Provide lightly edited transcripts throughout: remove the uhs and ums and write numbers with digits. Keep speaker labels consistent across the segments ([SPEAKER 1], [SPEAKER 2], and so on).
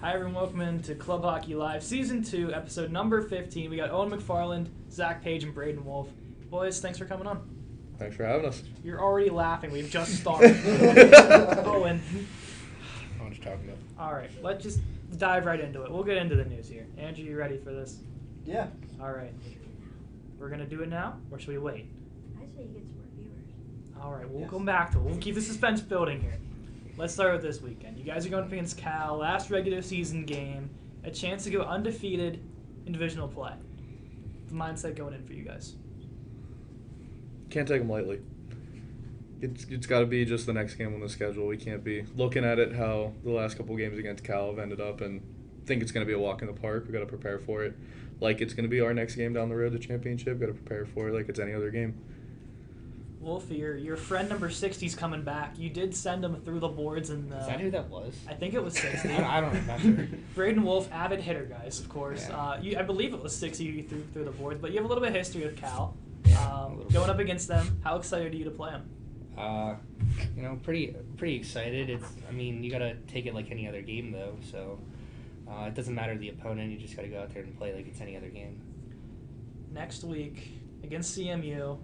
[SPEAKER 1] Hi everyone, welcome into Club Hockey Live, Season 2, Episode number 15. We got Owen McFarland, Zack, and Braidon, Wolfe. Boys, thanks for coming on.
[SPEAKER 2] Thanks for having us.
[SPEAKER 1] You're already laughing. We've just started. Owen.
[SPEAKER 3] What you talking about?
[SPEAKER 1] All right, let's just dive right into it. We'll get into the news here. Andrew, you ready for this?
[SPEAKER 4] Yeah.
[SPEAKER 1] All right. We're going to do it now, or should we wait?
[SPEAKER 5] I say you get some more viewers.
[SPEAKER 1] All right, we'll come back to it. We'll keep the suspense building here. Let's start with this weekend. You guys are going up against Cal, last regular season game, a chance to go undefeated in divisional play. The mindset going in for you guys.
[SPEAKER 2] Can't take them lightly. It's got to be just the next game on the schedule. We can't be looking at it how the last couple games against Cal have ended up and think it's going to be a walk in the park. We've got to prepare for it like it's going to be our next game down the road, the championship. Got to prepare for it like it's any other game.
[SPEAKER 1] Wolfe, your friend number 60's coming back. You did send him through the boards. And
[SPEAKER 3] Is that who that was?
[SPEAKER 1] I think it was 60.
[SPEAKER 3] I don't remember.
[SPEAKER 1] Braidon Wolfe, avid hitter, guys, of course.
[SPEAKER 3] Yeah.
[SPEAKER 1] I believe it was 60 you threw the boards, but you have a little bit of history with Cal.
[SPEAKER 3] Going
[SPEAKER 1] Up against them, how excited are you to play them?
[SPEAKER 3] Pretty excited. You gotta take it like any other game though. So it doesn't matter the opponent. You just gotta go out there and play like it's any other game.
[SPEAKER 1] Next week against CMU.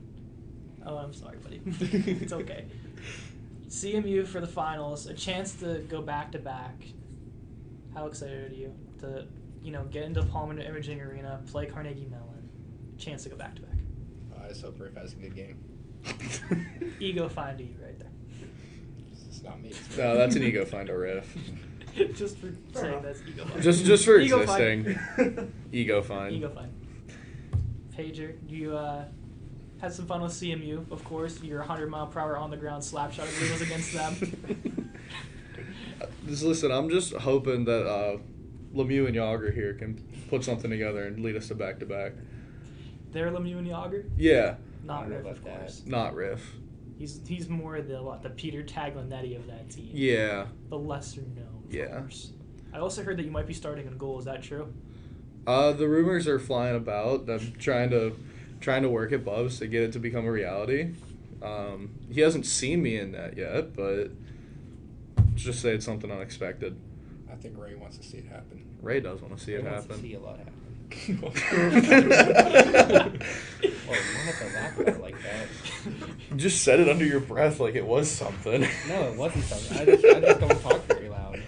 [SPEAKER 1] Oh, I'm sorry, buddy. It's okay. CMU for the finals, a chance to go back to back. How excited are you to get into Palmer Imaging Arena, play Carnegie Mellon, chance to go back to back?
[SPEAKER 3] I just hope Riff has a good game.
[SPEAKER 1] Ego find you right there.
[SPEAKER 3] It's not me.
[SPEAKER 2] No, that's an ego find a riff.
[SPEAKER 1] Just for saying that's ego find.
[SPEAKER 2] Just for
[SPEAKER 1] Ego
[SPEAKER 2] existing.
[SPEAKER 1] find.
[SPEAKER 2] Ego find.
[SPEAKER 1] Ego find. Pager, you had some fun with CMU, of course. Your 100-mile-per-hour on-the-ground slap shot was against them.
[SPEAKER 2] Just listen, I'm just hoping that Lemieux and Yager here can put something together and lead us to back-to-back.
[SPEAKER 1] They're Lemieux and Yager?
[SPEAKER 2] Yeah.
[SPEAKER 1] Not Riff, of course.
[SPEAKER 2] Not Riff.
[SPEAKER 1] He's more the Peter Taglianetti of that team.
[SPEAKER 2] Yeah.
[SPEAKER 1] The lesser known, of course. I also heard that you might be starting in goal. Is that true?
[SPEAKER 2] The rumors are flying about. I'm trying to work at Bubs to get it to become a reality. He hasn't seen me in that yet, but let's just say it's something unexpected.
[SPEAKER 3] I think Ray wants to see it happen.
[SPEAKER 2] Ray does want to see it
[SPEAKER 3] Ray
[SPEAKER 2] happen.
[SPEAKER 3] wants to see a lot happen. Well, you don't have to laugh at it like that.
[SPEAKER 2] You just said it under your breath like it was something.
[SPEAKER 3] No, it wasn't something. I just don't talk very loud.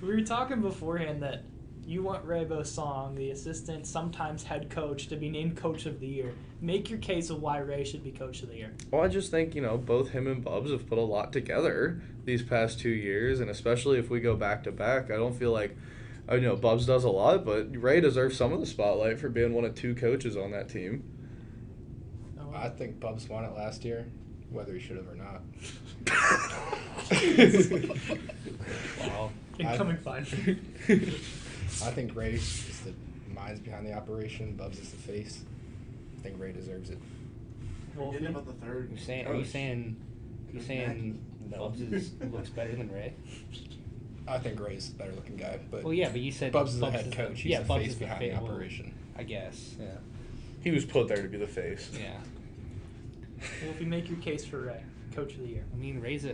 [SPEAKER 1] We were talking beforehand that you want Ray Bosong, the assistant, sometimes head coach, to be named Coach of the Year. Make your case of why Ray should be Coach of the Year.
[SPEAKER 2] Well, I just think, both him and Bubs have put a lot together these past 2 years, and especially if we go back-to-back, I don't feel like, Bubs does a lot, but Ray deserves some of the spotlight for being one of 2 coaches on that team.
[SPEAKER 3] I think Bubs won it last year, whether he should have or not. Wow.
[SPEAKER 1] Incoming fine.
[SPEAKER 3] I think Ray is the minds behind the operation. Bubs is the face. I think Ray deserves it.
[SPEAKER 4] Forgetting about the third.
[SPEAKER 3] Are you saying Bubs looks better than Ray? I think Ray's the better looking guy, but
[SPEAKER 4] Well,
[SPEAKER 3] yeah, but you said Bubs is the head coach. He's the
[SPEAKER 1] Bubs
[SPEAKER 3] face
[SPEAKER 1] is the
[SPEAKER 3] behind the operation.
[SPEAKER 1] I guess.
[SPEAKER 3] Yeah.
[SPEAKER 2] He was put there to be the face.
[SPEAKER 3] Yeah.
[SPEAKER 1] Well, if you make your case for Ray, Coach of the Year.
[SPEAKER 3] I mean, Ray's a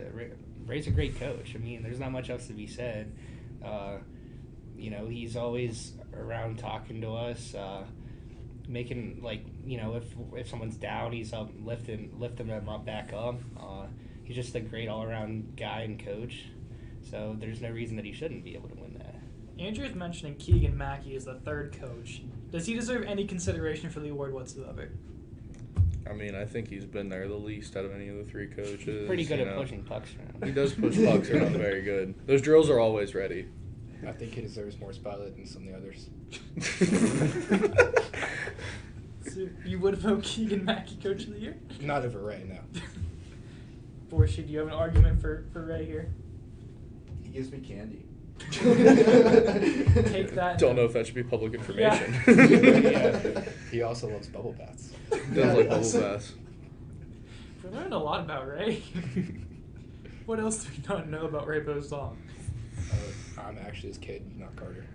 [SPEAKER 3] great coach. I mean, there's not much else to be said. He's always around talking to us, making if someone's down, he's up lifting them up back up. He's just a great all around guy and coach. So there's no reason that he shouldn't be able to win that.
[SPEAKER 1] Andrew's mentioning Keegan Mackey as the third coach. Does he deserve any consideration for the award whatsoever?
[SPEAKER 2] I mean, I think he's been there the least out of any of the 3 coaches.
[SPEAKER 3] He's pretty good at pushing pucks around.
[SPEAKER 2] He does push pucks around very good. Those drills are always ready.
[SPEAKER 3] I think he deserves more spotlight than some of the others.
[SPEAKER 1] So you would vote Keegan Mackey Coach of the Year?
[SPEAKER 3] Not over Ray, no.
[SPEAKER 1] Borshi, do you have an argument for Ray here?
[SPEAKER 4] He gives me candy.
[SPEAKER 1] Take that.
[SPEAKER 2] Don't know if that should be public information.
[SPEAKER 3] Yeah. He also loves bubble baths.
[SPEAKER 2] Does like bubble baths.
[SPEAKER 1] We're learning a lot about Ray. What else do we not know about Ray Bosong?
[SPEAKER 3] I'm actually his kid, not Carter.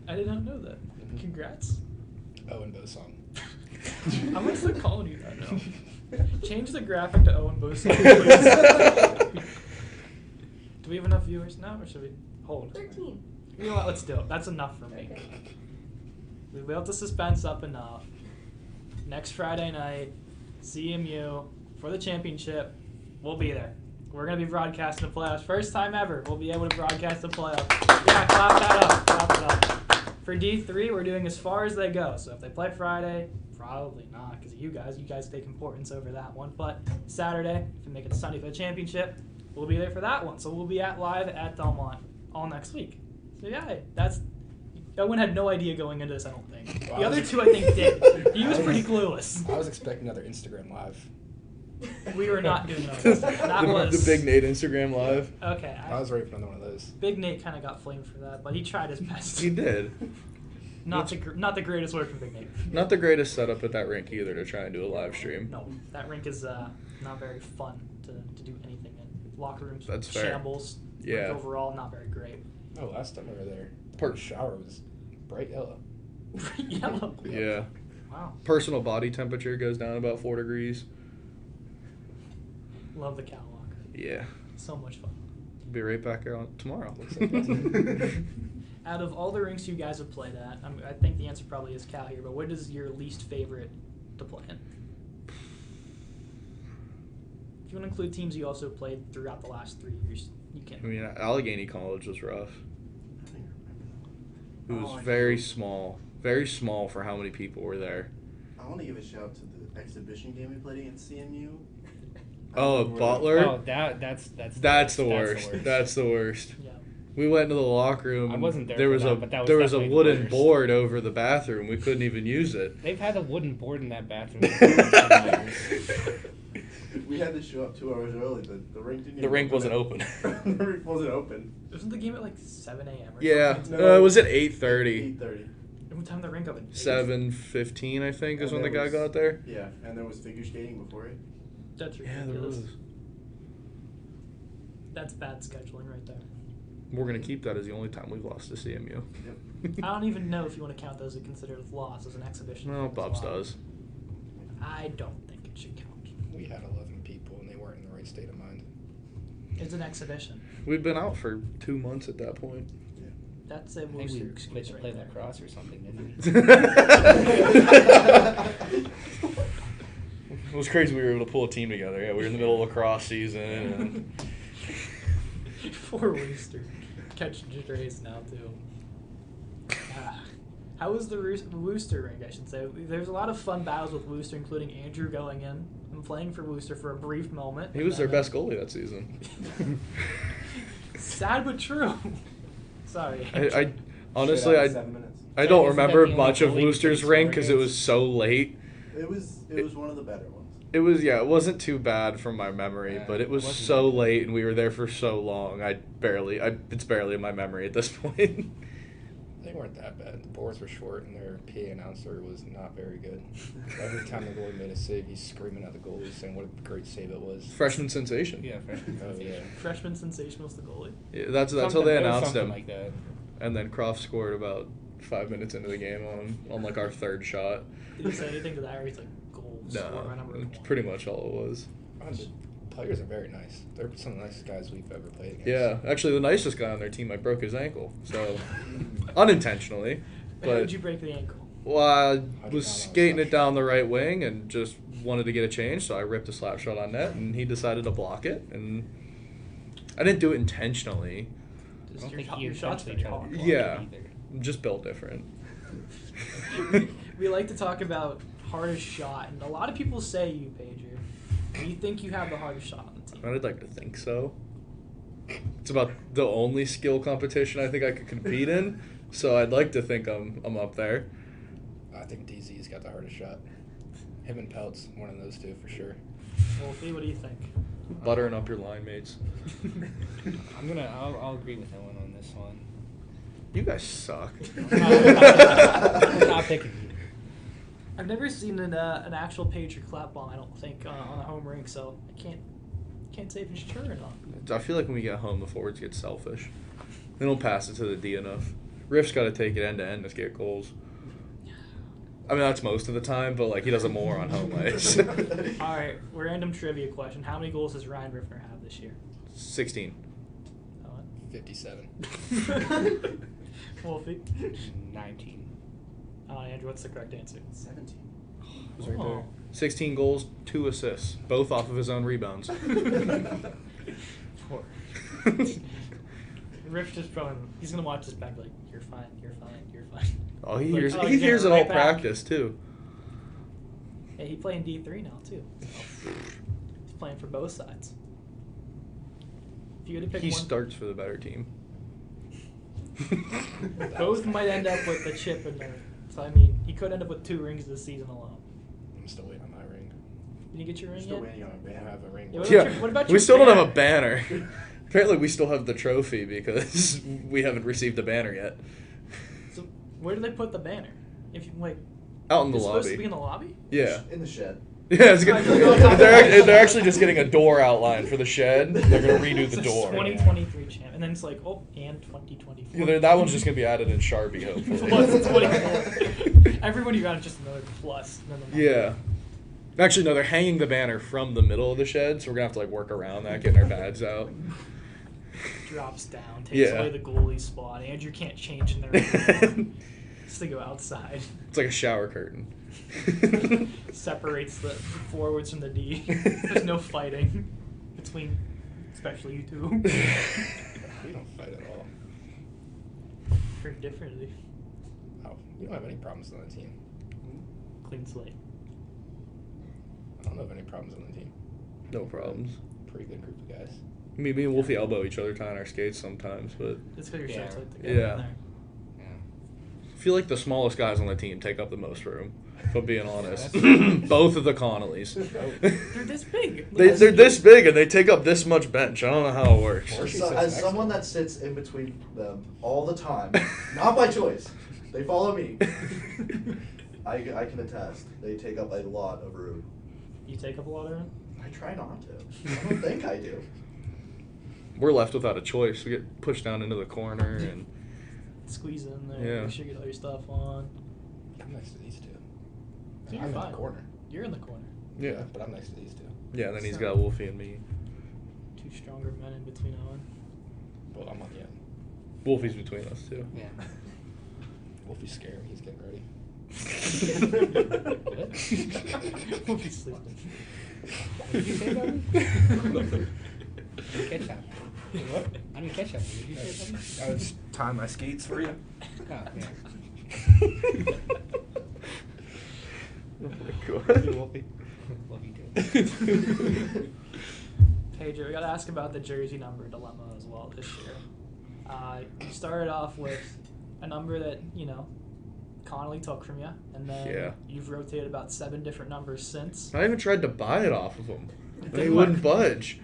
[SPEAKER 1] I did not know that. Congrats.
[SPEAKER 3] Owen Bosong.
[SPEAKER 1] I'm gonna start calling you that now. Change the graphic to Owen both sides, please. Do we have enough viewers now, or should we hold?
[SPEAKER 5] 13.
[SPEAKER 1] You know what? Let's do it. That's enough for me. We built the suspense up enough. Next Friday night, CMU for the championship. We'll be there. We're going to be broadcasting the playoffs. First time ever we'll be able to broadcast the playoffs. Yeah, clap that up. Clap it up. For D3, we're doing as far as they go. So if they play Friday, probably not because of you guys take importance over that one. But Saturday, if we make it sunny for the championship, we'll be there for that one. So we'll be live at Belmont all next week. So yeah, Owen had no idea going into this, I don't think.
[SPEAKER 6] Well,
[SPEAKER 1] the other two, I think, did. He was pretty clueless.
[SPEAKER 6] I was expecting another Instagram live.
[SPEAKER 1] We were not doing that. That was
[SPEAKER 2] the Big Nate Instagram live.
[SPEAKER 1] Okay.
[SPEAKER 6] I was ready for another one of those.
[SPEAKER 1] Big Nate kind of got flamed for that, but he tried his best.
[SPEAKER 2] He did.
[SPEAKER 1] Not the greatest work from Big Nate.
[SPEAKER 2] Not the greatest setup at that rink either to try and do a live stream.
[SPEAKER 1] No, that rink is not very fun to do anything in. Locker rooms,
[SPEAKER 2] That's fair.
[SPEAKER 1] shambles.
[SPEAKER 2] Yeah.
[SPEAKER 1] Rink overall, not very great.
[SPEAKER 6] Oh, last time we were there, the shower was bright yellow.
[SPEAKER 1] Yellow.
[SPEAKER 2] Yeah.
[SPEAKER 1] Wow.
[SPEAKER 2] Personal body temperature goes down about 4 degrees.
[SPEAKER 1] Love the cow locker.
[SPEAKER 2] Yeah.
[SPEAKER 1] So much fun.
[SPEAKER 2] Be right back out tomorrow.
[SPEAKER 1] Out of all the rinks you guys have played at, I think the answer probably is Cal here, but what is your least favorite to play in? If you want to include teams you also played throughout the last 3 years, you can.
[SPEAKER 2] I mean, Allegheny College was rough.
[SPEAKER 4] I think I
[SPEAKER 2] It
[SPEAKER 4] remember.
[SPEAKER 2] was very small. Very small for how many people were there.
[SPEAKER 4] I want to give a shout out to the exhibition game we played against CMU.
[SPEAKER 2] Oh, Butler?
[SPEAKER 3] Oh, that's
[SPEAKER 2] the worst. That's the worst.
[SPEAKER 1] Yeah.
[SPEAKER 2] We went into the locker room.
[SPEAKER 3] I wasn't there
[SPEAKER 2] There
[SPEAKER 3] for
[SPEAKER 2] was
[SPEAKER 3] that, but that was
[SPEAKER 2] there was a
[SPEAKER 3] definitely the
[SPEAKER 2] wooden
[SPEAKER 3] worst.
[SPEAKER 2] board over the bathroom. We couldn't even use it.
[SPEAKER 3] They've had a wooden board in that bathroom for 10 years.
[SPEAKER 4] We had to show up 2 hours early. The rink didn't.
[SPEAKER 2] The
[SPEAKER 4] even
[SPEAKER 2] rink wasn't
[SPEAKER 4] it.
[SPEAKER 2] open.
[SPEAKER 4] The rink wasn't open.
[SPEAKER 1] Wasn't the game at like 7 a.m. or
[SPEAKER 2] Yeah,
[SPEAKER 1] something?
[SPEAKER 4] No.
[SPEAKER 2] it was at 8:30.
[SPEAKER 4] 8:30.
[SPEAKER 1] What time did the rink open?
[SPEAKER 2] 7:15, I think, is
[SPEAKER 4] And
[SPEAKER 2] when the
[SPEAKER 4] there
[SPEAKER 2] guy
[SPEAKER 4] was-
[SPEAKER 2] got there.
[SPEAKER 4] Yeah, and there was figure skating before it.
[SPEAKER 1] That's
[SPEAKER 2] Yeah, there
[SPEAKER 1] ridiculous.
[SPEAKER 2] was.
[SPEAKER 1] That's bad scheduling right there.
[SPEAKER 2] We're gonna keep that as the only time we've lost to CMU.
[SPEAKER 1] I don't even know if you want to count those as considered a loss as an exhibition.
[SPEAKER 2] No,
[SPEAKER 1] as
[SPEAKER 2] Bubs
[SPEAKER 1] well.
[SPEAKER 2] does.
[SPEAKER 1] I don't think it should count.
[SPEAKER 6] We had 11 people and they weren't in the right state of mind.
[SPEAKER 1] It's an exhibition.
[SPEAKER 2] We'd been out for 2 months at that point.
[SPEAKER 1] That's a
[SPEAKER 3] I think
[SPEAKER 1] Wooster
[SPEAKER 3] we quit
[SPEAKER 1] excuse
[SPEAKER 3] to
[SPEAKER 1] right
[SPEAKER 3] play
[SPEAKER 1] there.
[SPEAKER 3] lacrosse or something, didn't
[SPEAKER 2] It was crazy we were able to pull a team together. Yeah, we were in the middle of lacrosse season. And
[SPEAKER 1] Poor Wooster. Catching strays now, too. How was the Wooster rink, I should say? There's a lot of fun battles with Wooster, including Andrew going in and playing for Wooster for a brief moment.
[SPEAKER 2] he was their best goalie that season.
[SPEAKER 1] Sad but true. Sorry.
[SPEAKER 2] I honestly, I
[SPEAKER 4] 7 minutes.
[SPEAKER 2] I don't
[SPEAKER 3] Isn't that
[SPEAKER 2] remember
[SPEAKER 3] the only
[SPEAKER 2] much of
[SPEAKER 3] goalie
[SPEAKER 2] Wooster's
[SPEAKER 3] that
[SPEAKER 2] rink because it
[SPEAKER 3] scored
[SPEAKER 2] was so late.
[SPEAKER 4] It was one of the better ones.
[SPEAKER 2] It was, yeah, it wasn't too bad from my memory,
[SPEAKER 6] Yeah,
[SPEAKER 2] but it was
[SPEAKER 6] it wasn't
[SPEAKER 2] so
[SPEAKER 6] bad.
[SPEAKER 2] late and we were there for so long. It's barely in my memory at this point.
[SPEAKER 6] They weren't that bad. The boards were short and their PA announcer was not very good. Every time the goalie made a save, he's screaming at the goalie saying what a great save it was.
[SPEAKER 2] Freshman sensation.
[SPEAKER 3] Yeah, freshman
[SPEAKER 6] Oh, yeah.
[SPEAKER 1] Freshman sensation was the goalie.
[SPEAKER 2] Yeah, that's how
[SPEAKER 3] Something-
[SPEAKER 2] they
[SPEAKER 3] it was
[SPEAKER 2] announced
[SPEAKER 3] something
[SPEAKER 2] him.
[SPEAKER 3] like that.
[SPEAKER 2] And then Croft scored about 5 minutes into the game on like our third shot.
[SPEAKER 1] Did you say anything to that, or he's like, goal scorer, my number
[SPEAKER 2] No, it's
[SPEAKER 1] one?
[SPEAKER 2] pretty much all it was.
[SPEAKER 6] The players are very nice. They're some of the nicest guys we've ever played against.
[SPEAKER 2] Yeah, actually the nicest guy on their team, I broke his ankle, so unintentionally.
[SPEAKER 1] How
[SPEAKER 2] But
[SPEAKER 1] did you break the ankle?
[SPEAKER 2] well, I
[SPEAKER 6] I
[SPEAKER 2] was
[SPEAKER 6] did not know
[SPEAKER 2] skating
[SPEAKER 6] that.
[SPEAKER 2] it down the right wing and just wanted to get a change, so I ripped a slap shot on net, and he decided to block it, and I didn't do it intentionally.
[SPEAKER 3] I
[SPEAKER 1] Just
[SPEAKER 3] don't
[SPEAKER 1] your,
[SPEAKER 3] think he
[SPEAKER 1] your shot's
[SPEAKER 3] intentionally
[SPEAKER 1] very
[SPEAKER 3] tried to
[SPEAKER 1] hard.
[SPEAKER 3] block
[SPEAKER 2] Yeah.
[SPEAKER 3] it either.
[SPEAKER 2] I'm just built different.
[SPEAKER 1] We like to talk about hardest shot, and a lot of people say you, Pager. Do you think you have the hardest shot on the team?
[SPEAKER 2] I'd like to think so. It's about the only skill competition I think I could compete in, so I'd like to think I'm up there.
[SPEAKER 6] I think DZ's got the hardest shot. Him and Peltz, one of those two for sure.
[SPEAKER 1] Wolfe, what do you think?
[SPEAKER 2] Buttering up your line mates.
[SPEAKER 3] I'll agree with Owen on this one.
[SPEAKER 2] You guys suck.
[SPEAKER 3] I'm not picking you.
[SPEAKER 1] I've never seen an actual Pager clap bomb, I don't think, on a home rink, so I can't say if it's true or not.
[SPEAKER 2] I feel like when we get home, the forwards get selfish. They don't pass it to the D enough. Riff's got to take it end to end to get goals. I mean, that's most of the time, but like he does it more on home ice.
[SPEAKER 1] All right, random trivia question. How many goals does Ryan Riffner have this year?
[SPEAKER 2] 16.
[SPEAKER 1] Owen?
[SPEAKER 6] 57.
[SPEAKER 1] Wolfie?
[SPEAKER 3] 19.
[SPEAKER 1] Andrew, what's the correct answer?
[SPEAKER 4] 17.
[SPEAKER 2] It was right
[SPEAKER 1] Oh.
[SPEAKER 2] there. 16 goals, 2 assists, both off of his own rebounds.
[SPEAKER 1] Poor. Riff just probably, he's going to watch this back like, you're fine, you're fine, you're fine.
[SPEAKER 2] Oh, he
[SPEAKER 1] Like,
[SPEAKER 2] hears,
[SPEAKER 1] oh,
[SPEAKER 2] he
[SPEAKER 1] he's
[SPEAKER 2] hears it
[SPEAKER 1] getting
[SPEAKER 2] all
[SPEAKER 1] right back.
[SPEAKER 2] practice, too.
[SPEAKER 1] Hey, he playing D3 now, too. He's playing for both sides. If you had to pick
[SPEAKER 2] He
[SPEAKER 1] one,
[SPEAKER 2] starts for the better team.
[SPEAKER 1] both might end up with a chip in there. So, I mean, he could end up with 2 rings this season alone.
[SPEAKER 6] I'm still waiting on my ring.
[SPEAKER 1] Did you get your
[SPEAKER 4] We're
[SPEAKER 1] ring
[SPEAKER 4] still
[SPEAKER 1] yet?
[SPEAKER 4] waiting on a
[SPEAKER 6] I don't
[SPEAKER 4] banner.
[SPEAKER 6] have a ring.
[SPEAKER 1] Yeah, what
[SPEAKER 2] Yeah,
[SPEAKER 1] about your- what about
[SPEAKER 2] we
[SPEAKER 1] your
[SPEAKER 2] still don't have a
[SPEAKER 1] banner?
[SPEAKER 2] banner. Apparently, we still have the trophy because we haven't received a banner yet.
[SPEAKER 1] So, where do they put the banner? If you, like,
[SPEAKER 2] Out in the
[SPEAKER 1] it's supposed to
[SPEAKER 2] lobby.
[SPEAKER 1] be in the lobby?
[SPEAKER 2] Yeah.
[SPEAKER 4] In the shed.
[SPEAKER 2] Yeah, it's good. They're actually just getting a door outline for the shed. They're gonna redo the
[SPEAKER 1] It's
[SPEAKER 2] door.
[SPEAKER 1] 2023 champ, and then it's like, oh, and 2024.
[SPEAKER 2] Yeah, that one's just gonna be added in Sharpie, hopefully.
[SPEAKER 1] Plus 24. Everybody got just another plus.
[SPEAKER 2] Yeah. Actually, no, they're hanging the banner from the middle of the shed, so we're gonna have to like work around that, getting our badges out.
[SPEAKER 1] Drops down, takes
[SPEAKER 2] Yeah.
[SPEAKER 1] away the goalie spot. Andrew can't change in there anymore. Just to go outside.
[SPEAKER 2] It's like a shower curtain.
[SPEAKER 1] Separates the forwards from the D. There's no fighting between, especially you two.
[SPEAKER 6] We don't fight at all.
[SPEAKER 1] Very differently.
[SPEAKER 6] Oh, we don't have any problems on the team.
[SPEAKER 1] Clean slate.
[SPEAKER 6] I don't have any problems on the team.
[SPEAKER 2] No problems.
[SPEAKER 6] Pretty good group of guys.
[SPEAKER 2] Me and Wolfie elbow each other tying our skates sometimes, but
[SPEAKER 1] It's because your
[SPEAKER 3] Yeah.
[SPEAKER 1] shirts like together
[SPEAKER 2] Yeah.
[SPEAKER 1] in there.
[SPEAKER 6] Yeah.
[SPEAKER 2] I feel like the smallest guys on the team take up the most room. If I'm being honest,
[SPEAKER 6] that's-
[SPEAKER 2] both of the Connollys.
[SPEAKER 1] They're this big.
[SPEAKER 2] They're this big and they take up this much bench. I don't know how it works.
[SPEAKER 6] Or she
[SPEAKER 4] So,
[SPEAKER 6] sits
[SPEAKER 4] as
[SPEAKER 6] next
[SPEAKER 4] someone
[SPEAKER 6] to
[SPEAKER 4] that sits in between them all the time, not by choice, they follow me. I can attest. They take up a lot of room.
[SPEAKER 1] You take up a lot of room?
[SPEAKER 4] I try not to. I don't think I do.
[SPEAKER 2] We're left without a choice. We get pushed down into the corner and
[SPEAKER 1] Squeeze in there,
[SPEAKER 2] Yeah.
[SPEAKER 1] make sure you get all your stuff on.
[SPEAKER 6] I'm next to these two.
[SPEAKER 1] You're
[SPEAKER 6] I'm in
[SPEAKER 1] fine.
[SPEAKER 6] the corner.
[SPEAKER 1] You're in the corner.
[SPEAKER 2] yeah,
[SPEAKER 6] But I'm next to these two.
[SPEAKER 2] yeah. Then he's
[SPEAKER 1] So-
[SPEAKER 2] got Wolfie and me.
[SPEAKER 1] 2 stronger men in between Owen.
[SPEAKER 6] Well, I'm on the end.
[SPEAKER 2] Wolfie's between us too.
[SPEAKER 3] Yeah.
[SPEAKER 6] Wolfie's scared. He's getting ready.
[SPEAKER 1] We'll be sleeping.
[SPEAKER 3] What did you say about me? I didn't catch that.
[SPEAKER 6] What?
[SPEAKER 3] I didn't catch that. Did you say something?
[SPEAKER 6] I was just tying my skates for you.
[SPEAKER 3] Oh, yeah.
[SPEAKER 2] Oh my God.
[SPEAKER 3] Wolfie. Love you too.
[SPEAKER 1] Pedro, we got to ask about the jersey number dilemma as well this year. You started off with a number that, you know, Connolly took from you, and then
[SPEAKER 2] Yeah.
[SPEAKER 1] you've rotated about 7 different numbers since.
[SPEAKER 2] I even tried to buy it off of him.
[SPEAKER 1] It
[SPEAKER 2] They
[SPEAKER 1] didn't
[SPEAKER 2] wouldn't
[SPEAKER 1] work.
[SPEAKER 2] budge.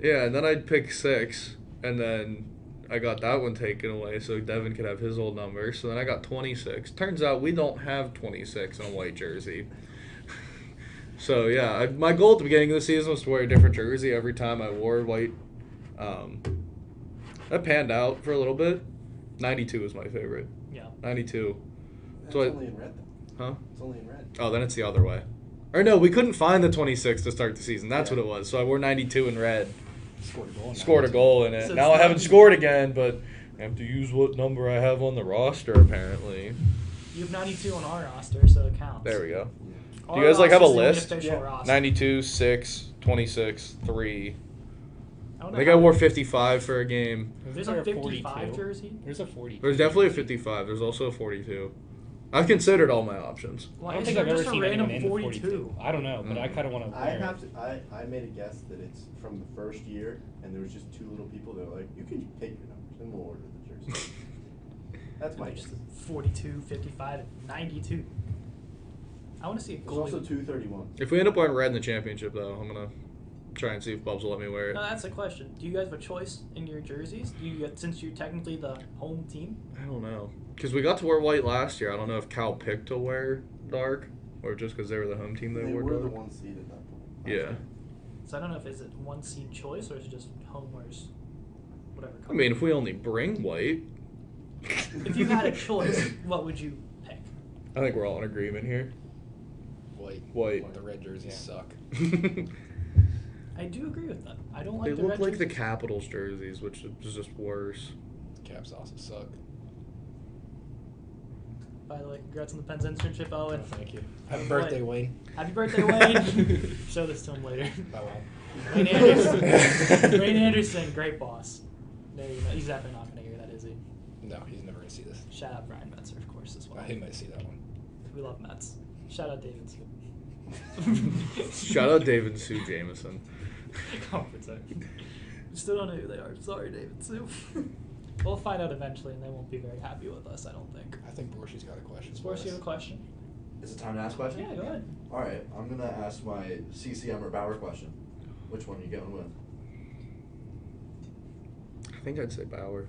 [SPEAKER 2] Yeah, and then I'd pick 6, and then I got that one taken away so Devin could have his old number. So then I got 26. Turns out we don't have 26 on a white jersey. So yeah, my goal at the beginning of the season was to wear a different jersey every time I wore white. That panned out for a little bit. 92 is my favorite.
[SPEAKER 1] Yeah.
[SPEAKER 2] 92.
[SPEAKER 4] That's
[SPEAKER 2] So I-
[SPEAKER 4] only in red, though.
[SPEAKER 2] Huh?
[SPEAKER 4] It's only in red.
[SPEAKER 2] Oh, then it's the other way. Or no, we couldn't find the 26 to start the season. That's
[SPEAKER 4] Yeah.
[SPEAKER 2] what it was. So I wore 92 in red.
[SPEAKER 3] Scored a goal. in that
[SPEAKER 2] Scored a
[SPEAKER 3] one,
[SPEAKER 2] goal in it.
[SPEAKER 1] So
[SPEAKER 2] Now
[SPEAKER 1] it's
[SPEAKER 2] I haven't
[SPEAKER 1] not-
[SPEAKER 2] scored again, but I have to use what number I have on the roster, apparently.
[SPEAKER 1] You have 92 on our roster, so it counts.
[SPEAKER 2] There we go.
[SPEAKER 1] Our
[SPEAKER 2] Do you guys, like, have a
[SPEAKER 1] roster's the only
[SPEAKER 2] list?
[SPEAKER 1] official
[SPEAKER 4] Yeah.
[SPEAKER 1] roster.
[SPEAKER 2] 92, 6, 26, 3.
[SPEAKER 1] I don't
[SPEAKER 2] I
[SPEAKER 1] know
[SPEAKER 2] think I
[SPEAKER 1] how-
[SPEAKER 2] wore 55 for a game.
[SPEAKER 1] There's
[SPEAKER 3] Isn't
[SPEAKER 1] a
[SPEAKER 3] there
[SPEAKER 1] 55
[SPEAKER 3] 42?
[SPEAKER 1] jersey.
[SPEAKER 3] There's a 40.
[SPEAKER 2] There's definitely a 55. There's also a 42. I've considered all my options.
[SPEAKER 1] Why
[SPEAKER 3] I don't
[SPEAKER 1] is
[SPEAKER 3] think
[SPEAKER 1] there
[SPEAKER 3] I've ever
[SPEAKER 1] just a
[SPEAKER 3] seen
[SPEAKER 1] random
[SPEAKER 3] anyone in the
[SPEAKER 1] 42?
[SPEAKER 3] 42. I don't know, but I kind of want to
[SPEAKER 4] I
[SPEAKER 3] wear
[SPEAKER 4] have
[SPEAKER 3] it.
[SPEAKER 4] to. I made a guess that it's from the first year, and there was just 2 little people that were like, "You can take your numbers, and we'll order the jersey." That's my guess.
[SPEAKER 1] 42, 55, and 92. I want to see a
[SPEAKER 4] There's
[SPEAKER 1] goalie.
[SPEAKER 4] also 231.
[SPEAKER 2] If we end up wearing red in the championship, though, I'm going to try and see if Bubs will let me wear it.
[SPEAKER 1] No, that's the question. Do you guys have a choice in your jerseys? Do you get, since you're technically the home team?
[SPEAKER 2] I don't know. Because we got to wear white last year. I don't know if Cal picked to wear dark or just because they were the home team they,
[SPEAKER 4] They
[SPEAKER 2] wore
[SPEAKER 4] were the
[SPEAKER 2] dark.
[SPEAKER 4] 1 seed at that point.
[SPEAKER 2] Yeah.
[SPEAKER 1] So I don't know if is it one seed choice or is it just home wears whatever color.
[SPEAKER 2] I mean, if we only bring white.
[SPEAKER 1] if you had a choice, what would you pick?
[SPEAKER 2] I think we're all in agreement here. White.
[SPEAKER 6] The red jerseys suck.
[SPEAKER 1] I do agree with that. I don't like
[SPEAKER 2] They
[SPEAKER 1] the
[SPEAKER 2] look
[SPEAKER 1] red
[SPEAKER 2] like the
[SPEAKER 1] jerseys.
[SPEAKER 2] Capitals jerseys, which is just worse.
[SPEAKER 6] Caps also suck.
[SPEAKER 1] By the way, congrats on the Pens internship, Owen.
[SPEAKER 6] Oh, thank you. Happy birthday, Wayne.
[SPEAKER 1] Happy birthday, Wayne. Show this to him later.
[SPEAKER 6] Oh, well.
[SPEAKER 1] Wayne Anderson. Wayne Anderson, great boss. There you go. He's definitely not going to hear that, is he?
[SPEAKER 6] No, he's never going to see this.
[SPEAKER 1] Shout out Brian Metzer, of course, as well.
[SPEAKER 6] He might see that one.
[SPEAKER 1] We love Mets. Shout out David Sue.
[SPEAKER 2] Shout out David Sue Jameson.
[SPEAKER 1] Conference. Still don't know who they are. Sorry, David Sue. We'll find out eventually, and they won't be very happy with us, I don't think.
[SPEAKER 6] I think Borschi's got a question.
[SPEAKER 1] Sports, you have a question?
[SPEAKER 4] Is it time to ask questions?
[SPEAKER 1] Yeah, go ahead.
[SPEAKER 4] All right, I'm gonna ask my CCM or Bauer question. Which one are you going with?
[SPEAKER 2] I think I'd say Bauer.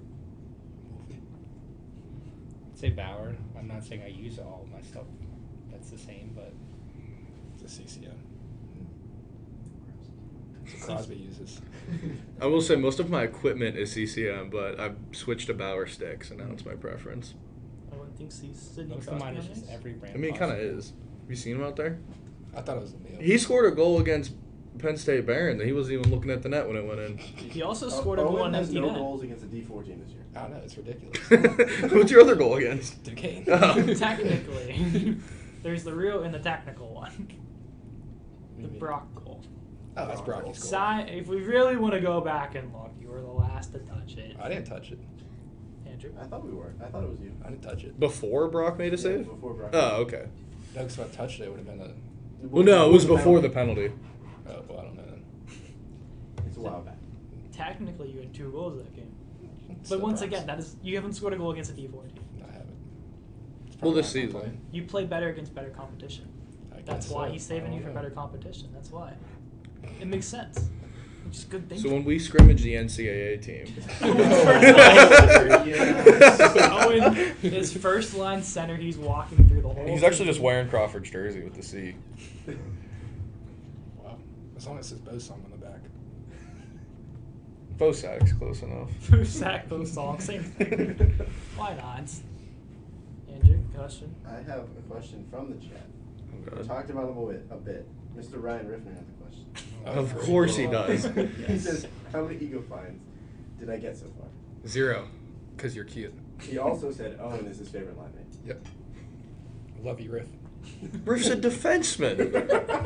[SPEAKER 3] I'd say Bauer. I'm not saying I use all of my stuff. That's the same, but
[SPEAKER 6] It's a CCM. That's what Crosby uses.
[SPEAKER 2] I will say most of my equipment is CCM, but I've switched to Bauer sticks, and now it's my preference.
[SPEAKER 1] Owen thinks he's Sidney
[SPEAKER 3] most of
[SPEAKER 1] Crosby
[SPEAKER 3] mine is
[SPEAKER 1] on
[SPEAKER 3] just
[SPEAKER 1] his?
[SPEAKER 3] every brand.
[SPEAKER 2] I mean, it kind of
[SPEAKER 3] possible.
[SPEAKER 2] is. Have you seen him out there?
[SPEAKER 6] I thought it was the meal.
[SPEAKER 2] He scored a goal against Penn State Barron that he wasn't even looking at the net when it went in.
[SPEAKER 1] He also scored a goal on
[SPEAKER 7] Owen has
[SPEAKER 1] empty
[SPEAKER 7] no
[SPEAKER 1] net.
[SPEAKER 7] goals against the D4 team this year.
[SPEAKER 6] I don't know, it's ridiculous.
[SPEAKER 2] What's your other goal against?
[SPEAKER 6] Duquesne.
[SPEAKER 2] Oh.
[SPEAKER 1] Technically. There's the real and the technical one. The
[SPEAKER 6] You mean-
[SPEAKER 1] Brock goal.
[SPEAKER 6] Oh, that's Brocky's goal.
[SPEAKER 1] If we really want to go back and look, you were the last to touch it.
[SPEAKER 6] I didn't touch it.
[SPEAKER 1] Andrew?
[SPEAKER 7] I thought we were. I thought it was you.
[SPEAKER 6] I didn't touch it.
[SPEAKER 2] Before Brock made a
[SPEAKER 7] Yeah,
[SPEAKER 2] save?
[SPEAKER 7] before Brock.
[SPEAKER 2] Oh, okay.
[SPEAKER 6] No, because if I touched it, it would have been a...
[SPEAKER 2] Well, no, it was before the penalty.
[SPEAKER 6] Oh, well, I don't know then.
[SPEAKER 7] It's a while back.
[SPEAKER 1] Technically, you had 2 goals that game.
[SPEAKER 6] Still
[SPEAKER 1] But once
[SPEAKER 6] Brock's.
[SPEAKER 1] again, you haven't scored a goal against a D4 team.
[SPEAKER 6] No, I haven't. It's
[SPEAKER 2] Well,
[SPEAKER 6] probably
[SPEAKER 2] this
[SPEAKER 6] not my
[SPEAKER 2] season.
[SPEAKER 6] plan.
[SPEAKER 1] You play better against better competition.
[SPEAKER 6] I
[SPEAKER 1] That's
[SPEAKER 6] guess
[SPEAKER 1] why
[SPEAKER 6] so.
[SPEAKER 1] he's saving
[SPEAKER 6] I
[SPEAKER 1] you for
[SPEAKER 6] don't
[SPEAKER 1] better
[SPEAKER 6] know.
[SPEAKER 1] competition. That's why. It makes sense. Which is good thinking.
[SPEAKER 2] So when we scrimmage the NCAA team.
[SPEAKER 1] Owen, his first line center, he's walking through the whole
[SPEAKER 2] He's actually just wearing Crawford's jersey with the C.
[SPEAKER 6] Wow. As long as it says Bosong on the back.
[SPEAKER 2] Bosak's close enough.
[SPEAKER 1] Zack, those songs, same thing. Why not? Andrew, question?
[SPEAKER 7] I have a question from the chat.
[SPEAKER 2] Oh,
[SPEAKER 7] We
[SPEAKER 2] God.
[SPEAKER 7] talked about him a bit. Mr. Ryan Riffner has a question.
[SPEAKER 2] Of course he does.
[SPEAKER 7] He
[SPEAKER 1] Yes.
[SPEAKER 7] says, how many ego fines did I get so far?
[SPEAKER 6] 0. Because you're cute.
[SPEAKER 7] He also said Owen is his favorite line mate.
[SPEAKER 6] Yep. Love you, Riff.
[SPEAKER 2] Riff's a defenseman.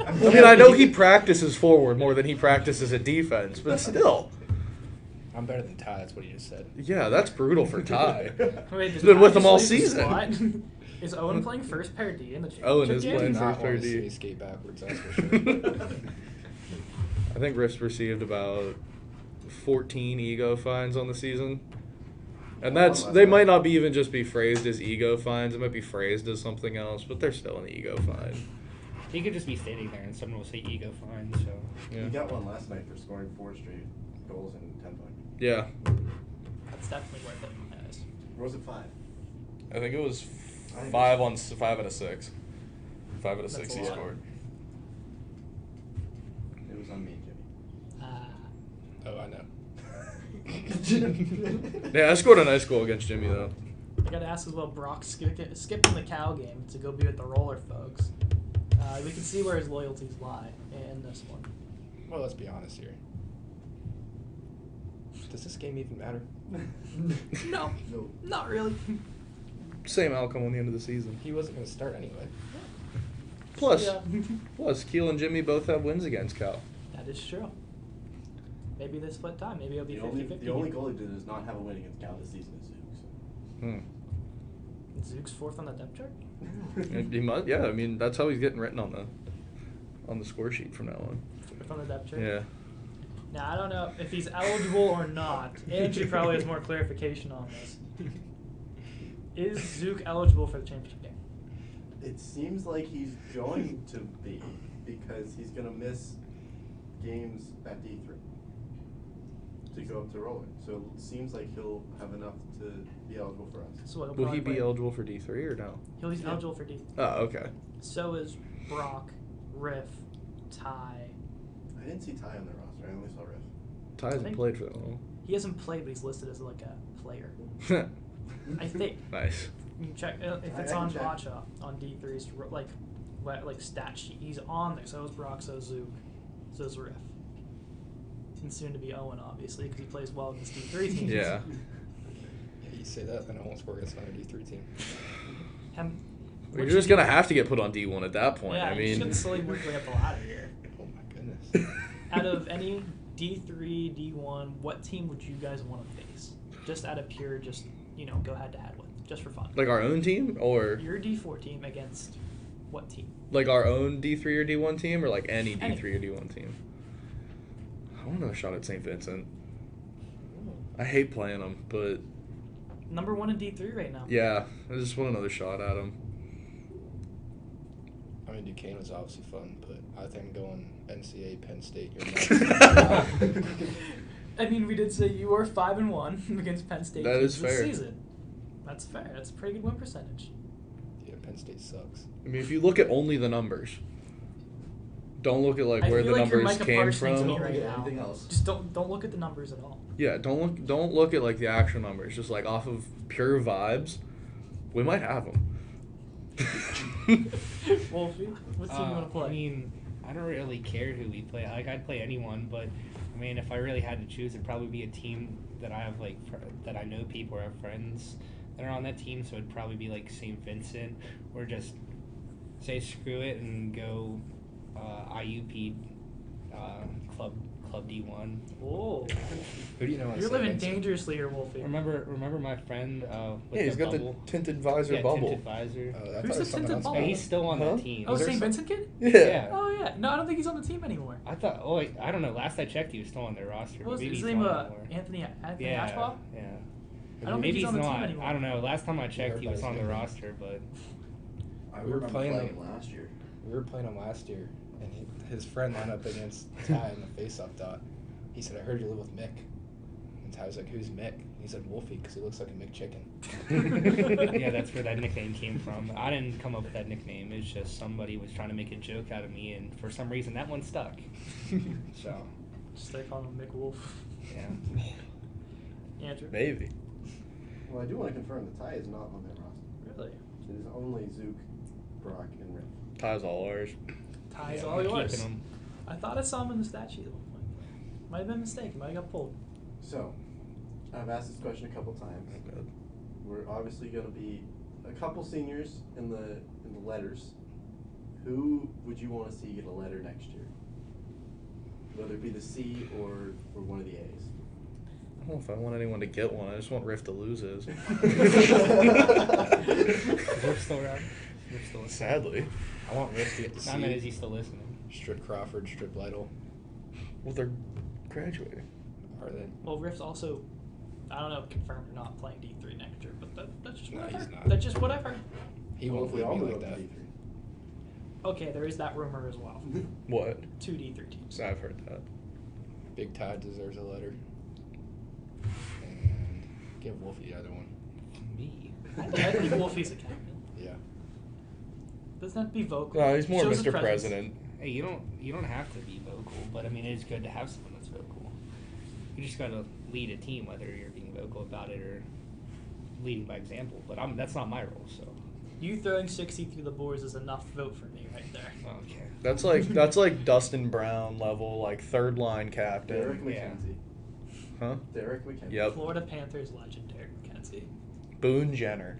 [SPEAKER 2] I mean, I know he practices forward more than he practices at defense, but still.
[SPEAKER 6] I'm better than Ty, that's what he just said.
[SPEAKER 2] Yeah, that's brutal for Ty.
[SPEAKER 1] Wait,
[SPEAKER 2] He's
[SPEAKER 1] did
[SPEAKER 2] been with
[SPEAKER 1] Ty
[SPEAKER 2] him all
[SPEAKER 1] just leave the
[SPEAKER 2] season.
[SPEAKER 1] squad? Is Owen playing first pair D in the championship
[SPEAKER 2] Owen is
[SPEAKER 1] game?
[SPEAKER 2] playing
[SPEAKER 6] Do
[SPEAKER 2] first
[SPEAKER 6] not
[SPEAKER 2] pair
[SPEAKER 6] want to see
[SPEAKER 2] D.
[SPEAKER 6] me skate backwards, that's for sure.
[SPEAKER 2] I think Riff's received about 14 ego fines on the season. And that's they might not be even just be phrased as ego fines. It might be phrased as something else, but they're still an ego fine.
[SPEAKER 3] He could just be standing there and someone will say ego fine, so.
[SPEAKER 2] Yeah.
[SPEAKER 7] He got one last night for scoring 4 straight goals in 10 points.
[SPEAKER 2] Yeah.
[SPEAKER 1] That's definitely worth it in my eyes.
[SPEAKER 7] Or was it 5?
[SPEAKER 2] I think it was
[SPEAKER 7] I think
[SPEAKER 2] 5 out of 6. 5 out of 6
[SPEAKER 1] That's a
[SPEAKER 2] he
[SPEAKER 1] lot.
[SPEAKER 2] scored.
[SPEAKER 7] It was on me, Jimmy.
[SPEAKER 6] Oh, I know.
[SPEAKER 2] Yeah, I scored a nice goal against Jimmy though.
[SPEAKER 1] I gotta ask as well, Brock skipping the Cal game to go be with the Roller folks. We can see where his loyalties lie in this one.
[SPEAKER 6] Well, let's be honest here. Does this game even matter?
[SPEAKER 1] No,
[SPEAKER 7] No.
[SPEAKER 1] not really.
[SPEAKER 2] Same outcome on the end of the season.
[SPEAKER 6] He wasn't going to start anyway.
[SPEAKER 2] Plus,
[SPEAKER 1] Yeah.
[SPEAKER 2] plus Kiehl and Jimmy both have wins against Cal.
[SPEAKER 1] That is true. Maybe they split time. Maybe it'll be
[SPEAKER 7] The only
[SPEAKER 1] 50-50.
[SPEAKER 7] goalie that does not have a win against Cal this season is Zook.
[SPEAKER 2] Hmm.
[SPEAKER 1] Zook's 4th on the depth chart?
[SPEAKER 2] And he must, yeah. I mean, that's how he's getting written on the score sheet from now on.
[SPEAKER 1] 4th on the depth chart?
[SPEAKER 2] Yeah.
[SPEAKER 1] Now, I don't know if he's eligible or not. Andrew probably has more clarification on this. Is Zook eligible for the championship game?
[SPEAKER 7] It seems like he's going to be because he's going to miss games at D3 to go up to roller. So it seems like he'll have enough to be eligible for us.
[SPEAKER 1] So he'll
[SPEAKER 2] Will he
[SPEAKER 1] probably
[SPEAKER 2] be
[SPEAKER 1] play-
[SPEAKER 2] eligible for D3 or no?
[SPEAKER 1] He's
[SPEAKER 7] Yeah.
[SPEAKER 1] eligible for D.
[SPEAKER 2] Oh, okay.
[SPEAKER 1] So is Brock, Riff, Ty.
[SPEAKER 7] I didn't see Ty on the roster. I only saw Riff.
[SPEAKER 2] Ty hasn't
[SPEAKER 1] think-
[SPEAKER 2] played for that long.
[SPEAKER 1] He hasn't played, but he's listed as like a player. I think.
[SPEAKER 2] Nice.
[SPEAKER 1] You check if
[SPEAKER 7] I
[SPEAKER 1] it's
[SPEAKER 7] can
[SPEAKER 1] on
[SPEAKER 7] check.
[SPEAKER 1] Matcha on D3's like stat sheet. He's on there. So is Brock. So is Zook. So is Riff. And soon to be Owen, obviously, because he plays well against D3 teams.
[SPEAKER 2] Yeah.
[SPEAKER 6] Yeah, you say that, then I won't score against another D3 team.
[SPEAKER 2] You're just gonna have to get put on D1 at that point.
[SPEAKER 1] Yeah,
[SPEAKER 2] I
[SPEAKER 1] you
[SPEAKER 2] mean,
[SPEAKER 1] should slowly work your way up the ladder here.
[SPEAKER 6] Oh my goodness.
[SPEAKER 1] Out of any D3, D1, what team would you guys want to face? Just out of pure, go head to head with, just for fun.
[SPEAKER 2] like our own team, or
[SPEAKER 1] Your D4 team against what team?
[SPEAKER 2] like our own D3 or D1 team, or like any D3
[SPEAKER 1] Any.
[SPEAKER 2] or D1 team. I want another shot at St. Vincent. I hate playing them, but
[SPEAKER 1] Number 1 in D3 right now.
[SPEAKER 2] yeah, I just want another shot at them.
[SPEAKER 6] I mean, Duquesne was obviously fun, but I think going NCAA Penn State, you're not.
[SPEAKER 1] I mean, we did say you are 5-1 against Penn State
[SPEAKER 2] That
[SPEAKER 1] teams
[SPEAKER 2] is
[SPEAKER 1] this
[SPEAKER 2] fair.
[SPEAKER 1] season. That's fair. That's a pretty good win percentage.
[SPEAKER 6] Yeah, Penn State sucks.
[SPEAKER 2] I mean, if you look at only the numbers, don't look at like
[SPEAKER 1] I
[SPEAKER 2] where
[SPEAKER 1] feel
[SPEAKER 2] the
[SPEAKER 1] like you're
[SPEAKER 2] numbers
[SPEAKER 1] Micah
[SPEAKER 2] came
[SPEAKER 1] Parsons to
[SPEAKER 2] from.
[SPEAKER 1] me
[SPEAKER 4] Don't
[SPEAKER 1] right
[SPEAKER 4] look at
[SPEAKER 1] now.
[SPEAKER 4] anything else.
[SPEAKER 1] Just don't look at the numbers at all.
[SPEAKER 2] Yeah, don't look at like the actual numbers. Just like off of pure vibes, we might have them.
[SPEAKER 1] Wolfie, what team you want to play?
[SPEAKER 3] I mean, I don't really care who we play. Like, I'd play anyone, but I mean, if I really had to choose, it'd probably be a team that I have that I know people or have friends that are on that team. So it'd probably be like St. Vincent, or just say screw it and go IUP club D1.
[SPEAKER 1] Whoa,
[SPEAKER 6] Who do you know on
[SPEAKER 1] you're
[SPEAKER 6] St.
[SPEAKER 1] living
[SPEAKER 6] Vincent?
[SPEAKER 1] dangerously here, Wolfie.
[SPEAKER 3] Remember my friend with
[SPEAKER 2] Yeah, he's
[SPEAKER 3] the
[SPEAKER 2] got
[SPEAKER 3] bubble?
[SPEAKER 2] the tinted visor
[SPEAKER 3] Yeah,
[SPEAKER 2] bubble.
[SPEAKER 3] tinted visor.
[SPEAKER 6] Oh, I
[SPEAKER 1] Who's
[SPEAKER 6] thought
[SPEAKER 1] the
[SPEAKER 6] it was someone
[SPEAKER 1] tinted
[SPEAKER 6] else.
[SPEAKER 1] bubble?
[SPEAKER 3] Yeah, he's still on
[SPEAKER 2] Huh?
[SPEAKER 3] that team.
[SPEAKER 1] Oh,
[SPEAKER 6] Is there
[SPEAKER 1] St.
[SPEAKER 6] some-
[SPEAKER 1] Vincent kid?
[SPEAKER 3] Yeah.
[SPEAKER 1] Oh yeah. No, I don't think he's on the team anymore.
[SPEAKER 3] I thought. Oh, wait, I don't know. Last I checked, he was still on their roster.
[SPEAKER 1] What was
[SPEAKER 3] Maybe
[SPEAKER 1] his
[SPEAKER 3] he's
[SPEAKER 1] name?
[SPEAKER 3] not anymore.
[SPEAKER 1] Anthony
[SPEAKER 3] Yeah,
[SPEAKER 1] Ashbaugh?
[SPEAKER 3] yeah.
[SPEAKER 1] I don't think
[SPEAKER 3] Maybe
[SPEAKER 1] he's on the team
[SPEAKER 3] not.
[SPEAKER 1] anymore.
[SPEAKER 3] I don't know. Last time I checked, he
[SPEAKER 6] Heard
[SPEAKER 3] was
[SPEAKER 6] about
[SPEAKER 3] on
[SPEAKER 6] his
[SPEAKER 3] the
[SPEAKER 6] name.
[SPEAKER 3] roster, but
[SPEAKER 4] I
[SPEAKER 6] We were
[SPEAKER 4] remember
[SPEAKER 6] playing
[SPEAKER 4] playing
[SPEAKER 6] them-
[SPEAKER 4] him last year.
[SPEAKER 6] We were playing him last year, and his friend lined up against Ty in the face-off dot. He said, "I heard you live with Mick." And Ty was like, "Who's Mick?" He said, "Wolfie, because he looks like a McChicken."
[SPEAKER 3] yeah, that's where that nickname came from. I didn't come up with that nickname. It's just somebody was trying to make a joke out of me, and for some reason that one stuck. So,
[SPEAKER 1] Just start calling him Mick Wolf.
[SPEAKER 3] yeah.
[SPEAKER 1] Andrew.
[SPEAKER 2] Maybe.
[SPEAKER 7] Well, I do want to confirm that Ty is not on their roster.
[SPEAKER 1] Really?
[SPEAKER 7] It is only Zook, Brock, and Riff.
[SPEAKER 2] Ties all ours.
[SPEAKER 1] Ties
[SPEAKER 3] Yeah,
[SPEAKER 1] all
[SPEAKER 3] I'm
[SPEAKER 1] yours.
[SPEAKER 3] keeping 'em.
[SPEAKER 1] I thought I saw him in the stat sheet at one point. Might have been a mistake. He might have got pulled.
[SPEAKER 7] So, I've asked this question a couple times. We're obviously going to be a couple seniors in the letters. Who would you want to see get a letter next year? Whether it be the C or one of the A's.
[SPEAKER 2] I don't know if I want anyone to get one. I just want Riff to lose his.
[SPEAKER 3] Riff's still around. Riff's still listening.
[SPEAKER 2] Sadly.
[SPEAKER 6] I want Riff to get the C.
[SPEAKER 3] I mean, is he still listening?
[SPEAKER 6] Strip Crawford, strip Lytle.
[SPEAKER 2] Well, they're graduating.
[SPEAKER 6] Are they?
[SPEAKER 1] Well, Riff's also, I don't know, confirmed or not playing D3 next year, but that's just
[SPEAKER 6] No,
[SPEAKER 1] what I've
[SPEAKER 6] he's
[SPEAKER 1] heard.
[SPEAKER 6] not.
[SPEAKER 1] That's just what I've heard.
[SPEAKER 6] He
[SPEAKER 7] Well,
[SPEAKER 6] won't
[SPEAKER 7] if we all
[SPEAKER 6] leave me
[SPEAKER 7] move
[SPEAKER 6] like
[SPEAKER 7] up to
[SPEAKER 6] that.
[SPEAKER 7] D3.
[SPEAKER 1] Okay, there is that rumor as well.
[SPEAKER 2] What?
[SPEAKER 1] 2 D3 teams.
[SPEAKER 2] I've heard that.
[SPEAKER 6] Big Ty deserves a letter. And give Wolfie the other one.
[SPEAKER 3] Me.
[SPEAKER 1] I think Wolfie's a captain.
[SPEAKER 6] Yeah.
[SPEAKER 1] Doesn't have to be vocal.
[SPEAKER 2] No, he's more
[SPEAKER 1] Shows his
[SPEAKER 2] Mr.
[SPEAKER 1] presence.
[SPEAKER 2] President.
[SPEAKER 3] Hey, you don't have to be vocal, but I mean, it is good to have someone that's vocal. You just got to lead a team, whether you're being vocal about it or leading by example. But that's not my role, so.
[SPEAKER 1] You throwing 60 through the boards is enough vote for me right there.
[SPEAKER 3] Okay.
[SPEAKER 2] That's like Dustin Brown level, like third line captain.
[SPEAKER 7] Derek
[SPEAKER 3] Yeah.
[SPEAKER 7] McKenzie.
[SPEAKER 2] Huh?
[SPEAKER 7] Derek McKenzie.
[SPEAKER 2] Yep.
[SPEAKER 1] Florida Panthers legend Derek McKenzie.
[SPEAKER 2] Boone Jenner.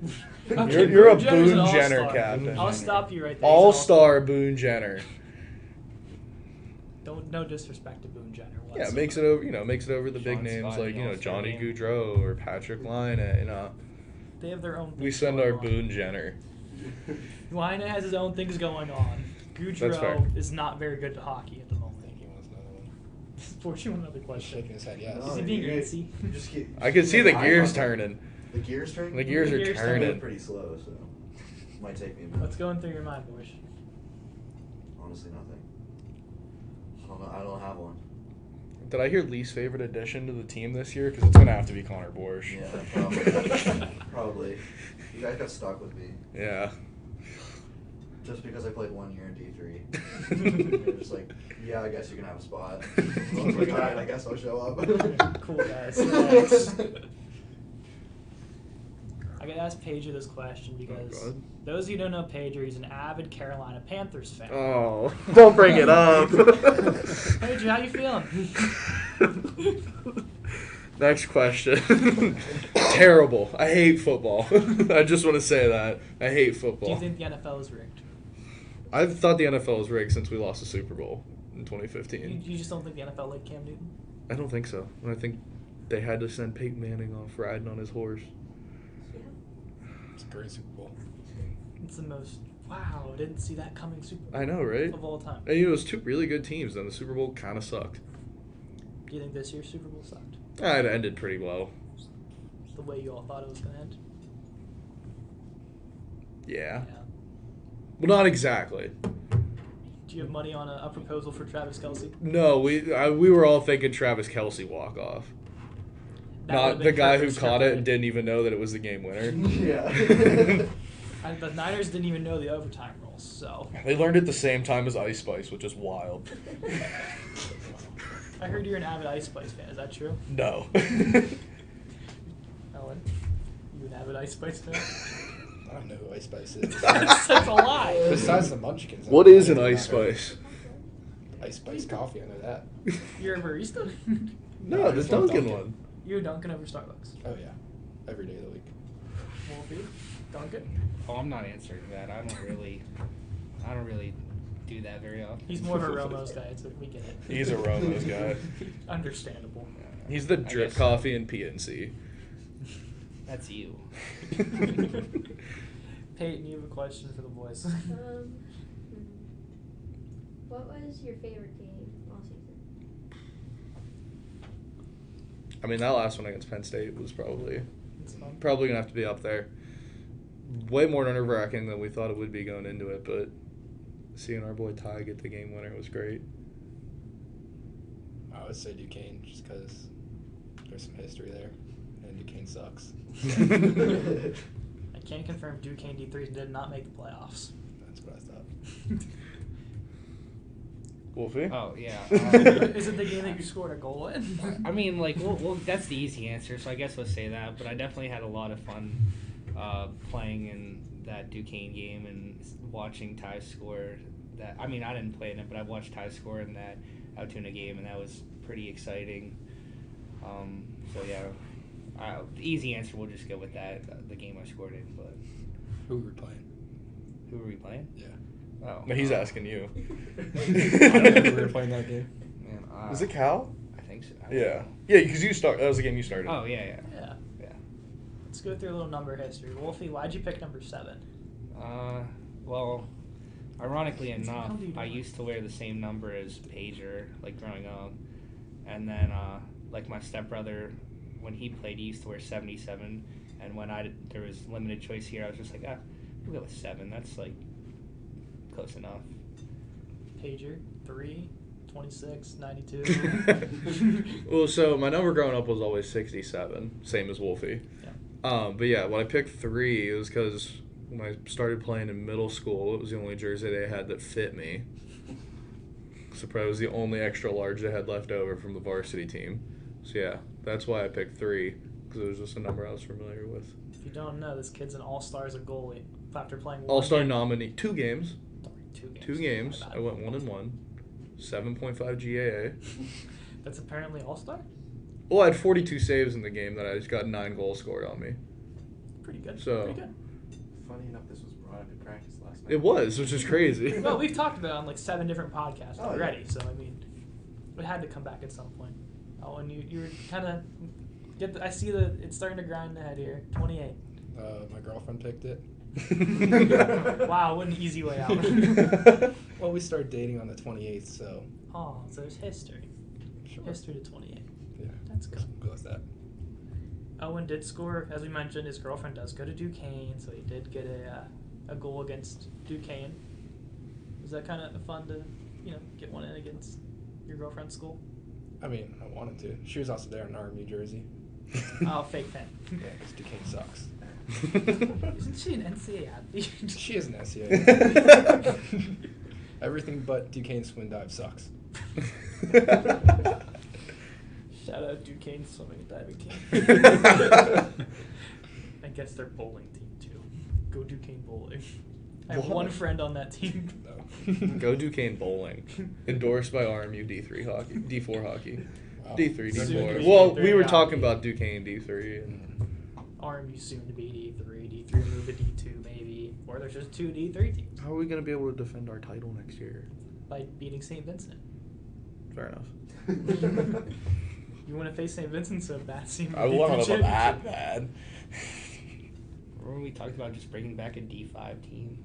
[SPEAKER 1] Okay,
[SPEAKER 2] you're a
[SPEAKER 1] Boone Jenner's
[SPEAKER 2] Boone
[SPEAKER 1] an
[SPEAKER 2] Jenner
[SPEAKER 1] all-star.
[SPEAKER 2] captain.
[SPEAKER 1] I'll stop you right there. He's an
[SPEAKER 2] All-star Boone Jenner.
[SPEAKER 1] No disrespect to Boone Jenner.
[SPEAKER 2] Yeah,
[SPEAKER 1] whatsoever.
[SPEAKER 2] makes it over the big
[SPEAKER 3] Sean
[SPEAKER 2] names
[SPEAKER 3] Scott,
[SPEAKER 2] like
[SPEAKER 3] the All-Star
[SPEAKER 2] Johnny
[SPEAKER 3] game.
[SPEAKER 2] Gaudreau or Patrick Line.
[SPEAKER 1] They have their own.
[SPEAKER 2] We
[SPEAKER 1] things
[SPEAKER 2] send
[SPEAKER 1] going
[SPEAKER 2] our
[SPEAKER 1] on.
[SPEAKER 2] Boone Jenner.
[SPEAKER 1] Line has his own things going on.
[SPEAKER 2] That's fair.
[SPEAKER 1] Gaudreau is not very good at hockey at the
[SPEAKER 6] I
[SPEAKER 1] moment.
[SPEAKER 6] think he wants another one.
[SPEAKER 1] Fortunately, another
[SPEAKER 6] He's
[SPEAKER 1] question.
[SPEAKER 6] shaking his head yes.
[SPEAKER 1] Is he being antsy?
[SPEAKER 4] You just keep,
[SPEAKER 2] I can see the
[SPEAKER 4] eye
[SPEAKER 2] gears
[SPEAKER 4] contact.
[SPEAKER 2] turning.
[SPEAKER 4] The gears turning?
[SPEAKER 2] The gears are
[SPEAKER 1] gears
[SPEAKER 4] I'm
[SPEAKER 2] turning.
[SPEAKER 4] pretty slow, so might take me a minute.
[SPEAKER 1] What's going through your mind, boys?
[SPEAKER 4] Honestly, nothing. I don't know. I don't have one.
[SPEAKER 2] Did I hear least favorite addition to the team this year? Because it's going to have to be Connor Borsch.
[SPEAKER 4] Yeah, probably. Probably. You guys got stuck with me
[SPEAKER 2] Yeah.
[SPEAKER 4] just because I played 1 year in D3. You're just like, yeah, I guess you can have a spot. I was like, all right, I guess I'll show up.
[SPEAKER 1] Cool guys. Thanks. I I gotta ask Pager this question because
[SPEAKER 2] God.
[SPEAKER 1] those of you who don't know Pager, he's an avid Carolina Panthers fan.
[SPEAKER 2] Oh, don't bring it up.
[SPEAKER 1] Pager, how you feeling?
[SPEAKER 2] Next question. Terrible. I hate football. I just want to say that. I hate football.
[SPEAKER 1] Do you think the NFL is rigged?
[SPEAKER 2] I've thought the NFL was rigged since we lost the Super Bowl in 2015.
[SPEAKER 1] You just don't think the NFL like Cam Newton?
[SPEAKER 2] I don't think so. I think they had to send Peyton Manning off riding on his horse.
[SPEAKER 6] It's a great Super Bowl.
[SPEAKER 1] It's the most, wow, I didn't see that coming Super Bowl
[SPEAKER 2] I know, right?
[SPEAKER 1] of all time.
[SPEAKER 2] And, it was two really good teams, then the Super Bowl kind of sucked.
[SPEAKER 1] Do you think this year's Super Bowl sucked?
[SPEAKER 2] It ended pretty low.
[SPEAKER 1] The way you all thought it was going to end?
[SPEAKER 2] Yeah. Well, not exactly.
[SPEAKER 1] Do you have money on a proposal for Travis Kelce?
[SPEAKER 2] No, we were all thinking Travis Kelce walk-off.
[SPEAKER 1] That
[SPEAKER 2] Not
[SPEAKER 1] would've
[SPEAKER 2] the
[SPEAKER 1] been
[SPEAKER 2] guy who
[SPEAKER 1] perfect
[SPEAKER 2] caught it and
[SPEAKER 1] scripted.
[SPEAKER 2] didn't even know that it was the game winner.
[SPEAKER 4] Yeah.
[SPEAKER 1] The Niners didn't even know the overtime rules, so.
[SPEAKER 2] They learned it the same time as Ice Spice, which is wild.
[SPEAKER 1] I heard you're an avid Ice Spice fan. Is that true?
[SPEAKER 2] No.
[SPEAKER 1] Owen, you an avid Ice Spice fan?
[SPEAKER 6] I don't know who Ice Spice is.
[SPEAKER 1] That's a lie.
[SPEAKER 6] Besides the Munchkins.
[SPEAKER 2] What is an Ice Spice?
[SPEAKER 6] Ice Spice coffee, I know that.
[SPEAKER 1] You're a barista?
[SPEAKER 2] No,
[SPEAKER 6] I
[SPEAKER 2] the
[SPEAKER 6] just love
[SPEAKER 2] Dunkin'
[SPEAKER 6] Dunkin'.
[SPEAKER 2] one.
[SPEAKER 1] You're Dunkin' over Starbucks.
[SPEAKER 6] Oh, yeah. Every day of the week.
[SPEAKER 1] Wolfe, Dunkin'?
[SPEAKER 3] Oh, I'm not answering that. I don't really do that very often.
[SPEAKER 1] He's more of a Romo's guy, so we get it.
[SPEAKER 2] He's a Romo's guy.
[SPEAKER 1] Understandable.
[SPEAKER 2] He's the
[SPEAKER 3] I
[SPEAKER 2] drip
[SPEAKER 3] guess-
[SPEAKER 2] coffee and PNC.
[SPEAKER 3] That's you.
[SPEAKER 1] Peyton, you have a question for the boys.
[SPEAKER 5] What was your favorite game all season?
[SPEAKER 2] I mean, that last one against Penn State was probably
[SPEAKER 1] It's fun.
[SPEAKER 2] going to have to be up there. Way more nerve-wracking than we thought it would be going into it, but seeing our boy Ty get the game winner was great.
[SPEAKER 6] I would say Duquesne, just because there's some history there, and Duquesne sucks.
[SPEAKER 1] I can confirm Duquesne D3 did not make the playoffs.
[SPEAKER 6] That's what I thought.
[SPEAKER 2] Wolfie?
[SPEAKER 3] Oh yeah.
[SPEAKER 1] Is it the game that you scored a goal in?
[SPEAKER 3] I mean, like, well, that's the easy answer, so I guess we'll say that. But I definitely had a lot of fun playing in that Duquesne game and watching Ty score. That I mean, I didn't play in it, but I watched Ty score in that Altoona game, and that was pretty exciting. So yeah, the easy answer, we'll just go with that. The game I scored in, but
[SPEAKER 6] Who were we playing?
[SPEAKER 3] who were we playing?
[SPEAKER 6] Yeah.
[SPEAKER 3] Oh,
[SPEAKER 2] No, he's asking you.
[SPEAKER 6] I don't know who we were playing that game.
[SPEAKER 3] Man,
[SPEAKER 2] Was it Cal?
[SPEAKER 3] I think so. I don't
[SPEAKER 2] Yeah.
[SPEAKER 3] know.
[SPEAKER 2] Yeah, because that was the game you started.
[SPEAKER 3] Oh yeah.
[SPEAKER 1] Yeah.
[SPEAKER 3] Yeah.
[SPEAKER 1] Let's go through a little number history. Wolfie, why'd you pick number 7?
[SPEAKER 3] Well, ironically enough,
[SPEAKER 1] How do you do
[SPEAKER 3] I
[SPEAKER 1] that?
[SPEAKER 3] used to wear the same number as Pager, like growing up, and then like my stepbrother, when he played, he used to wear 77, and when there was limited choice here, I was just like, we'll go with 7. That's like close enough.
[SPEAKER 1] Pager, 3, 26, 92.
[SPEAKER 2] Well, so my number growing up was always 67, same as Wolfie.
[SPEAKER 1] Yeah.
[SPEAKER 2] But yeah, when I picked 3, it was because when I started playing in middle school, it was the only jersey they had that fit me. So probably was the only extra large they had left over from the varsity team. So yeah, that's why I picked 3, because it was just a number I was familiar with.
[SPEAKER 1] If you don't know, this kid's an all-star as a goalie after playing one
[SPEAKER 2] All-star
[SPEAKER 1] game.
[SPEAKER 2] nominee, 2 games.
[SPEAKER 1] Sorry, 2 games.
[SPEAKER 2] 2 games.
[SPEAKER 1] My bad.
[SPEAKER 2] I went 1-1. 7.5 GAA.
[SPEAKER 1] That's apparently all-star?
[SPEAKER 2] Well, I had 42 saves in the game that I just got 9 goals scored on me.
[SPEAKER 1] Pretty good.
[SPEAKER 2] So-
[SPEAKER 1] Pretty good.
[SPEAKER 7] Funny enough, this was brought up in practice last night.
[SPEAKER 2] It was, which is crazy.
[SPEAKER 1] Well, we've talked about it on like 7 different podcasts
[SPEAKER 7] Oh,
[SPEAKER 1] already,
[SPEAKER 7] yeah.
[SPEAKER 1] so I mean, it had to come back at some point. Oh, and you were kind of I see that it's starting to grind ahead here. 28.
[SPEAKER 6] My girlfriend picked it.
[SPEAKER 1] Wow, what an easy way out.
[SPEAKER 6] Well, we started dating on the 28th, so
[SPEAKER 1] Oh, so there's history.
[SPEAKER 6] sure.
[SPEAKER 1] History to 28.
[SPEAKER 6] Yeah,
[SPEAKER 1] That's good.
[SPEAKER 6] Go with that.
[SPEAKER 1] Owen did score, as we mentioned. His girlfriend does go to Duquesne, so he did get a goal against Duquesne. Was that kind of fun to, get one in against your girlfriend's school?
[SPEAKER 6] I mean, I wanted to. She was also there in our New Jersey.
[SPEAKER 1] Oh, fake fan.
[SPEAKER 6] Yeah, because Duquesne sucks.
[SPEAKER 1] Isn't she an NCAA athlete?
[SPEAKER 6] She is an SCA. Everything but Duquesne swim dive sucks.
[SPEAKER 1] Shout out Duquesne swimming and diving team. Thank guess their bowling team too. Go Duquesne Bowling. I have
[SPEAKER 2] What?
[SPEAKER 1] one friend on that team.
[SPEAKER 2] Go Duquesne Bowling. Endorsed by RMU D3 hockey, D4 hockey,
[SPEAKER 6] Wow.
[SPEAKER 2] D3,
[SPEAKER 1] Soon to
[SPEAKER 2] D4.
[SPEAKER 1] be
[SPEAKER 2] Well,
[SPEAKER 1] D3
[SPEAKER 2] we were
[SPEAKER 1] hockey.
[SPEAKER 2] talking about Duquesne D3. And
[SPEAKER 1] RMU soon to be D3. D3 move to D2 maybe, or there's just 2 D3 teams
[SPEAKER 2] how are we gonna be able to defend our title next year?
[SPEAKER 1] by beating St. Vincent.
[SPEAKER 2] Fair enough.
[SPEAKER 1] You want to face St. Vincent so bad?
[SPEAKER 2] I want them that bad.
[SPEAKER 3] Remember we talked about just bringing back a D5 team?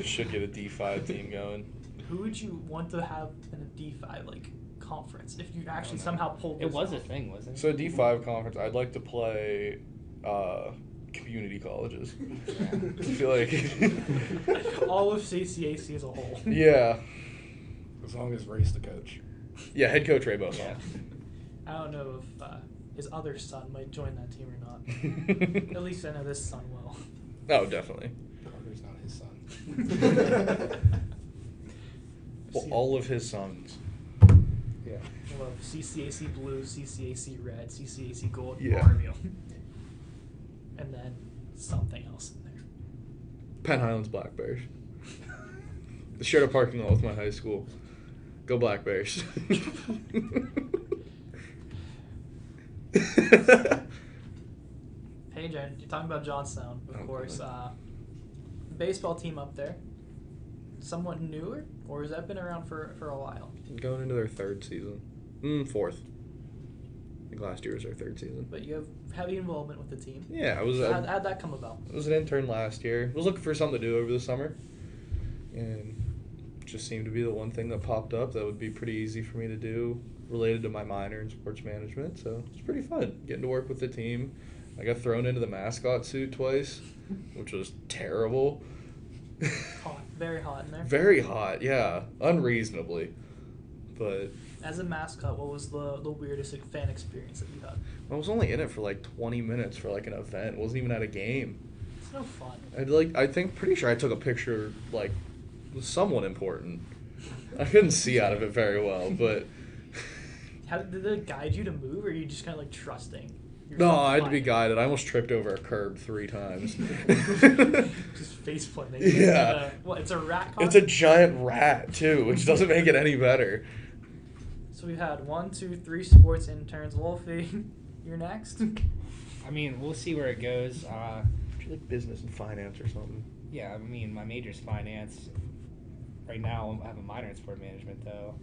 [SPEAKER 2] Should get a D5 team going.
[SPEAKER 1] Who would you want to have in a D5 like conference if you actually
[SPEAKER 3] know.
[SPEAKER 1] somehow pulled
[SPEAKER 3] It
[SPEAKER 1] this
[SPEAKER 3] was a
[SPEAKER 1] off?
[SPEAKER 3] thing, wasn't it?
[SPEAKER 2] So D5 conference, I'd like to play community colleges. I feel like
[SPEAKER 1] All of CCAC as a whole.
[SPEAKER 2] yeah,
[SPEAKER 6] As long as Ray's the coach.
[SPEAKER 2] yeah. Head coach Ray Bosa.
[SPEAKER 3] Yeah.
[SPEAKER 1] I don't know if his other son might join that team or not. At least I know this son will.
[SPEAKER 2] Oh, definitely.
[SPEAKER 6] Carter's not his son.
[SPEAKER 2] Well, all of his sons.
[SPEAKER 6] Yeah.
[SPEAKER 1] We'll have CCAC blue, CCAC red, CCAC gold,
[SPEAKER 2] Yeah.
[SPEAKER 1] RMU. And then something else in there.
[SPEAKER 2] Penn Highlands Black Bears. Shared a parking lot with my high school. Go Black Bears.
[SPEAKER 1] Hey, Jen, you're talking about Johnstown, of
[SPEAKER 2] Oh,
[SPEAKER 1] course.
[SPEAKER 2] God.
[SPEAKER 1] Baseball team up there. Somewhat newer, or has that been around for a while?
[SPEAKER 2] Going into their third season. Fourth. I think last year was their third season.
[SPEAKER 1] But you have heavy involvement with the team.
[SPEAKER 2] Yeah, I was.
[SPEAKER 1] How'd that come about?
[SPEAKER 2] I was an intern last year. I was looking for something to do over the summer, and it just seemed to be the one thing that popped up that would be pretty easy for me to do, related to my minor in sports management. So it's pretty fun getting to work with the team. I got thrown into the mascot suit twice, which was terrible.
[SPEAKER 1] Hot, very hot in there.
[SPEAKER 2] Very hot, yeah, unreasonably, but
[SPEAKER 1] As a mascot, what was the weirdest like, fan experience that you had?
[SPEAKER 2] I was only in it for like 20 minutes for like an event. It wasn't even at a game.
[SPEAKER 1] It's no fun.
[SPEAKER 2] Pretty sure I took a picture like with someone important. I couldn't see out of it very well, but
[SPEAKER 1] How did it guide you to move, or are you just kind of like trusting?
[SPEAKER 2] no,
[SPEAKER 1] yourself
[SPEAKER 2] I had to
[SPEAKER 1] fine?
[SPEAKER 2] be guided. I almost tripped over a curb 3 times.
[SPEAKER 1] Just face planting.
[SPEAKER 2] Yeah.
[SPEAKER 1] What? It's a rat.
[SPEAKER 2] It's a
[SPEAKER 1] costume?
[SPEAKER 2] giant rat too, which doesn't make it any better.
[SPEAKER 1] So we've had 1, 2, 3 sports interns. Wolfe, you're next.
[SPEAKER 3] I mean, we'll see where it goes.
[SPEAKER 2] Like business and finance or something.
[SPEAKER 3] Yeah, I mean, my major's finance. Right now, I have a minor in sport management, though.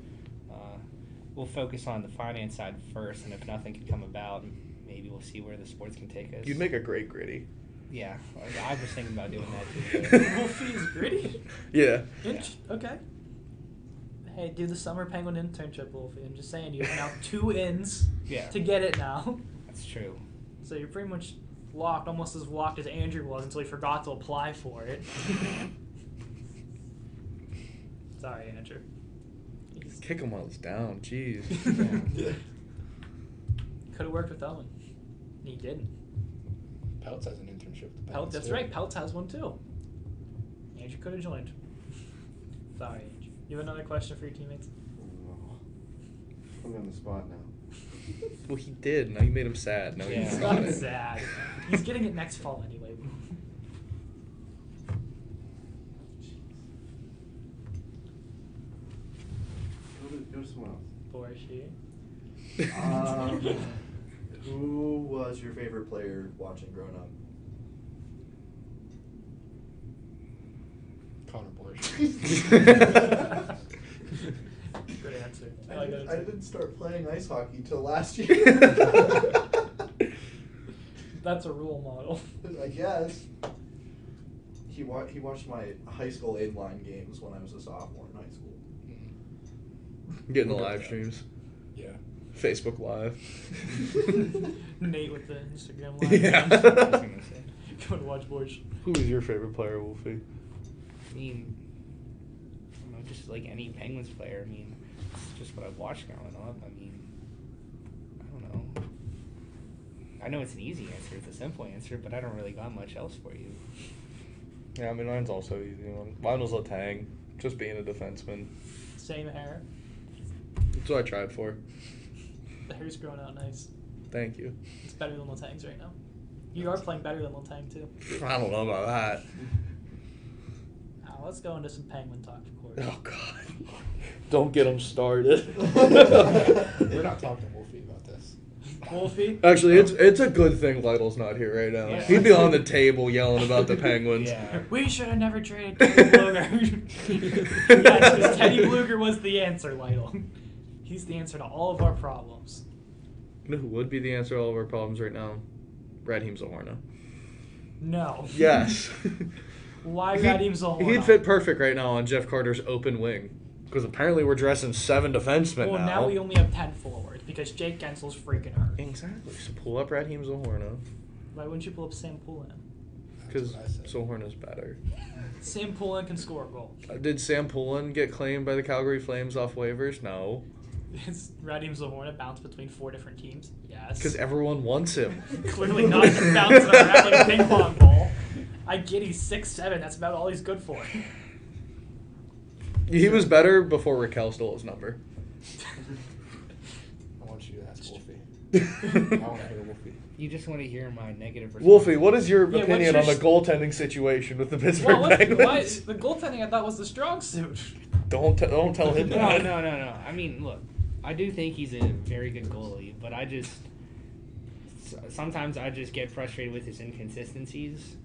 [SPEAKER 3] We'll focus on the finance side first, and if nothing can come about, maybe we'll see where the sports can take us.
[SPEAKER 2] You'd make a great gritty.
[SPEAKER 3] Yeah, I was thinking about doing that too.
[SPEAKER 1] Wolfe is gritty.
[SPEAKER 2] Yeah.
[SPEAKER 1] Okay. Hey, do the summer penguin internship, Wolfe. I'm just saying, you have now 2 ins
[SPEAKER 3] Yeah.
[SPEAKER 1] to get it now.
[SPEAKER 3] That's true.
[SPEAKER 1] So you're pretty much locked, almost as locked as Andrew was until he forgot to apply for it. Sorry, Andrew.
[SPEAKER 2] Kick him while he's down. Jeez.
[SPEAKER 1] Could have worked with Owen. He didn't.
[SPEAKER 6] Peltz has an internship. with the
[SPEAKER 1] Peltz,
[SPEAKER 6] Penguins,
[SPEAKER 1] that's
[SPEAKER 6] too.
[SPEAKER 1] right. Peltz has one too. Andrew could have joined. Sorry, Andrew. You have another question for your teammates?
[SPEAKER 7] I'm on the spot now.
[SPEAKER 2] Well, he did. Now you made him sad. Now
[SPEAKER 3] Yeah.
[SPEAKER 2] he's
[SPEAKER 1] He's
[SPEAKER 2] got
[SPEAKER 1] not
[SPEAKER 2] it.
[SPEAKER 1] sad. He's getting it next fall anyway.
[SPEAKER 7] Go to someone else.
[SPEAKER 1] For she.
[SPEAKER 4] Who was your favorite player watching growing up?
[SPEAKER 6] Connor Borsch.
[SPEAKER 1] Good answer.
[SPEAKER 4] I didn't start playing ice hockey till last year.
[SPEAKER 1] That's a role model.
[SPEAKER 4] I guess. He watched my high school aid line games when I was a sophomore in high school.
[SPEAKER 2] Getting the
[SPEAKER 6] We'll go
[SPEAKER 2] live
[SPEAKER 6] with that.
[SPEAKER 2] streams.
[SPEAKER 6] Yeah.
[SPEAKER 2] Facebook Live.
[SPEAKER 1] Nate with the Instagram live.
[SPEAKER 2] Yeah.
[SPEAKER 3] I was gonna say.
[SPEAKER 1] Go and watch boys.
[SPEAKER 2] Who is your favorite player, Wolfie?
[SPEAKER 3] I mean, I don't know, just like any Penguins player. I mean, it's just what I've watched growing up. I mean, I don't know. I know it's an easy answer. It's a simple answer, but I don't really got much else for you.
[SPEAKER 2] Yeah, I mean, mine's also easy. Mine was Letang, just being a defenseman.
[SPEAKER 1] Same hair.
[SPEAKER 2] That's what I tried for.
[SPEAKER 1] The hair's growing out nice.
[SPEAKER 2] Thank you.
[SPEAKER 1] It's better than Letang's right now. You are playing better than Letang, too.
[SPEAKER 2] I don't know about that.
[SPEAKER 1] Let's go into some Penguin talk, of course.
[SPEAKER 2] Oh, God. Don't get him started.
[SPEAKER 6] We're not talking to Wolfe about this.
[SPEAKER 1] Wolfie?
[SPEAKER 2] Actually, it's a good thing Lytle's not here right now.
[SPEAKER 1] Yeah.
[SPEAKER 2] He'd be on the table yelling about the Penguins.
[SPEAKER 3] Yeah.
[SPEAKER 1] We should have never traded Teddy Bluger. Yes, because Teddy Bluger was the answer, Lytle. He's the answer to all of our problems.
[SPEAKER 2] You know who would be the answer to all of our problems right now? Raheem Zohorna.
[SPEAKER 1] No.
[SPEAKER 2] Yes.
[SPEAKER 1] Why Raheem Zohorna?
[SPEAKER 2] He'd fit perfect right now on Jeff Carter's open wing. Because apparently we're dressing 7 defensemen
[SPEAKER 1] Well, now we only have 10 forwards because Jake Gensel's freaking hurt.
[SPEAKER 2] Exactly. So pull up Raheem Zohorna.
[SPEAKER 1] Why wouldn't you pull up Sam Poulin?
[SPEAKER 2] Because
[SPEAKER 6] That's what I said.
[SPEAKER 2] Zohorna's better.
[SPEAKER 1] Sam Poulin can score a goal.
[SPEAKER 2] Did Sam Poulin get claimed by the Calgary Flames off waivers? No.
[SPEAKER 1] Is Raheem Zohorna bounced between 4 different teams? Yes.
[SPEAKER 2] Because everyone wants him.
[SPEAKER 1] Clearly not just bouncing around like a ping pong ball. I get he's 6'7". That's about all he's good for.
[SPEAKER 2] He was better before Raquel stole his number.
[SPEAKER 6] I want you to ask Wolfe. I want to hear Wolfe.
[SPEAKER 3] You just want to hear my negative response.
[SPEAKER 2] Wolfie, what is your
[SPEAKER 1] Yeah,
[SPEAKER 2] opinion on
[SPEAKER 1] what's
[SPEAKER 2] the
[SPEAKER 1] your
[SPEAKER 2] goaltending situation with the Pittsburgh
[SPEAKER 1] Well,
[SPEAKER 2] Penguins?
[SPEAKER 1] the goaltending I thought was the strong suit.
[SPEAKER 2] Don't tell him
[SPEAKER 3] No,
[SPEAKER 2] that.
[SPEAKER 3] no. I mean, look, I do think he's a very good goalie, but sometimes I just get frustrated with his inconsistencies.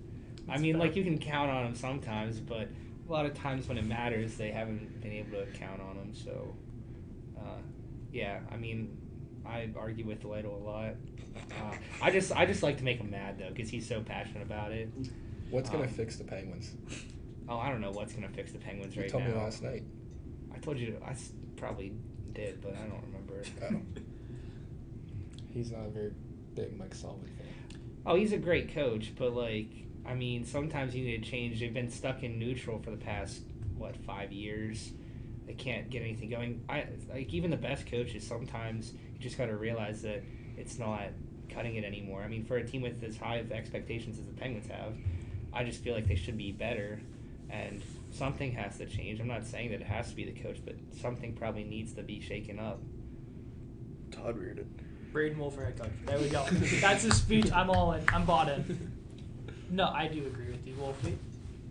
[SPEAKER 3] I mean, like, you can count on him sometimes, but a lot of times when it matters, they haven't been able to count on him. So, yeah, I mean, I argue with Lytle a lot. I just like to make him mad though, because he's so passionate about it.
[SPEAKER 6] What's gonna fix the Penguins?
[SPEAKER 3] Oh, I don't know what's gonna fix the Penguins
[SPEAKER 6] You
[SPEAKER 3] right
[SPEAKER 6] told
[SPEAKER 3] now.
[SPEAKER 6] me last night.
[SPEAKER 3] I told you. Probably did, but I don't remember it.
[SPEAKER 6] Oh. He's not a very big Mike Sullivan fan.
[SPEAKER 3] Oh, he's a great coach, but like, I mean, sometimes you need to change. They've been stuck in neutral for the past 5 years. They can't get anything going. Even the best coaches, sometimes you just got to realize that it's not cutting it anymore. I mean, for a team with as high of expectations as the Penguins have, I just feel like they should be better, and something has to change. I'm not saying that it has to be the coach, but something probably needs to be shaken up.
[SPEAKER 2] Todd Reardon.
[SPEAKER 1] Braidon Wolfe for head coach. There we go. That's his speech. I'm all in. I'm bought in. No, I do agree with you, Wolfie.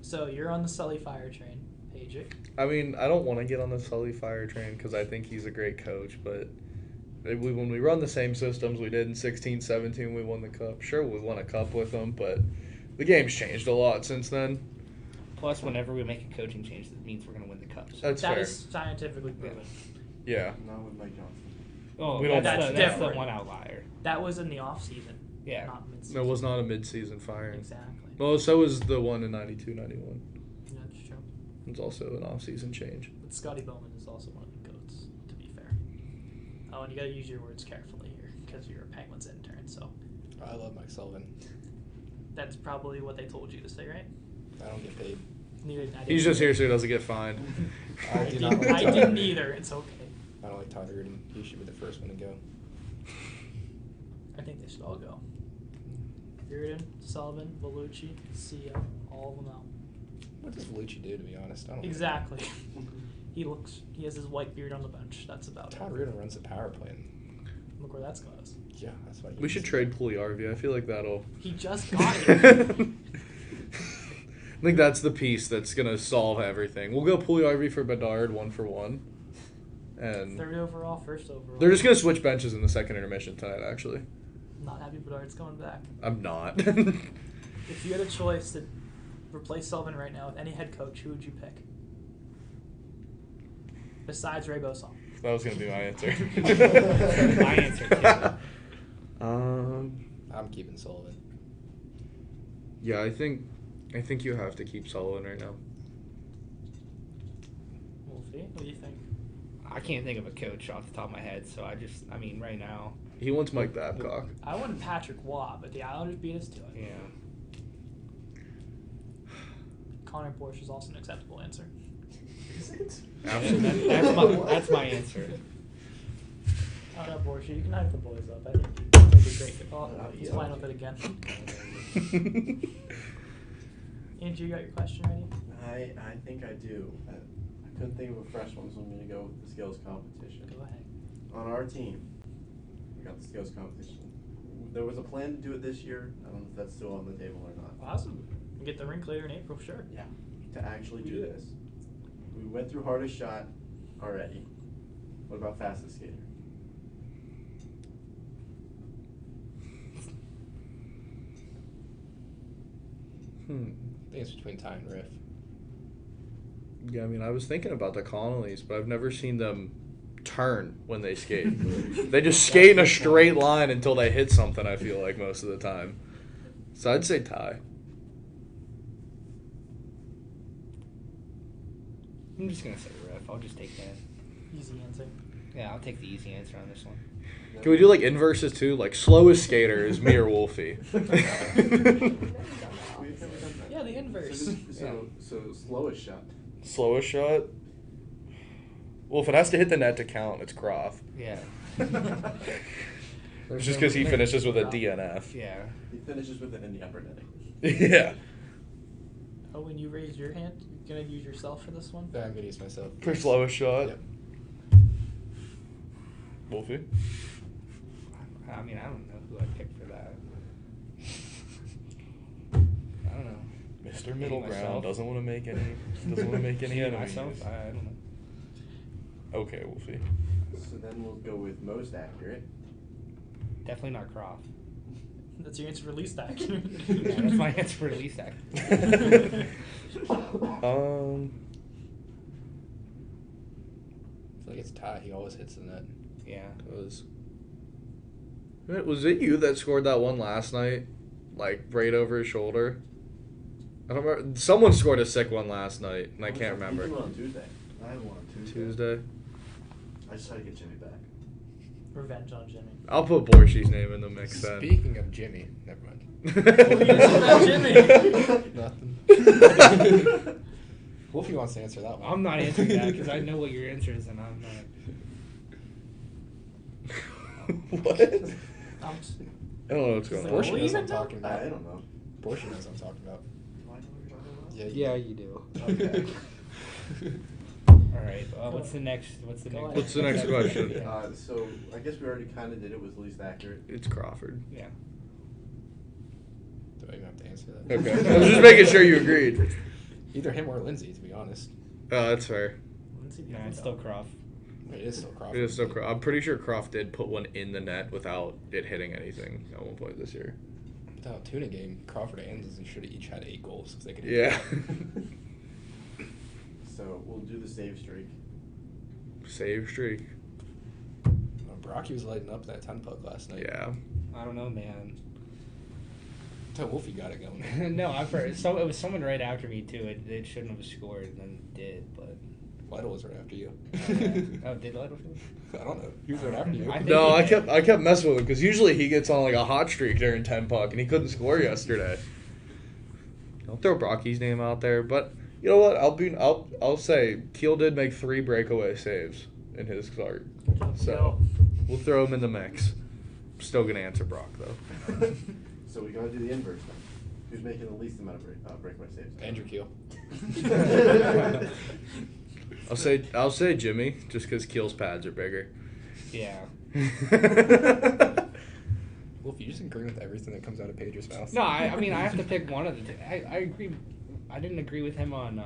[SPEAKER 1] So you're on the Sully fire train, Pajic.
[SPEAKER 2] I mean, I don't want to get on the Sully fire train because I think he's a great coach, but when we run the same systems we did in 16-17, we won the cup. Sure, we won a cup with them, but the game's changed a lot since then.
[SPEAKER 3] Plus, whenever we make a coaching change, that means we're going to win the cup. So.
[SPEAKER 2] That's
[SPEAKER 1] That
[SPEAKER 2] fair.
[SPEAKER 1] is scientifically proven.
[SPEAKER 2] Yeah.
[SPEAKER 7] Not with Mike Johnson.
[SPEAKER 3] Oh,
[SPEAKER 2] We don't
[SPEAKER 3] that's
[SPEAKER 2] mention
[SPEAKER 3] the
[SPEAKER 1] that.
[SPEAKER 3] one outlier.
[SPEAKER 1] That was in the off season.
[SPEAKER 3] Yeah.
[SPEAKER 1] Not mid-season.
[SPEAKER 2] That was not a mid-season firing.
[SPEAKER 1] Exactly.
[SPEAKER 2] Well, so was the one in 92-91.
[SPEAKER 1] Yeah, that's true.
[SPEAKER 2] It's also an off-season change.
[SPEAKER 1] But Scotty Bowman is also one of the GOATs, to be fair. Oh, and you got to use your words carefully here because you're a Penguins intern, so
[SPEAKER 6] I love Mike Sullivan.
[SPEAKER 1] that's probably what they told you to say, right?
[SPEAKER 6] I don't get paid.
[SPEAKER 2] He's just here so he doesn't get fined.
[SPEAKER 6] I do not like
[SPEAKER 1] I
[SPEAKER 6] Todd
[SPEAKER 1] didn't
[SPEAKER 6] Reardon.
[SPEAKER 1] either. It's okay.
[SPEAKER 6] I don't like Todd Reardon. He should be the first one to go.
[SPEAKER 1] I think they should all go. Reardon, Sullivan, Vellucci, Sia, all of them out.
[SPEAKER 6] What does Vellucci do, to be honest? I don't
[SPEAKER 1] Exactly. He has his white beard on the bench. That's
[SPEAKER 6] know.
[SPEAKER 1] about
[SPEAKER 6] Todd
[SPEAKER 1] it.
[SPEAKER 6] Reardon runs the power play.
[SPEAKER 1] Look where that's got us.
[SPEAKER 6] Yeah, that's why.
[SPEAKER 2] We should trade Pugliarvi. I feel like that'll...
[SPEAKER 1] He just got it.
[SPEAKER 2] I think that's the piece that's going to solve everything. We'll go Pugliarvi for Bedard 1-for-1. And
[SPEAKER 1] Third overall, first overall.
[SPEAKER 2] they're just going to switch benches in the second intermission tonight, actually.
[SPEAKER 1] Not happy Bedard's coming back.
[SPEAKER 2] I'm not.
[SPEAKER 1] If you had a choice to replace Sullivan right now with any head coach, who would you pick? Besides Ray Bosson.
[SPEAKER 2] That was going to be my answer.
[SPEAKER 3] My answer, too.
[SPEAKER 6] I'm keeping Sullivan.
[SPEAKER 2] Yeah, I think you have to keep Sullivan right now.
[SPEAKER 1] Wolfie, what do you think?
[SPEAKER 3] I can't think of a coach off the top of my head, so I mean, right now,
[SPEAKER 2] He wants Mike Babcock.
[SPEAKER 1] I wanted Patrick Waugh, but the Islanders beat us to it.
[SPEAKER 3] yeah.
[SPEAKER 1] Connor Borsch is also an acceptable answer.
[SPEAKER 7] Is it?
[SPEAKER 2] Absolutely.
[SPEAKER 3] That's my answer.
[SPEAKER 1] I don't know, Borsch. You can hype the boys up. I think he'd be great. Oh, he's playing with it again. Andrew, you got your question ready?
[SPEAKER 7] I think I do. I couldn't think of a fresh one, so I'm going to go with the skills competition.
[SPEAKER 1] Go ahead.
[SPEAKER 7] On our team, we got the skills competition. there was a plan to do it this year. I don't know if that's still on the table or not.
[SPEAKER 1] Awesome. Get the rink later in April, sure.
[SPEAKER 7] Yeah. To actually do this. We went through hardest shot already. What about fastest skater?
[SPEAKER 6] I think it's between Ty and Riff.
[SPEAKER 2] Yeah, I mean, I was thinking about the Connellys, but I've never seen them turn when they skate. They just skate in a straight line until they hit something, I feel like, most of the time. So I'd say Ty.
[SPEAKER 3] I'm just gonna say Riff. I'll just take that.
[SPEAKER 1] Easy answer.
[SPEAKER 3] Yeah, I'll take the easy answer on this one.
[SPEAKER 2] Can we do, like, inverses, too? Like, slowest skater is me or Wolfe.
[SPEAKER 7] We've never done that.
[SPEAKER 1] Yeah, the inverse.
[SPEAKER 7] So slowest shot.
[SPEAKER 2] Slowest shot? Well, if it has to hit the net to count, it's Croft.
[SPEAKER 3] Yeah.
[SPEAKER 2] It's just because he finishes with a DNF.
[SPEAKER 3] Yeah.
[SPEAKER 7] He finishes with it in the upper netting.
[SPEAKER 2] Yeah.
[SPEAKER 1] Oh, when you raised your hand, you're going to use yourself for this one?
[SPEAKER 6] Yeah, I'm gonna use myself.
[SPEAKER 2] For slowest shot?
[SPEAKER 6] Yep.
[SPEAKER 2] Wolfe?
[SPEAKER 3] I mean, I don't know who I'd pick for that. I don't know.
[SPEAKER 2] Mr. Middle
[SPEAKER 3] Maybe
[SPEAKER 2] Ground
[SPEAKER 3] myself.
[SPEAKER 2] doesn't want to make any
[SPEAKER 3] Maybe
[SPEAKER 2] enemies.
[SPEAKER 3] myself? I don't know.
[SPEAKER 2] Okay, Wolfe.
[SPEAKER 7] So then we'll go with most accurate.
[SPEAKER 3] Definitely not Croft.
[SPEAKER 1] That's your answer for least accurate.
[SPEAKER 3] Yeah, that's my answer for least accurate.
[SPEAKER 6] I feel like it's Ty. He always hits the net.
[SPEAKER 3] Yeah.
[SPEAKER 2] Was it you that scored that one last night? Like, right over his shoulder? I don't remember. Someone scored a sick one last night, and I can't remember.
[SPEAKER 4] You on Tuesday. I had one on Tuesday.
[SPEAKER 2] Tuesday?
[SPEAKER 4] I just tried to get Jimmy back.
[SPEAKER 1] Revenge on Jimmy.
[SPEAKER 2] I'll put Borschi's name in the mix then.
[SPEAKER 6] Speaking of Jimmy, never mind.
[SPEAKER 2] Jimmy.
[SPEAKER 6] Wolfe wants to answer that one.
[SPEAKER 3] I'm not answering that because I know what your answer is, and I'm not.
[SPEAKER 2] What?
[SPEAKER 1] I'm just,
[SPEAKER 2] I don't know what's going
[SPEAKER 1] Like,
[SPEAKER 2] on.
[SPEAKER 6] Borschi knows
[SPEAKER 1] even
[SPEAKER 6] I'm
[SPEAKER 1] know?
[SPEAKER 6] talking about.
[SPEAKER 4] I don't know.
[SPEAKER 6] Borschi knows I'm talking about.
[SPEAKER 4] Do I know what you're talking about?
[SPEAKER 6] Yeah,
[SPEAKER 3] you do.
[SPEAKER 4] Okay.
[SPEAKER 3] All right. What's the next? What's the
[SPEAKER 1] Go
[SPEAKER 3] next?
[SPEAKER 1] ahead.
[SPEAKER 2] What's the next question?
[SPEAKER 3] Yeah.
[SPEAKER 7] So I guess we already kind of did it with least accurate.
[SPEAKER 2] It's Crawford.
[SPEAKER 3] Yeah.
[SPEAKER 6] Do I even have to answer that?
[SPEAKER 2] Okay. I was just making sure you agreed.
[SPEAKER 6] Either him or Lindsay, to be honest.
[SPEAKER 2] Oh, that's fair.
[SPEAKER 3] No, it's still Croft.
[SPEAKER 6] It is still Crawford.
[SPEAKER 2] It is still I'm pretty sure Croft did put one in the net without it hitting anything at one point this year.
[SPEAKER 6] Without tuna game, Crawford and Lindsay should have each had 8 goals if they could.
[SPEAKER 2] Yeah.
[SPEAKER 7] So we'll do the save streak.
[SPEAKER 2] Save streak.
[SPEAKER 6] Brocky was lighting up that 10 puck last night.
[SPEAKER 2] Yeah.
[SPEAKER 3] I don't know, man.
[SPEAKER 6] Until Wolfe got it going.
[SPEAKER 3] No, I've heard. So it was someone right after me too. It shouldn't have scored, and then did, but.
[SPEAKER 6] Lytle was right after you.
[SPEAKER 3] Oh, did Lytle score?
[SPEAKER 6] I don't know. He was right after you.
[SPEAKER 3] I think
[SPEAKER 2] No,
[SPEAKER 3] he
[SPEAKER 2] I
[SPEAKER 3] did.
[SPEAKER 2] kept messing with him because usually he gets on like a hot streak during 10 puck and he couldn't score yesterday. I'll throw Brocky's name out there, but you know what? I'll say Kiehl did make 3 breakaway saves in his start, so we'll throw him in the mix. I'm still gonna answer Brock though.
[SPEAKER 7] So we gotta do the inverse then. Who's making the least amount of breakaway saves?
[SPEAKER 6] Andrew Kiehl.
[SPEAKER 2] I'll say Jimmy just because Keel's pads are bigger.
[SPEAKER 3] Yeah.
[SPEAKER 6] Wolfe, you just agree with everything that comes out of Pedro's mouth.
[SPEAKER 3] No, I mean I have to pick one of the two. I agree. I didn't agree with him on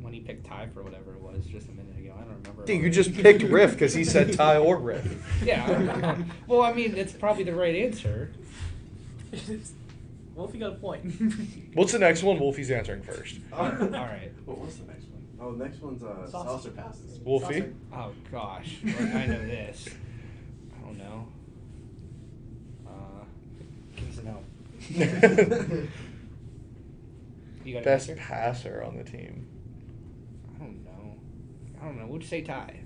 [SPEAKER 3] when he picked Ty for whatever it was just a minute ago. I don't remember.
[SPEAKER 2] Dude, you just picked Riff because he said Ty or Riff.
[SPEAKER 3] Yeah. Well, I mean it's probably the right answer.
[SPEAKER 1] Wolfe got a point.
[SPEAKER 2] What's the next one? Wolfie's answering first.
[SPEAKER 3] All right.
[SPEAKER 7] What was the next one? Oh, the next one's saucer passes.
[SPEAKER 2] Wolfie?
[SPEAKER 3] Oh gosh, well, I know this. I don't know. Give us a no. You got an
[SPEAKER 2] Best
[SPEAKER 3] answer?
[SPEAKER 2] passer on the team.
[SPEAKER 3] I don't know. We'll just say Ty.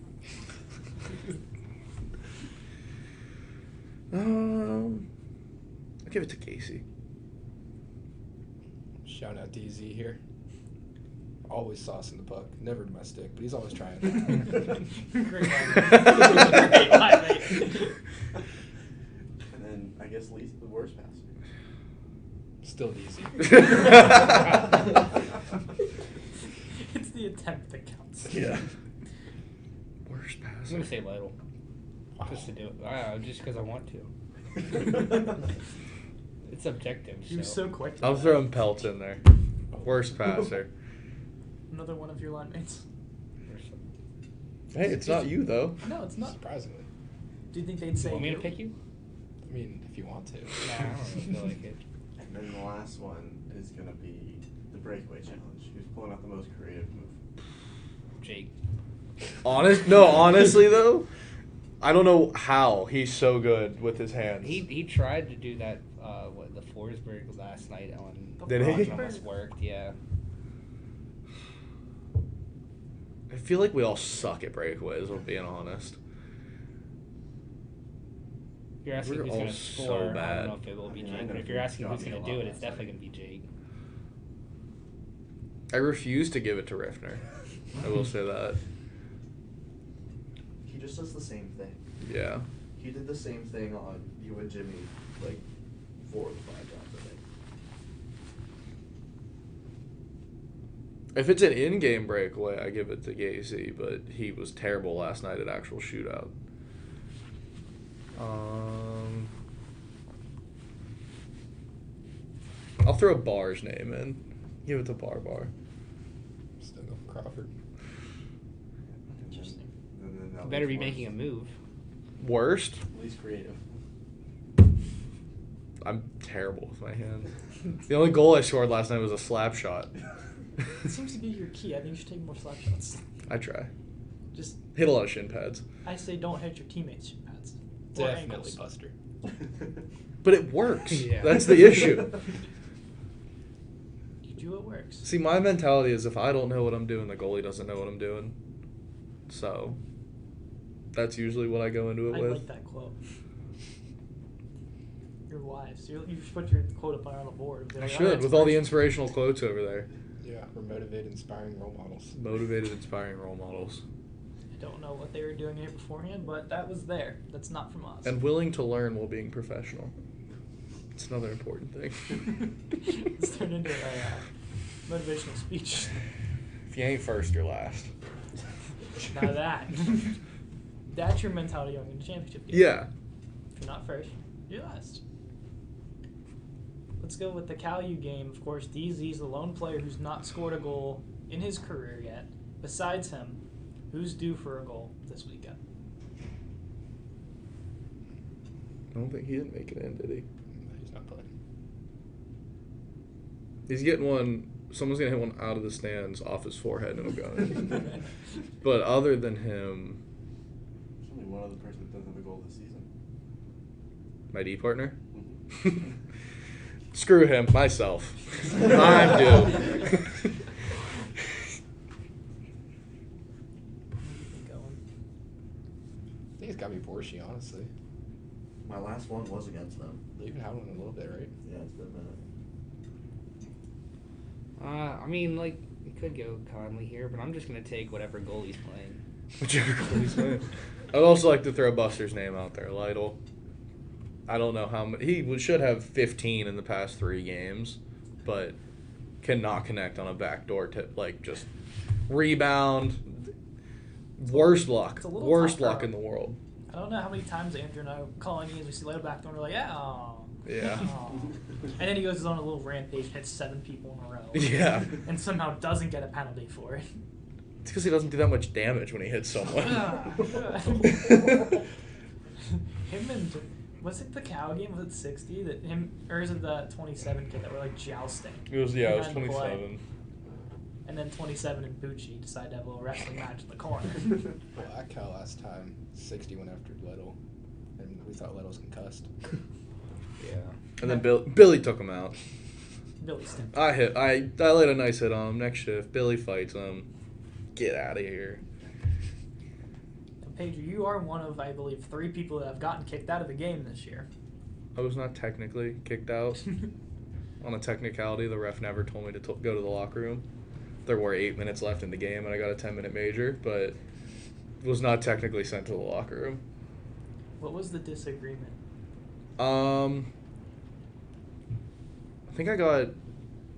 [SPEAKER 2] I'll give it to Casey.
[SPEAKER 6] Shout out DZ here. Always saucing the puck. Never domestic, but he's always trying.
[SPEAKER 1] Great line, mate.
[SPEAKER 7] And then I guess least the worst passer.
[SPEAKER 6] Still DZ.
[SPEAKER 1] It's the attempt that counts.
[SPEAKER 2] Yeah. Worst
[SPEAKER 3] I'm
[SPEAKER 2] passer.
[SPEAKER 3] gonna say Lytle. Just to do it. Just because I want to. It's objective.
[SPEAKER 1] He was so quick. to
[SPEAKER 2] I'm
[SPEAKER 1] that.
[SPEAKER 2] throwing Peltz in there. Worst passer.
[SPEAKER 1] Another one of your line mates.
[SPEAKER 2] Hey, it's not you though.
[SPEAKER 1] No, it's not.
[SPEAKER 6] Surprisingly.
[SPEAKER 1] Do you think they'd
[SPEAKER 3] Do
[SPEAKER 1] say?
[SPEAKER 3] you want me to pick you?
[SPEAKER 6] I mean, if you want to.
[SPEAKER 3] Nah, I don't feel like it.
[SPEAKER 7] And then the last one is gonna be the breakaway challenge. Who's pulling out the most creative move?
[SPEAKER 3] Jake.
[SPEAKER 2] Honestly though, I don't know how he's so good with his hands.
[SPEAKER 3] He tried to do that the Forsberg last night on
[SPEAKER 2] Did he?
[SPEAKER 3] It almost worked, yeah.
[SPEAKER 2] I feel like we all suck at breakaways, if I'm being honest.
[SPEAKER 3] If you're asking
[SPEAKER 2] We're
[SPEAKER 3] who's
[SPEAKER 2] all
[SPEAKER 3] gonna
[SPEAKER 2] so
[SPEAKER 3] score, I
[SPEAKER 2] bad.
[SPEAKER 3] don't know if it will be
[SPEAKER 7] I mean, I
[SPEAKER 3] Jake,
[SPEAKER 7] know
[SPEAKER 3] but if you're
[SPEAKER 7] you
[SPEAKER 3] asking
[SPEAKER 7] got
[SPEAKER 3] who's
[SPEAKER 7] me a
[SPEAKER 3] gonna
[SPEAKER 7] lot
[SPEAKER 3] do it,
[SPEAKER 7] last
[SPEAKER 3] it's definitely gonna be Jake.
[SPEAKER 2] I refuse to give it to Riffner. I will say that.
[SPEAKER 4] He just does the same thing.
[SPEAKER 2] Yeah.
[SPEAKER 4] He did the same thing on you and Jimmy like 4 or 5 times, I think.
[SPEAKER 2] If it's an in-game breakaway, I give it to Gacy, but he was terrible last night at actual shootout. I'll throw Barr's name in. Give it to Bar.
[SPEAKER 6] Still go for Crawford.
[SPEAKER 1] Interesting.
[SPEAKER 7] And then that
[SPEAKER 3] You better be
[SPEAKER 7] leaves
[SPEAKER 3] making a move.
[SPEAKER 2] Worst?
[SPEAKER 7] Least creative.
[SPEAKER 2] I'm terrible with my hands. The only goal I scored last night was a slap shot.
[SPEAKER 1] It seems to be your key. I think you should take more slap shots.
[SPEAKER 2] I try.
[SPEAKER 1] Just,
[SPEAKER 2] Hit a lot of shin pads.
[SPEAKER 1] I say don't hit your teammates' shin pads. Or
[SPEAKER 6] Definitely
[SPEAKER 1] ankles.
[SPEAKER 6] Buster.
[SPEAKER 2] But it works.
[SPEAKER 3] Yeah.
[SPEAKER 2] That's the issue.
[SPEAKER 1] You do what works.
[SPEAKER 2] See, my mentality is if I don't know what I'm doing, the goalie doesn't know what I'm doing. So, that's usually what I go into it
[SPEAKER 1] I
[SPEAKER 2] with.
[SPEAKER 1] like that quote. You're wise. You should put your quote up on the board. Be
[SPEAKER 2] I
[SPEAKER 1] like, "Oh,
[SPEAKER 2] should,
[SPEAKER 1] that's
[SPEAKER 2] with all the
[SPEAKER 1] great."
[SPEAKER 2] inspirational quotes over there.
[SPEAKER 6] Yeah, we're motivated, inspiring role models.
[SPEAKER 2] Motivated, inspiring role models.
[SPEAKER 1] I don't know what they were doing here beforehand, but that was there. That's not from us.
[SPEAKER 2] And willing to learn while being professional. It's another important thing.
[SPEAKER 1] It's turned into a motivational speech.
[SPEAKER 2] If you ain't first, you're last.
[SPEAKER 1] Now that's your mentality going into championship game.
[SPEAKER 2] Yeah.
[SPEAKER 1] If you're not first, you're last. Let's go with the Cadeyn game. Of course, DZ's the lone player who's not scored a goal in his career yet. Besides him, who's due for a goal this weekend?
[SPEAKER 2] I don't think he didn't make it in, did he?
[SPEAKER 6] He's not playing.
[SPEAKER 2] He's getting one. Someone's going to hit one out of the stands off his forehead and it'll go in. But other than him,
[SPEAKER 7] There's only one other person that doesn't have a goal this season.
[SPEAKER 2] my D partner?
[SPEAKER 7] Mhm.
[SPEAKER 2] Screw him. Myself. I'm due.
[SPEAKER 6] I think it's got to be Borshi, honestly.
[SPEAKER 4] My last one was against them.
[SPEAKER 6] They even had one in a little bit, right?
[SPEAKER 4] Yeah, it's been a minute.
[SPEAKER 3] I mean, like, we could go Conley here, but I'm just going to take whatever goal he's playing.
[SPEAKER 2] Whichever goal he's playing. I'd also like to throw Buster's name out there, Lytle. I don't know how many. He should have 15 in the past 3 games, but cannot connect on a backdoor tip. Like, just rebound. Worst luck.
[SPEAKER 1] It's a little
[SPEAKER 2] Worst
[SPEAKER 1] tough for
[SPEAKER 2] luck
[SPEAKER 1] him.
[SPEAKER 2] in the world.
[SPEAKER 1] I don't know how many times Andrew and I are calling you as we see Lytle back door and we're like, yeah, aw.
[SPEAKER 2] Yeah.
[SPEAKER 1] Aw. And then he goes on a little rampage and hits 7 people in a row.
[SPEAKER 2] Yeah.
[SPEAKER 1] And somehow doesn't get a penalty for it.
[SPEAKER 2] It's because he doesn't do that much damage when he hits someone.
[SPEAKER 1] Him and was it the cow game? Was it 60 that him or is it the 27 kid that were like jousting?
[SPEAKER 2] It was, yeah, it was
[SPEAKER 1] behind the play?
[SPEAKER 2] 27.
[SPEAKER 1] And then 27 and Bucci decided to have a little wrestling match in the corner.
[SPEAKER 6] Well, at Cal last time, 60 went after Little, and we thought Little was concussed.
[SPEAKER 3] Yeah.
[SPEAKER 2] And then Billy took him out.
[SPEAKER 1] Billy Stimp.
[SPEAKER 2] I laid a nice hit on him. Next shift, Billy fights him. Get out of here.
[SPEAKER 1] Pedro, you are one of, I believe, 3 people that have gotten kicked out of the game this year.
[SPEAKER 2] I was not technically kicked out. On a technicality, the ref never told me to go to the locker room. There were 8 minutes left in the game, and I got a 10-minute major, but was not technically sent to the locker room.
[SPEAKER 1] What was the disagreement?
[SPEAKER 2] I think I got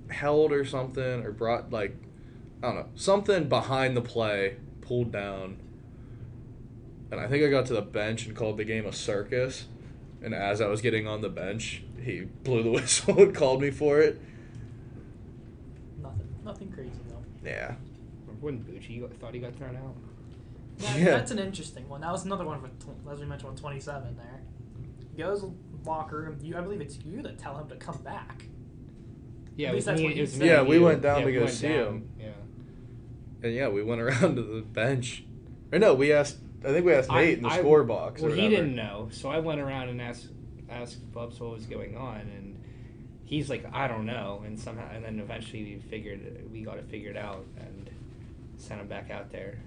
[SPEAKER 2] held or something, or brought, like, I don't know, something behind the play, pulled down. And I think I got to the bench and called the game a circus. and as I was getting on the bench, he blew the whistle and called me for it.
[SPEAKER 1] Nothing crazy though.
[SPEAKER 2] Yeah.
[SPEAKER 3] Remember when Bucci thought he got thrown out?
[SPEAKER 2] Yeah.
[SPEAKER 1] That's an interesting one. That was another one, as we mentioned, 27 there. He goes locker room. I believe it's you that tell him to come back.
[SPEAKER 3] Yeah,
[SPEAKER 1] At least that's what he said.
[SPEAKER 2] Yeah, we went down
[SPEAKER 3] Yeah,
[SPEAKER 2] to
[SPEAKER 3] we
[SPEAKER 2] go
[SPEAKER 3] went
[SPEAKER 2] see
[SPEAKER 3] down.
[SPEAKER 2] him.
[SPEAKER 3] Yeah.
[SPEAKER 2] And yeah, we went around to the bench. Or no, I think we asked Nate in the score box.
[SPEAKER 3] Well,
[SPEAKER 2] or
[SPEAKER 3] he
[SPEAKER 2] whatever.
[SPEAKER 3] didn't know, so I went around and asked Bubs what was going on, and he's like, I don't know, and then eventually we got it figured out and sent him back out there.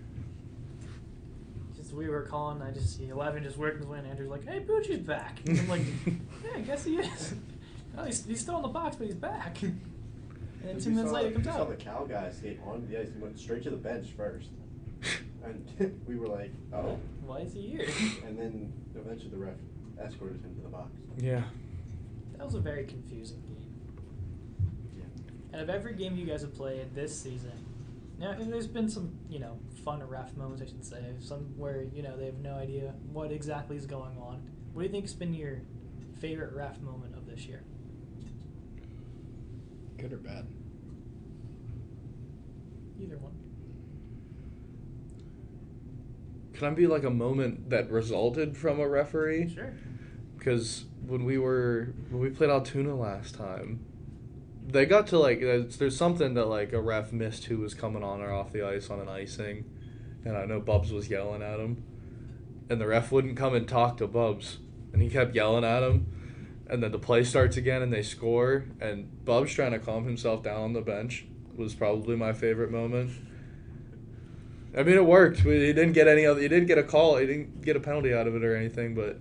[SPEAKER 1] Just we were calling. I just see 11 just working his way, and Andrew's like, "Hey, Bucci's back." And I'm like, "Yeah, I guess he is. Oh, he's still in the box, but he's back." And then 2 minutes later, he comes
[SPEAKER 7] we saw
[SPEAKER 1] out.
[SPEAKER 7] the Cal guy skate on the ice. He went straight to the bench first. And we were like, oh.
[SPEAKER 1] Why is he here?
[SPEAKER 7] And then eventually the ref escorted him to the box.
[SPEAKER 2] Yeah.
[SPEAKER 1] That was a very confusing game.
[SPEAKER 7] Yeah.
[SPEAKER 1] And of every game you guys have played this season, now there's been some, fun ref moments, I should say. Some where, they have no idea what exactly is going on. What do you think's been your favorite ref moment of this year?
[SPEAKER 6] Good or bad?
[SPEAKER 1] Either one.
[SPEAKER 2] Can I be like a moment that resulted from a referee?
[SPEAKER 1] Sure.
[SPEAKER 2] Because when we played Altoona last time, they got to there's something that a ref missed who was coming on or off the ice on an icing, and I know Bubs was yelling at him, and the ref wouldn't come and talk to Bubs, and he kept yelling at him, and then the play starts again and they score, and Bubs trying to calm himself down on the bench was probably my favorite moment. I mean, it worked. He didn't get he didn't get a call. He didn't get a penalty out of it or anything, but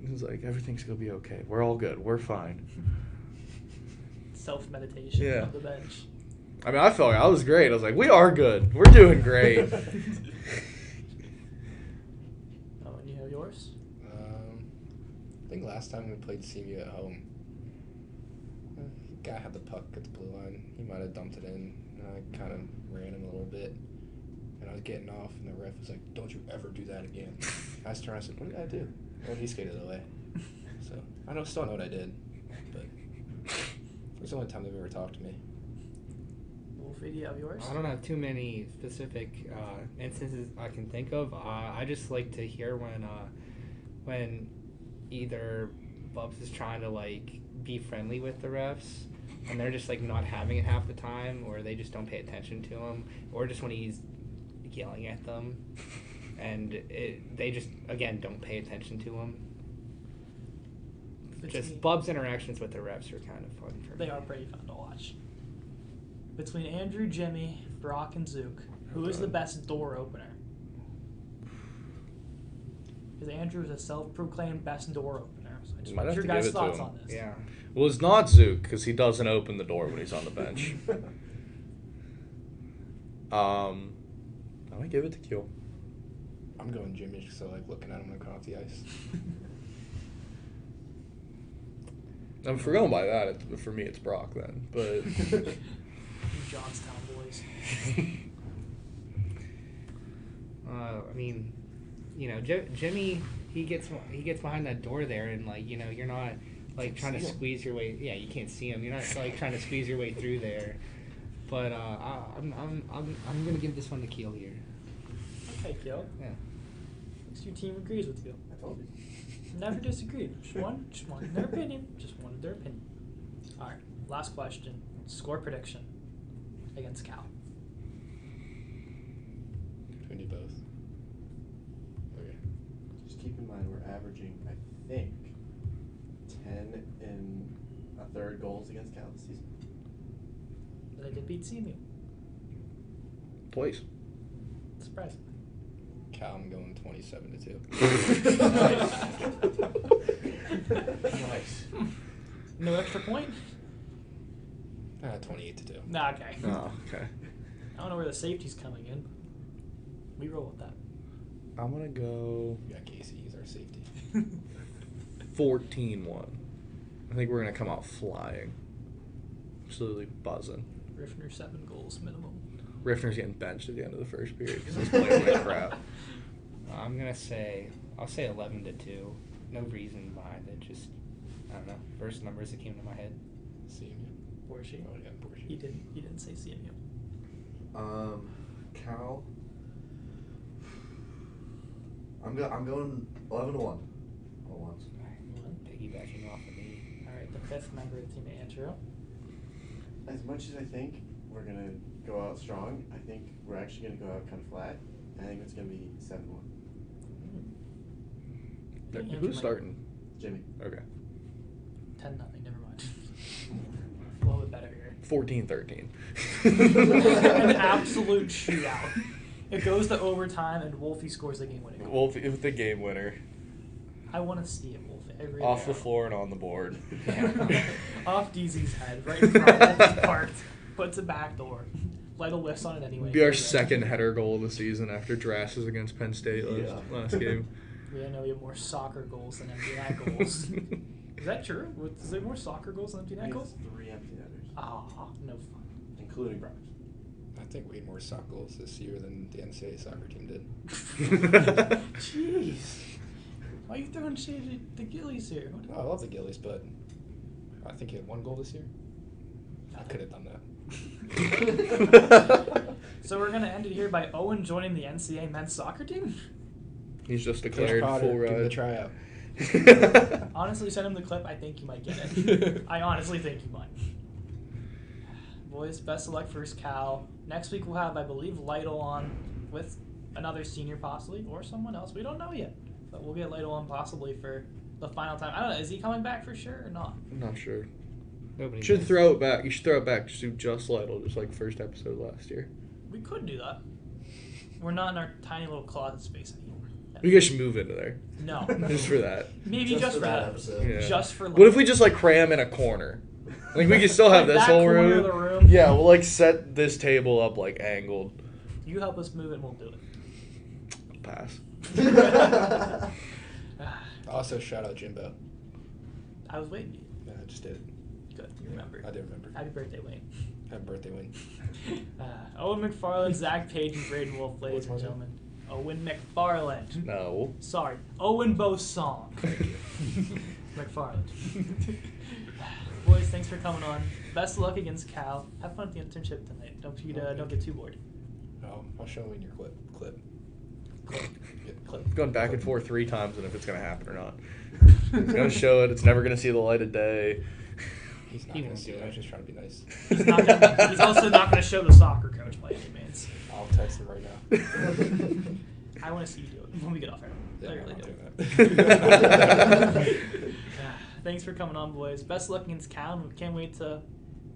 [SPEAKER 2] he was like, everything's going to be okay. We're all good. We're fine.
[SPEAKER 1] Self-meditation
[SPEAKER 2] Yeah.
[SPEAKER 1] on the bench.
[SPEAKER 2] I mean, I felt like I was great. I was like, we are good. We're doing great.
[SPEAKER 1] Oh, and you have yours?
[SPEAKER 6] I think last time we played CMU at home, the guy had the puck at the blue line. He might have dumped it in. And I kind of ran him a little bit. And I was getting off, and the ref was like, "Don't you ever do that again." I was turned around and said, "What did I do?" And he skated away. So I still know what I did. But it was the only time they've ever talked to me.
[SPEAKER 1] Wolfe, do you have yours?
[SPEAKER 3] I don't have too many specific instances I can think of. I just like to hear when either Bubs is trying to be friendly with the refs, and they're just not having it half the time, or they just don't pay attention to him, or just when he's yelling at them, and they just again don't pay attention to him. Just Bub's interactions with the refs are kind of fun for me.
[SPEAKER 1] They are pretty fun to watch. Between Andrew, Jimmy, Brock, and Zook, who is the best door opener? Because Andrew is a self-proclaimed best door opener. So I just
[SPEAKER 2] Might
[SPEAKER 1] want
[SPEAKER 2] have
[SPEAKER 1] your
[SPEAKER 2] to give
[SPEAKER 1] guys'
[SPEAKER 2] it to
[SPEAKER 1] thoughts
[SPEAKER 2] him.
[SPEAKER 1] on this.
[SPEAKER 3] Yeah.
[SPEAKER 2] Well, it's not Zook because he doesn't open the door when he's on the bench. I'm going to give it to Kiehl.
[SPEAKER 6] I'm going Jimmy because I like looking at him when I come off the ice.
[SPEAKER 2] If we're going by that, for me, it's Brock then. But
[SPEAKER 1] Johnstown boys.
[SPEAKER 3] I mean, Jimmy, he gets behind that door there, and you're not trying to squeeze your way. Yeah, you can't see him. You're not trying to squeeze your way through there. But I'm gonna give this one to Kiehl here.
[SPEAKER 1] Okay, Kiehl.
[SPEAKER 3] Yeah.
[SPEAKER 1] At least your team agrees with you.
[SPEAKER 7] I told you.
[SPEAKER 1] Never disagreed. Just one their opinion. Just one of their opinion. All right. Last question. Score prediction against Cal.
[SPEAKER 6] We do both. Okay.
[SPEAKER 7] Just keep in mind we're averaging, I think, 10 and a third goals against Cal this season.
[SPEAKER 1] But they did beat CMU.
[SPEAKER 2] twice.
[SPEAKER 1] Surprising.
[SPEAKER 6] Cal, I'm going 27-2.
[SPEAKER 7] Nice.
[SPEAKER 1] No extra point?
[SPEAKER 6] 28-2.
[SPEAKER 1] Nah, okay.
[SPEAKER 2] Oh, okay.
[SPEAKER 1] I don't know where the safety's coming in. We roll with that.
[SPEAKER 2] I'm going to go
[SPEAKER 6] We got Casey. He's our safety.
[SPEAKER 2] 14-1. I think we're going to come out flying. Absolutely buzzing.
[SPEAKER 1] Riffner 7 goals minimum.
[SPEAKER 2] Riffner's getting benched at the end of the first period because he's playing like crap.
[SPEAKER 3] I'll say 11-2. no reason behind it. Just I don't know. First numbers that came to my head.
[SPEAKER 6] CMU.
[SPEAKER 1] Porsche.
[SPEAKER 6] Oh yeah, Porsche.
[SPEAKER 1] He didn't say CMU.
[SPEAKER 4] Cal. I'm going 11-1. All ones.
[SPEAKER 3] Piggybacking off of me.
[SPEAKER 1] All right, the fifth member of Team Andrew.
[SPEAKER 7] As much as I think we're gonna go out strong, I think we're actually gonna go out kind of flat. I think it's gonna be 7-1.
[SPEAKER 2] Who's starting?
[SPEAKER 7] Jimmy.
[SPEAKER 2] Okay.
[SPEAKER 1] 10-0. Never mind. A little bit better here.
[SPEAKER 2] 14-13.
[SPEAKER 1] An absolute shootout. It goes to overtime, and Wolfe scores the game-winning goal.
[SPEAKER 2] Wolfe with the game winner.
[SPEAKER 1] I want to see it, Wolfe. Really
[SPEAKER 2] Off the floor and on the board.
[SPEAKER 1] Off DZ's head, right in front. Wolfe's parked. Puts it back door. Lytle lifts on it anyway.
[SPEAKER 2] Be our second header goal of the season after Drasses against Penn State last game.
[SPEAKER 1] Yeah, I know we have more soccer goals than empty net goals. Is that true? Is there more soccer goals than empty net goals?
[SPEAKER 7] 3 empty netters,
[SPEAKER 1] Ah, no fun.
[SPEAKER 7] including Brock's.
[SPEAKER 6] I think we had more sock goals this year than the NCAA soccer team did.
[SPEAKER 1] Jeez. Why are you throwing shade at the Gillies here?
[SPEAKER 6] Oh, I love the Gillies, but I think he had 1 goal this year. I could have done that.
[SPEAKER 1] So we're going to end it here by Owen joining the NCAA men's soccer team?
[SPEAKER 2] He's just
[SPEAKER 6] Coach
[SPEAKER 2] declared
[SPEAKER 6] Potter,
[SPEAKER 2] full
[SPEAKER 6] give him the
[SPEAKER 2] ride.
[SPEAKER 6] tryout.
[SPEAKER 1] Honestly, send him the clip. I think you might get it. I honestly think you might. Boys, best of luck for Cal. Next week we'll have, I believe, Lytle on with another senior possibly, or someone else. We don't know yet. But we'll get Lytle on possibly for the final time. I don't know. Is he coming back for sure or not?
[SPEAKER 2] I'm not sure.
[SPEAKER 3] Nobody
[SPEAKER 2] You should
[SPEAKER 3] knows.
[SPEAKER 2] throw it back. You should throw it back to just Lytle, just like first episode last year.
[SPEAKER 1] We could do that. We're not in our tiny little closet space anymore.
[SPEAKER 2] You guys should move into there.
[SPEAKER 1] No.
[SPEAKER 2] Just for that.
[SPEAKER 1] Maybe just for that.
[SPEAKER 4] episode.
[SPEAKER 2] Yeah.
[SPEAKER 1] Just for
[SPEAKER 2] What if we just like cram in a corner? Like we could still have
[SPEAKER 1] Like
[SPEAKER 2] this
[SPEAKER 1] that
[SPEAKER 2] whole
[SPEAKER 1] corner
[SPEAKER 2] room.
[SPEAKER 1] of the room?
[SPEAKER 2] Yeah, we'll like set this table up like angled.
[SPEAKER 1] You help us move it and we'll do it.
[SPEAKER 2] Pass.
[SPEAKER 6] Also, shout out Jimbo.
[SPEAKER 1] I was waiting.
[SPEAKER 6] Yeah, I just did.
[SPEAKER 1] Good. You remember.
[SPEAKER 6] I did remember.
[SPEAKER 1] Happy birthday, Wayne.
[SPEAKER 6] Happy birthday, Wayne.
[SPEAKER 1] Owen McFarland, Zack Page, and Braidon Wolfe, ladies and
[SPEAKER 6] What's my
[SPEAKER 1] gentlemen. Owen McFarland.
[SPEAKER 2] No.
[SPEAKER 1] Sorry. Owen Bosong. McFarland. Boys, thanks for coming on. Best of luck against Cal. Have fun at the internship tonight. Don't get too bored.
[SPEAKER 6] Oh, I'll show you in your clip.
[SPEAKER 1] Clip.
[SPEAKER 2] Going back and forth 3 times on if it's gonna happen or not. It's gonna show it. It's never gonna see the light of day.
[SPEAKER 6] He's not
[SPEAKER 1] He
[SPEAKER 6] going
[SPEAKER 1] won't
[SPEAKER 6] to see
[SPEAKER 1] do
[SPEAKER 6] it.
[SPEAKER 1] it.
[SPEAKER 6] I was just trying to be nice.
[SPEAKER 1] He's also not going to show the soccer coach by any means.
[SPEAKER 6] I'll text him right now.
[SPEAKER 1] I want to see you do it when we get off air.
[SPEAKER 6] Yeah,
[SPEAKER 1] Literally
[SPEAKER 6] I'm
[SPEAKER 1] do
[SPEAKER 6] doing
[SPEAKER 1] it.
[SPEAKER 6] that.
[SPEAKER 1] Thanks for coming on, boys. Best of luck against Cal. We can't wait to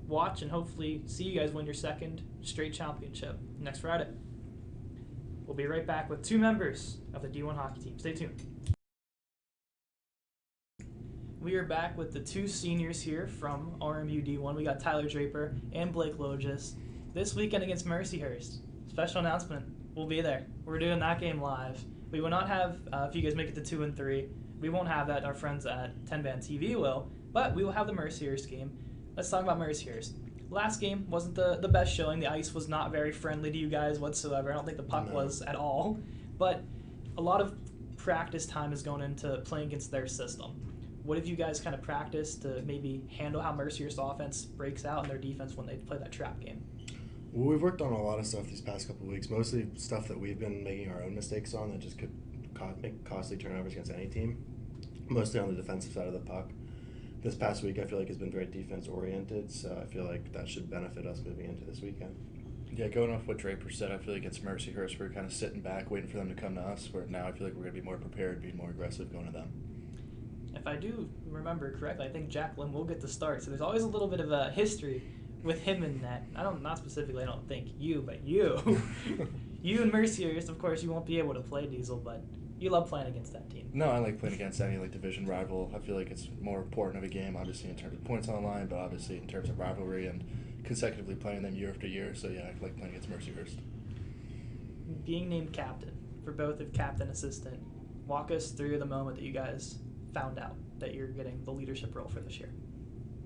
[SPEAKER 1] watch and hopefully see you guys win your second straight championship next Friday. We'll be right back with 2 members of the D1 hockey team. Stay tuned. We are back with the 2 seniors here from RMU D1. We got Tyler Draper and Blake Logis. This weekend against Mercyhurst. Special announcement. We'll be there. We're doing that game live. We will not have, if you guys make it to 2 and 3, we won't have that. Our friends at 10 Band TV will. But we will have the Mercyhurst game. Let's talk about Mercyhurst. Last game wasn't the best showing. The ice was not very friendly to you guys whatsoever. I don't think the puck was at all. But a lot of practice time is going into playing against their system. What have you guys kind of practiced to maybe handle how Mercyhurst offense breaks out in their defense when they play that trap game?
[SPEAKER 8] Well, we've worked on a lot of stuff these past couple of weeks, mostly stuff that we've been making our own mistakes on that just could make costly turnovers against any team, mostly on the defensive side of the puck. This past week, I feel like has been very defense-oriented, so I feel like that should benefit us moving into this weekend.
[SPEAKER 9] Yeah, going off what Draper said, I feel like it's Mercyhurst. We're kind of sitting back, waiting for them to come to us, where now I feel like we're going to be more prepared, be more aggressive going to them.
[SPEAKER 1] If I do remember correctly, I think Jacqueline will get the start, so there's always a little bit of a history with him in that. Not specifically, I don't think you, but you. You and Mercyhurst, of course, you won't be able to play Diesel, but you love playing against that team.
[SPEAKER 9] No, I like playing against any division rival. I feel like it's more important of a game, obviously, in terms of points on the line, but obviously in terms of rivalry and consecutively playing them year after year. So, yeah, I like playing against Mercyhurst.
[SPEAKER 1] Being named captain for both of captain assistant, walk us through the moment that you guys found out that you're getting the leadership role for this year.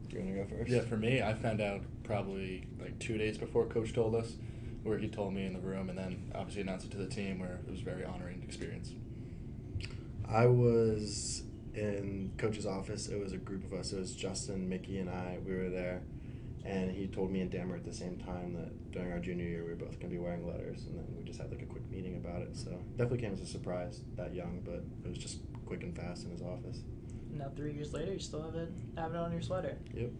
[SPEAKER 8] Do you want to go first?
[SPEAKER 9] Yeah, for me, I found out probably like 2 days before Coach told us, where he told me in the room, and then obviously announced it to the team, where it was a very honoring experience.
[SPEAKER 8] I was in coach's office. It was a group of us. It was Justin, Mickey, and I. We were there. And he told me and Dan at the same time that during our junior year, we were both going to be wearing letters. And then we just had like a quick meeting about it. So definitely came as a surprise that young, but it was just quick and fast in his office.
[SPEAKER 1] Now 3 years later, you still have it on your sweater.
[SPEAKER 8] Yep.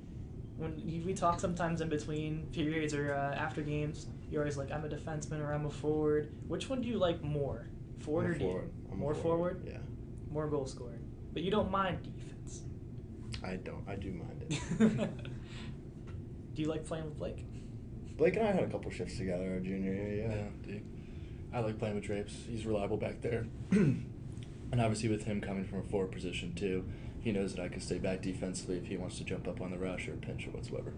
[SPEAKER 1] We talk sometimes in between periods or after games, you're always like, I'm a defenseman or I'm a forward. Which one do you like more? Forward or
[SPEAKER 8] forward.
[SPEAKER 1] More forward?
[SPEAKER 8] Yeah.
[SPEAKER 1] More goal scoring. But you don't mind defense.
[SPEAKER 8] I don't. I do mind it.
[SPEAKER 1] Do you like playing with Blake?
[SPEAKER 8] Blake and I had a couple shifts together our junior year, yeah.
[SPEAKER 9] Dude. I like playing with Drapes. He's reliable back there. And obviously with him coming from a forward position too, he knows that I can stay back defensively if he wants to jump up on the rush or pinch or whatsoever.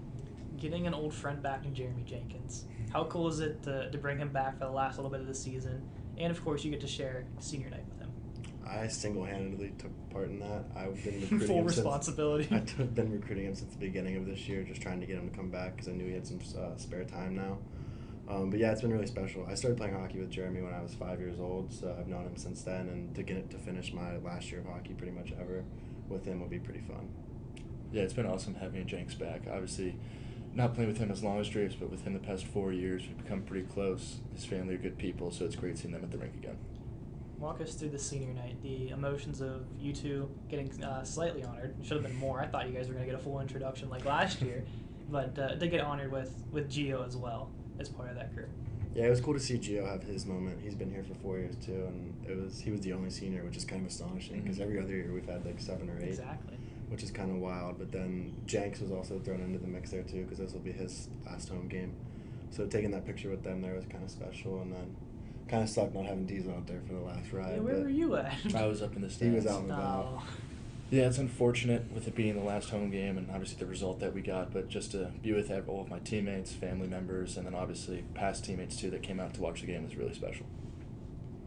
[SPEAKER 1] Getting an old friend back in Jeremy Jenkins. How cool is it to bring him back for the last little bit of the season? And, of course, you get to share senior night with him.
[SPEAKER 8] I single-handedly took part in that. I've been recruiting
[SPEAKER 1] Full
[SPEAKER 8] him
[SPEAKER 1] responsibility.
[SPEAKER 8] I've been recruiting him since the beginning of this year, just trying to get him to come back because I knew he had some spare time now. But yeah, it's been really special. I started playing hockey with Jeremy when I was 5 years old, so I've known him since then. And to get it to finish my last year of hockey pretty much ever with him would be pretty fun.
[SPEAKER 9] Yeah, it's been awesome having Jenks back. Obviously, not playing with him as long as Drapes, but with him the past 4 years, we've become pretty close. His family are good people, so it's great seeing them at the rink again.
[SPEAKER 1] Walk us through the senior night, the emotions of you two getting slightly honored. It should have been more. I thought you guys were going to get a full introduction like last year, but to get honored with Gio as well as part of that group.
[SPEAKER 8] Yeah, it was cool to see Gio have his moment. He's been here for 4 years too, and he was the only senior, which is kind of astonishing because every other year we've had like 7 or 8.
[SPEAKER 1] Exactly.
[SPEAKER 8] Which is kind of wild. But then Jenks was also thrown into the mix there too because this will be his last home game. So taking that picture with them there was kind of special, and then kind of sucked not having Diesel out there for the last ride.
[SPEAKER 1] Yeah, where were you at?
[SPEAKER 9] I was up in the stands.
[SPEAKER 8] He was out in the back.
[SPEAKER 1] Oh.
[SPEAKER 9] Yeah, it's unfortunate with it being the last home game and obviously the result that we got, but just to be with all of my teammates, family members, and then obviously past teammates too that came out to watch the game was really special.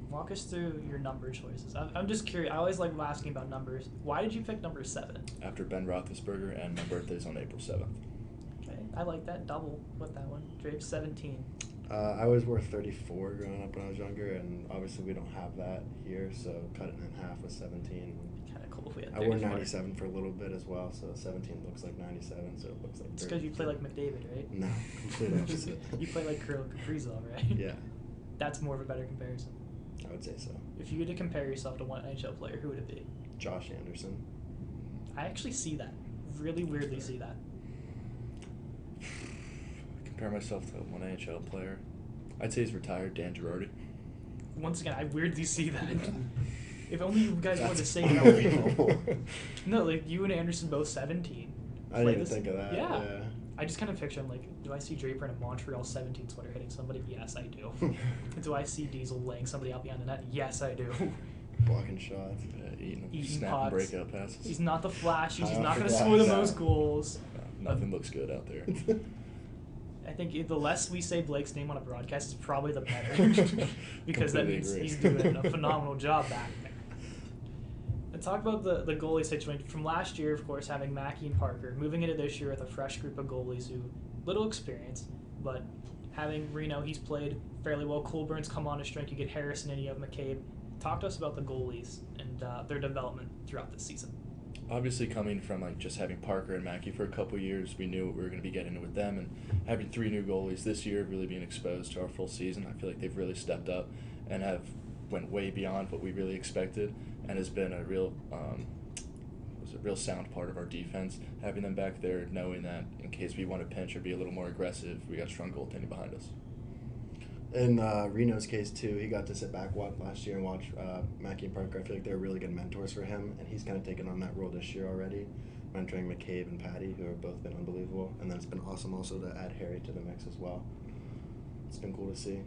[SPEAKER 1] Walk us through your number choices. I'm just curious. I always like asking about numbers. Why did you pick number 7?
[SPEAKER 9] After Ben Roethlisberger, and my birthday's on April 7th.
[SPEAKER 1] Okay, I like that. Double with that one. Drape's 17.
[SPEAKER 8] I was worth 34 growing up when I was younger, and obviously we don't have that here, so cutting it in half was 17.
[SPEAKER 1] Kind of cool if we had
[SPEAKER 8] I wore
[SPEAKER 1] 34.
[SPEAKER 8] 97 for a little bit as well, so 17 looks like 97, so it looks like.
[SPEAKER 1] It's because you play like McDavid, right?
[SPEAKER 8] No, completely opposite.
[SPEAKER 1] You play like Kirill Kaprizov, right?
[SPEAKER 8] Yeah,
[SPEAKER 1] That's more of a better comparison.
[SPEAKER 8] I would say so.
[SPEAKER 1] If you had to compare yourself to one NHL player, who would it be?
[SPEAKER 8] Josh Anderson.
[SPEAKER 1] I actually see that. Really weirdly see that.
[SPEAKER 9] Compare myself to one NHL player. I'd say he's retired, Dan Girardi.
[SPEAKER 1] Once again, I weirdly see that. If only you guys were the
[SPEAKER 8] That's
[SPEAKER 1] same.
[SPEAKER 8] unbelievable.
[SPEAKER 1] No, like you and Anderson both 17.
[SPEAKER 8] I didn't even think of that.
[SPEAKER 1] Yeah.
[SPEAKER 8] Yeah.
[SPEAKER 1] I just kind of picture him like, do I see Draper in a Montreal 17 sweater hitting somebody? Yes, I do. Do I see Diesel laying somebody out behind the net? Yes, I do.
[SPEAKER 8] Blocking shots.
[SPEAKER 9] Eating
[SPEAKER 1] Eating
[SPEAKER 9] snapping
[SPEAKER 1] pucks.
[SPEAKER 9] breakout passes.
[SPEAKER 1] He's not the flashiest. He's
[SPEAKER 8] I
[SPEAKER 1] not going to
[SPEAKER 8] forgot
[SPEAKER 1] score the
[SPEAKER 8] that.
[SPEAKER 1] most goals.
[SPEAKER 9] Nothing looks good out there.
[SPEAKER 1] I think the less we say Blake's name on a broadcast is probably the better. Because that
[SPEAKER 9] Completely
[SPEAKER 1] means
[SPEAKER 9] agree.
[SPEAKER 1] he's doing a phenomenal job back there. And talk about the goalie situation. From last year, of course, having Mackey and Parker, moving into this year with a fresh group of goalies who, little experience, but having Reno, he's played fairly well. Colburn's come on a strength. You get Harrison and you have McCabe. Talk to us about the goalies and their development throughout this season.
[SPEAKER 9] Obviously, coming from like just having Parker and Mackey for a couple years, we knew what we were going to be getting with them, and having 3 new goalies this year, really being exposed to our full season, I feel like they've really stepped up and have went way beyond what we really expected, and has been a real sound part of our defense. Having them back there, knowing that in case we want to pinch or be a little more aggressive, we got strong goaltending behind us.
[SPEAKER 8] In Reno's case too, he got to sit back last year and watch Mackey and Parker. I feel like they're really good mentors for him, and he's kind of taken on that role this year already, mentoring McCabe and Patty, who have both been unbelievable. And then it's been awesome also to add Harry to the mix as well. It's been cool to see.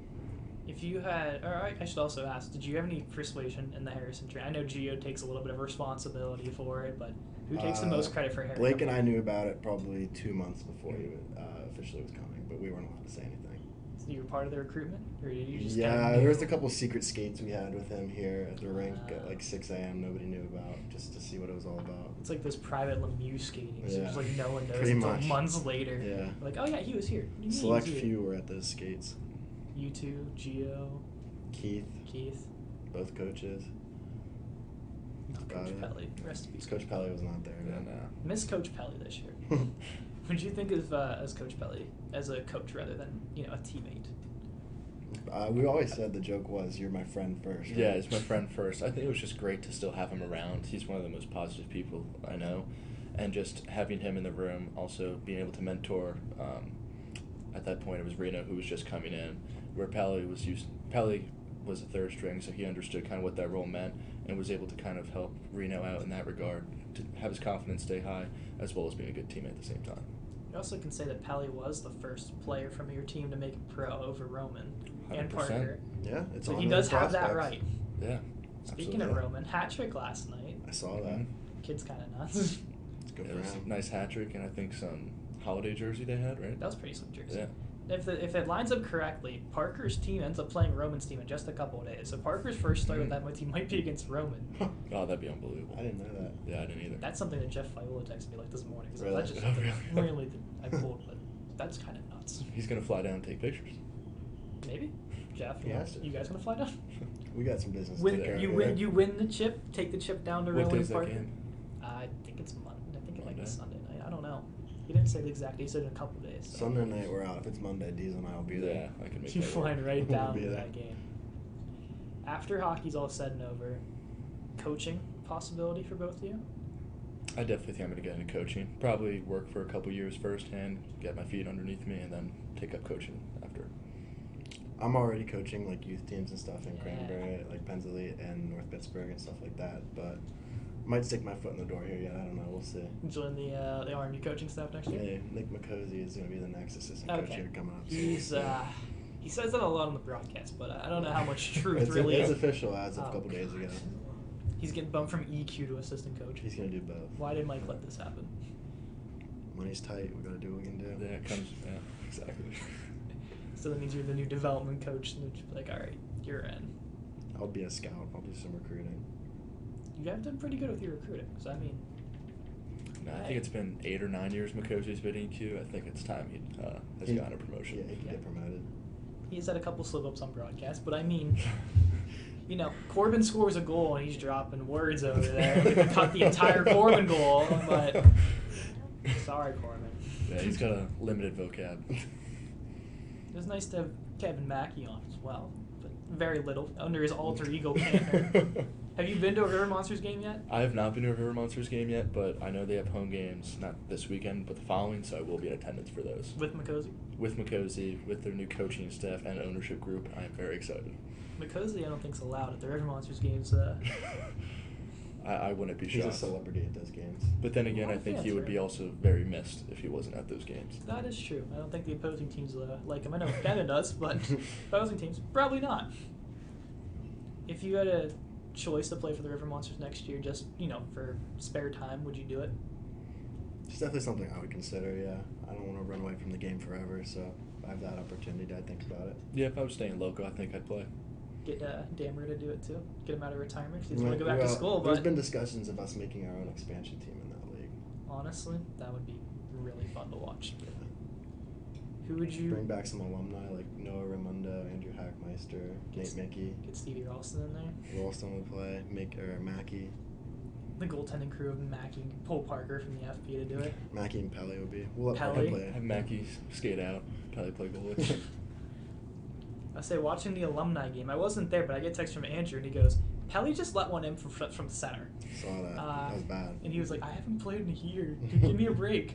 [SPEAKER 1] If you had, or I should also ask, did you have any persuasion in the Harrison trade? I know Gio takes a little bit of responsibility for it, but who takes the most credit for Harry?
[SPEAKER 8] Blake and I knew about it probably 2 months before he officially was coming, but we weren't allowed to say anything.
[SPEAKER 1] So you were part of the recruitment, or did you just?
[SPEAKER 8] Yeah,
[SPEAKER 1] kind of
[SPEAKER 8] there was a couple secret skates we had with him here at the rink at like 6 a.m. Nobody knew about, just to see what it was all about.
[SPEAKER 1] It's like this private Lemieux skating, so
[SPEAKER 8] Yeah.
[SPEAKER 1] just like no one knows
[SPEAKER 8] Pretty
[SPEAKER 1] until
[SPEAKER 8] much.
[SPEAKER 1] months later.
[SPEAKER 8] Yeah.
[SPEAKER 1] Like, oh yeah, he was here. What do you mean
[SPEAKER 8] Select
[SPEAKER 1] he was here?
[SPEAKER 8] few were at those skates.
[SPEAKER 1] You two, Gio,
[SPEAKER 8] Keith,
[SPEAKER 1] Keith.
[SPEAKER 8] both coaches. That's about
[SPEAKER 1] Coach
[SPEAKER 8] it.
[SPEAKER 1] Pelly. Rest in peace.
[SPEAKER 8] Coach Pelly was not there.
[SPEAKER 9] Yeah,
[SPEAKER 8] No.
[SPEAKER 9] no.
[SPEAKER 1] Miss Coach Pelly this year. Would you think of as Coach Pelly as a coach rather than a teammate?
[SPEAKER 8] We always said the joke was, "You're my friend first." Right?
[SPEAKER 9] Yeah, he's my friend first. I think it was just great to still have him around. He's one of the most positive people I know. And just having him in the room, also being able to mentor. At that point, it was Reno who was just coming in, where Pelly was a third string, so he understood kind of what that role meant and was able to kind of help Reno out in that regard, to have his confidence stay high, as well as being a good teammate at the same time.
[SPEAKER 1] You also can say that Pelly was the first player from your team to make a pro over Roman and
[SPEAKER 9] 100%.
[SPEAKER 1] Parker.
[SPEAKER 8] Yeah, it's
[SPEAKER 1] So
[SPEAKER 8] on
[SPEAKER 1] he
[SPEAKER 8] the
[SPEAKER 1] does have that
[SPEAKER 8] prospects.
[SPEAKER 1] right.
[SPEAKER 9] Yeah.
[SPEAKER 1] Speaking of
[SPEAKER 8] absolutely.
[SPEAKER 1] Roman, hat trick last night.
[SPEAKER 8] I saw that.
[SPEAKER 9] Mhm.
[SPEAKER 1] Kid's kind of nuts.
[SPEAKER 8] It's good
[SPEAKER 9] It
[SPEAKER 8] for
[SPEAKER 9] was
[SPEAKER 8] him.
[SPEAKER 9] a nice hat trick, and I think some holiday jersey they had, right?
[SPEAKER 1] That was pretty sweet jersey.
[SPEAKER 9] Yeah.
[SPEAKER 1] If it lines up correctly, Parker's team ends up playing Roman's team in just a couple of days. So Parker's first start with that team might be against Roman.
[SPEAKER 9] Oh, that'd be unbelievable.
[SPEAKER 8] I didn't know that.
[SPEAKER 9] Yeah, I didn't either.
[SPEAKER 1] That's something that Jeff Viola texted me like this morning. So
[SPEAKER 8] Really?
[SPEAKER 1] that's just
[SPEAKER 9] Oh,
[SPEAKER 1] something
[SPEAKER 9] really?
[SPEAKER 1] really that I pulled, but that's kind of nuts.
[SPEAKER 9] He's gonna fly down and take pictures.
[SPEAKER 1] Maybe, Jeff.
[SPEAKER 8] He has to.
[SPEAKER 1] You guys gonna fly down?
[SPEAKER 8] We got some business. to
[SPEAKER 1] Win,
[SPEAKER 8] take care of
[SPEAKER 1] you
[SPEAKER 8] here.
[SPEAKER 1] win. You win the chip. Take the chip down to
[SPEAKER 9] What
[SPEAKER 1] Roman
[SPEAKER 9] day's
[SPEAKER 1] and
[SPEAKER 9] that
[SPEAKER 1] Parker.
[SPEAKER 9] game?
[SPEAKER 1] I think it's Monday. I think it might be
[SPEAKER 9] Monday?
[SPEAKER 1] Sunday night. I don't know. He didn't say the exact day. He said in a couple days. So.
[SPEAKER 8] Sunday night we're out. If it's Monday, Diesel and I will be there.
[SPEAKER 9] Yeah, I can make
[SPEAKER 1] You
[SPEAKER 9] that
[SPEAKER 1] flying
[SPEAKER 9] work.
[SPEAKER 1] right
[SPEAKER 8] We'll
[SPEAKER 1] down
[SPEAKER 8] be
[SPEAKER 1] to
[SPEAKER 8] there.
[SPEAKER 1] that game. After hockey's all said and over, coaching possibility for both of you?
[SPEAKER 9] I definitely think I'm going to get into coaching. Probably work for a couple years firsthand, get my feet underneath me, and then take up coaching after.
[SPEAKER 8] I'm already coaching like youth teams and stuff in
[SPEAKER 1] Yeah.
[SPEAKER 8] Cranberry, like Penns Elite and North Pittsburgh and stuff like that. But might stick my foot in the door here yet. I don't know. We'll see.
[SPEAKER 1] Join the Army coaching staff next year?
[SPEAKER 8] Yeah, Nick McCosey is going to be the next assistant coach
[SPEAKER 1] Okay.
[SPEAKER 8] here coming up.
[SPEAKER 1] He's he says that a lot on the broadcast, but I don't know how much truth
[SPEAKER 8] it's,
[SPEAKER 1] really
[SPEAKER 8] it's
[SPEAKER 1] is.
[SPEAKER 8] official as of a
[SPEAKER 1] Oh,
[SPEAKER 8] couple days ago.
[SPEAKER 1] He's getting bumped from EQ to assistant coach.
[SPEAKER 8] He's going to do both.
[SPEAKER 1] Why did Mike let this happen?
[SPEAKER 8] Money's tight. We got to do what we can do.
[SPEAKER 9] Yeah, it comes. Yeah, exactly.
[SPEAKER 1] So that means you're the new development coach, and it's like, all right, you're in.
[SPEAKER 8] I'll be a scout. I'll do some recruiting.
[SPEAKER 1] You have done pretty good with your recruiting. So I mean,
[SPEAKER 9] No, I think it's been 8 or 9 years McCosey's been EQ. I think it's time he has gotten a promotion.
[SPEAKER 8] Yeah, he can get promoted.
[SPEAKER 1] he's had a couple slip-ups on broadcast, but I mean, Corbin scores a goal and he's dropping words over there. Cut the entire Corbin goal, but sorry, Corbin.
[SPEAKER 9] Yeah, he's got a limited vocab.
[SPEAKER 1] It was nice to have Kevin Mackey on as well, but very little under his alter ego Cantor. Have you been to a River Monsters game yet?
[SPEAKER 9] I have not been to a River Monsters game yet, but I know they have home games, not this weekend, but the following, so I will be in attendance for those.
[SPEAKER 1] With McCosey?
[SPEAKER 9] With McCosey, with their new coaching staff and ownership group, I am very excited.
[SPEAKER 1] McCosey, I don't think's allowed at the River Monsters games.
[SPEAKER 9] I wouldn't be
[SPEAKER 8] He's
[SPEAKER 9] shocked.
[SPEAKER 8] a celebrity at those games.
[SPEAKER 9] But then again,
[SPEAKER 1] Well,
[SPEAKER 9] I think
[SPEAKER 1] yeah,
[SPEAKER 9] he would
[SPEAKER 1] true.
[SPEAKER 9] be also very missed if he wasn't at those games.
[SPEAKER 1] That is true. I don't think the opposing teams like him. I know Kevin does, but opposing teams, probably not. If you had a choice to play for the River Monsters next year, just, for spare time, would you do it?
[SPEAKER 8] It's definitely something I would consider, yeah. I don't want to run away from the game forever, so if I have that opportunity, I'd think about it.
[SPEAKER 9] Yeah, if I was staying local, I think I'd play.
[SPEAKER 1] Get Dammer to do it too. Get him out of retirement. 'Cause he doesn't want to go back to school,
[SPEAKER 8] There's
[SPEAKER 1] but
[SPEAKER 8] been discussions of us making our own expansion team in that league.
[SPEAKER 1] honestly, that would be really fun to watch.
[SPEAKER 8] Yeah.
[SPEAKER 1] Who would you
[SPEAKER 8] Bring back some alumni like Noah Raimondo, Andrew Hackmeister, Nate Mickey.
[SPEAKER 1] get Stevie Ralston in there?
[SPEAKER 8] Ralston would play, Mackey.
[SPEAKER 1] The goaltending crew of Mackey, Paul Parker from the FP to do it.
[SPEAKER 8] Mackey and Pelly would be. We'll let
[SPEAKER 1] Pelly?
[SPEAKER 8] Pelly play.
[SPEAKER 9] Have Mackey skate out, probably play goalie.
[SPEAKER 1] I say watching the alumni game. I wasn't there, but I get text from Andrew, and he goes, "Pelly just let one in from the center."
[SPEAKER 8] Saw that. That was bad.
[SPEAKER 1] And he was like, "I haven't played in a year. Dude, give me a break."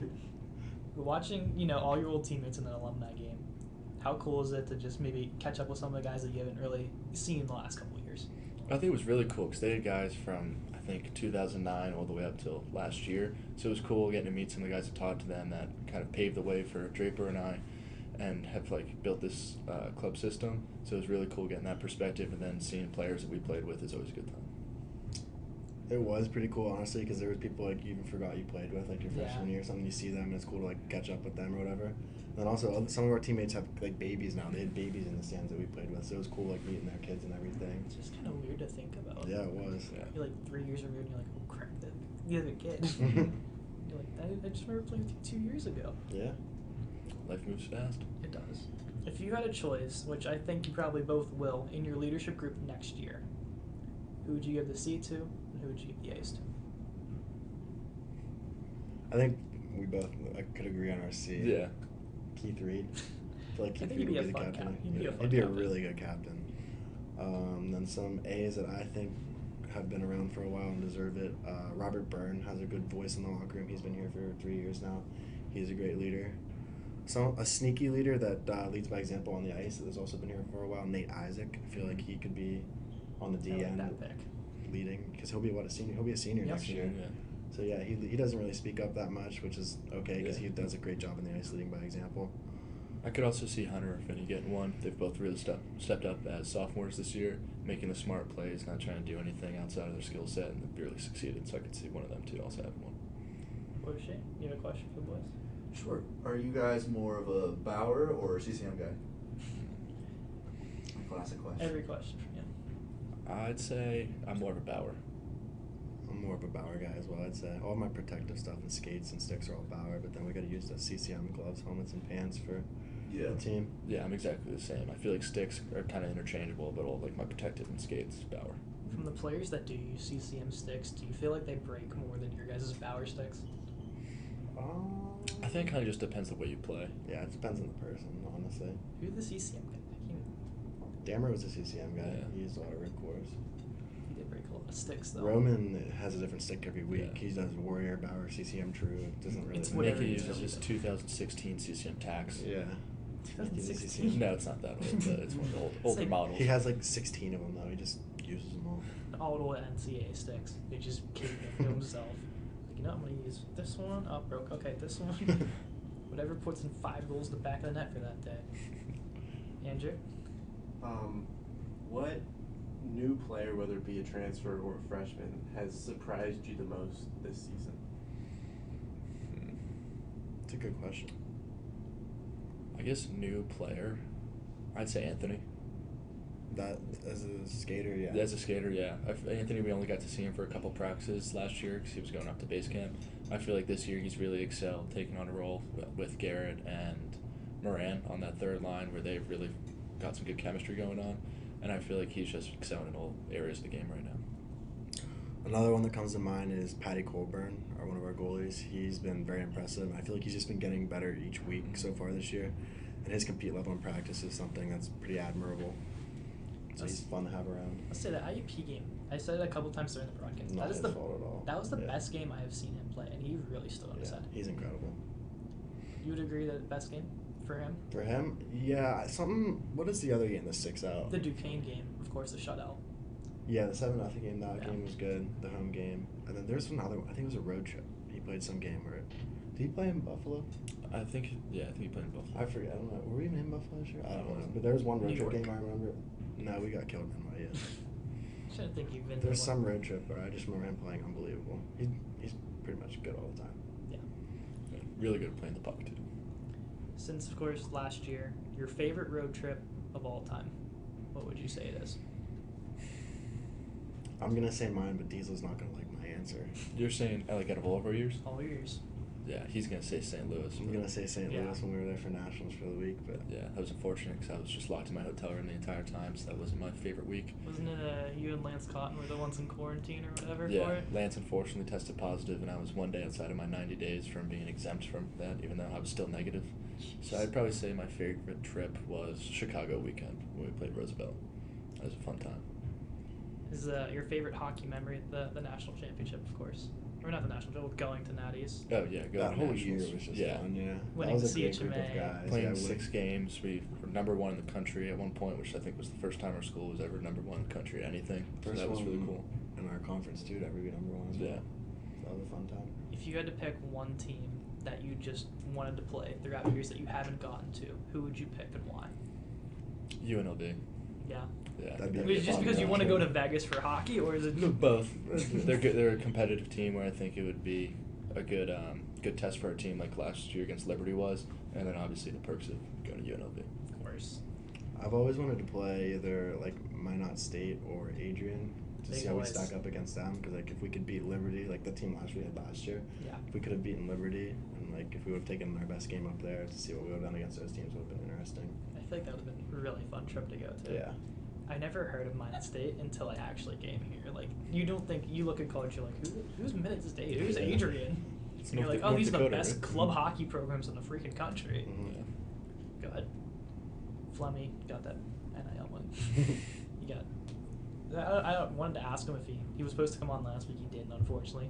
[SPEAKER 1] But watching, all your old teammates in an alumni game, how cool is it to just maybe catch up with some of the guys that you haven't really seen in the last couple of years?
[SPEAKER 9] I think it was really cool because they had guys from, I think, 2009 all the way up till last year. So it was cool getting to meet some of the guys and talk to them that kind of paved the way for Draper and I and have built this club system. So it was really cool getting that perspective, and then seeing players that we played with is always a good time.
[SPEAKER 8] It was pretty cool, honestly, because there was people you even forgot you played with, your freshman year or something. You see them, and it's cool to catch up with them or whatever. And then also, some of our teammates have babies now. They had babies in the stands that we played with, so it was cool meeting their kids and everything.
[SPEAKER 1] It's just kind of weird to think about.
[SPEAKER 8] Yeah, it was.
[SPEAKER 9] Yeah.
[SPEAKER 1] You're 3 years removed, and you're like, "Oh crap, you have a kid." You're like, "I just remember playing with you 2 years ago."
[SPEAKER 8] Yeah.
[SPEAKER 9] Life moves fast.
[SPEAKER 1] It does. If you had a choice, which I think you probably both will, in your leadership group next year, who would you give the C to, Who would you keep the ace to?
[SPEAKER 8] I think we both could agree on our C.
[SPEAKER 9] Yeah.
[SPEAKER 8] Keith Reed. I feel like
[SPEAKER 1] I
[SPEAKER 8] Keith
[SPEAKER 1] think
[SPEAKER 8] Reed
[SPEAKER 1] he'd be
[SPEAKER 8] would
[SPEAKER 1] a
[SPEAKER 8] be the
[SPEAKER 1] fun
[SPEAKER 8] captain.
[SPEAKER 1] captain. He'd be a fun
[SPEAKER 8] He'd be a
[SPEAKER 1] captain.
[SPEAKER 8] really good captain. Then some A's that I think have been around for a while and deserve it. Robert Byrne has a good voice in the locker room. He's been here for 3 years now. He's a great leader. A sneaky leader that leads by example on the ice that has also been here for a while. Nate Isaac. I feel like he could be on the D
[SPEAKER 1] I like
[SPEAKER 8] end
[SPEAKER 1] that pick.
[SPEAKER 8] leading because he'll be a senior. He'll be a senior
[SPEAKER 1] Yep.
[SPEAKER 8] next year.
[SPEAKER 9] Yeah.
[SPEAKER 8] So yeah, he doesn't really speak up that much, which is okay because
[SPEAKER 9] Yeah.
[SPEAKER 8] he does a great job in the ice leading by example.
[SPEAKER 9] I could also see Hunter and Finney getting one. They've both really stepped up as sophomores this year, making the smart plays, not trying to do anything outside of their skill set, and they've really succeeded. So I could see one of them two also having one.
[SPEAKER 1] What is she? You have a question for the boys?
[SPEAKER 4] Sure. Are you guys more of a Bauer or a CCM guy? Classic question.
[SPEAKER 1] Every question from you.
[SPEAKER 9] I'd say I'm more of a Bauer.
[SPEAKER 8] I'm more of a Bauer guy as well. I'd say all my protective stuff and skates and sticks are all Bauer, but then we got to use the CCM gloves, helmets, and pants for
[SPEAKER 4] Yeah.
[SPEAKER 8] the team.
[SPEAKER 9] Yeah, I'm exactly the same. I feel like sticks are kind of interchangeable, but all like my protective and skates, Bauer.
[SPEAKER 1] From the players that do use CCM sticks, do you feel like they break more than your guys' Bauer sticks?
[SPEAKER 9] I think it kind of just depends the way you play.
[SPEAKER 8] Yeah, it depends on the person, honestly.
[SPEAKER 1] Who's the CCM guy? I can't
[SPEAKER 8] Dammer was a CCM guy.
[SPEAKER 9] Yeah.
[SPEAKER 8] He used a lot of ripcores.
[SPEAKER 1] He did break a lot of sticks though.
[SPEAKER 8] Roman has a different stick every week.
[SPEAKER 9] Yeah.
[SPEAKER 8] He does Warrior, Bauer, CCM True. It doesn't really
[SPEAKER 1] It's
[SPEAKER 8] matter.
[SPEAKER 1] whatever
[SPEAKER 9] Mickey
[SPEAKER 1] you
[SPEAKER 9] uses
[SPEAKER 1] feel.
[SPEAKER 9] his 2016 CCM Tax.
[SPEAKER 8] Yeah.
[SPEAKER 1] 2016.
[SPEAKER 9] No, it's not that old, but it's one of the older
[SPEAKER 1] like-
[SPEAKER 9] models.
[SPEAKER 8] He has like 16 of them though. He just uses them all.
[SPEAKER 1] All old NCAA sticks. He just keep them to himself. Like, you know, I'm gonna use this one. Oh, broke. Okay, this one. Whatever puts in 5 goals to the back of the net for that day. Andrew?
[SPEAKER 7] What new player, whether it be a transfer or a freshman, has surprised you the most this season?
[SPEAKER 8] It's a good question.
[SPEAKER 9] I guess new player, I'd say Anthony.
[SPEAKER 8] That as a skater, yeah.
[SPEAKER 9] As a skater, yeah. Anthony, we only got to see him for a couple practices last year because he was going up to base camp. I feel like this year he's really excelled, taking on a role with Garrett and Moran on that third line where they've really got some good chemistry going on. And I feel like he's just excelling in all areas of the game right now.
[SPEAKER 8] Another one that comes to mind is Patty Colburn, one of our goalies. He's been very impressive. I feel like he's just been getting better each week so far this year. And his compete level in practice is something that's pretty admirable. So he's fun to have around.
[SPEAKER 1] Let's say that IUP game. I said it a couple times during the broadcast.
[SPEAKER 8] Not
[SPEAKER 1] That is
[SPEAKER 8] his
[SPEAKER 1] the
[SPEAKER 8] fault at all.
[SPEAKER 1] That was the
[SPEAKER 8] Yeah.
[SPEAKER 1] best game I have seen him play, and he really stood on his
[SPEAKER 8] Yeah,
[SPEAKER 1] head.
[SPEAKER 8] he's incredible.
[SPEAKER 1] You would agree that best game for him?
[SPEAKER 8] For him, yeah, something. What is the other game that sticks out?
[SPEAKER 1] The Duquesne game, of course, the shutout.
[SPEAKER 8] Yeah, the 7-0 game. That
[SPEAKER 1] Yeah.
[SPEAKER 8] game was good. The home game, and then there's another one. I think it was a road trip. He played some game where. Did he play in Buffalo?
[SPEAKER 9] I think he played in Buffalo.
[SPEAKER 8] I forget. I don't know. Were we even in Buffalo this year? I don't know. But there was one road
[SPEAKER 1] New
[SPEAKER 8] trip
[SPEAKER 1] York.
[SPEAKER 8] game I remember. No, we got killed in yeah.
[SPEAKER 1] Shouldn't think you've been to
[SPEAKER 8] There's
[SPEAKER 1] one.
[SPEAKER 8] some road trip where I just remember him playing unbelievable. He's pretty much good all the time.
[SPEAKER 1] Yeah.
[SPEAKER 9] Yeah, really good at playing the puck too.
[SPEAKER 1] Since, of course, last year, your favorite road trip of all time, what would you say it is?
[SPEAKER 8] I'm gonna say mine, but Diesel's not gonna like my answer.
[SPEAKER 9] You're saying like out of all of our years?
[SPEAKER 1] All yours.
[SPEAKER 9] Yeah, he's gonna say St. Louis.
[SPEAKER 8] I'm
[SPEAKER 9] but-
[SPEAKER 8] gonna say St.
[SPEAKER 1] Yeah.
[SPEAKER 8] Louis when we were there for nationals for the week, but
[SPEAKER 9] Yeah, that was unfortunate because I was just locked in my hotel room the entire time, so that wasn't my favorite week.
[SPEAKER 1] Wasn't it you and Lance Cotton were the ones in quarantine or whatever for
[SPEAKER 9] Yeah,
[SPEAKER 1] it?
[SPEAKER 9] Lance unfortunately tested positive, and I was one day outside of my 90 days from being exempt from that, even though I was still negative. So I'd probably say my favorite trip was Chicago weekend when we played Roosevelt. That was a fun time.
[SPEAKER 1] Is your favorite hockey memory at the national championship, of course? Or not the national championship, going to Natties.
[SPEAKER 9] Oh yeah, go
[SPEAKER 8] that
[SPEAKER 9] to
[SPEAKER 8] whole
[SPEAKER 9] Nationals.
[SPEAKER 8] year was just
[SPEAKER 9] yeah.
[SPEAKER 8] fun. Yeah,
[SPEAKER 1] Winning
[SPEAKER 8] that was
[SPEAKER 1] the
[SPEAKER 8] a great group of
[SPEAKER 1] CHMA.
[SPEAKER 8] guys.
[SPEAKER 9] Playing
[SPEAKER 8] yeah,
[SPEAKER 9] 6 games, we were number 1 in the country at one point, which I think was the first time our school was ever number 1 in the country at anything. So
[SPEAKER 8] First
[SPEAKER 9] that was
[SPEAKER 8] one
[SPEAKER 9] really cool.
[SPEAKER 8] in our conference too to ever be number one as well.
[SPEAKER 9] Yeah.
[SPEAKER 8] So that was a fun time.
[SPEAKER 1] If you had to pick one team that you just wanted to play throughout years that you haven't gotten to, who would you pick and why?
[SPEAKER 9] UNLV.
[SPEAKER 1] Yeah.
[SPEAKER 9] Yeah.
[SPEAKER 8] That'd be
[SPEAKER 1] I mean, just
[SPEAKER 8] fun
[SPEAKER 1] because you want to go to
[SPEAKER 8] trip.
[SPEAKER 1] Vegas for hockey, or is it
[SPEAKER 9] Both. They're good. They're a competitive team where I think it would be a good test for our team, like last year against Liberty was, and then obviously the perks of going to UNLV.
[SPEAKER 1] Of course.
[SPEAKER 8] I've always wanted to play either like Minot State or Adrian to
[SPEAKER 1] Big
[SPEAKER 8] see how we
[SPEAKER 1] boys.
[SPEAKER 8] stack up against them. Because like if we could beat Liberty, like the team we had last year,
[SPEAKER 1] Yeah.
[SPEAKER 8] if we could have beaten Liberty, and like if we would have taken our best game up there to see what we would have done against those teams, would have been interesting.
[SPEAKER 1] I feel like that would have been a really fun trip to go to.
[SPEAKER 8] Yeah.
[SPEAKER 1] I never heard of Minot State until I actually came here. Like, you don't think, you look at college, you're like, who's Minot State? Who's Adrian?
[SPEAKER 9] It's
[SPEAKER 1] And you're
[SPEAKER 9] North-
[SPEAKER 1] like, oh,
[SPEAKER 9] North
[SPEAKER 1] these are the
[SPEAKER 9] Dakota,
[SPEAKER 1] best
[SPEAKER 9] right?
[SPEAKER 1] club hockey programs in the freaking country.
[SPEAKER 8] Mhm.
[SPEAKER 1] Go ahead. Flemmy got that NIL money. You got. I wanted to ask him if he was supposed to come on last week. He didn't, unfortunately.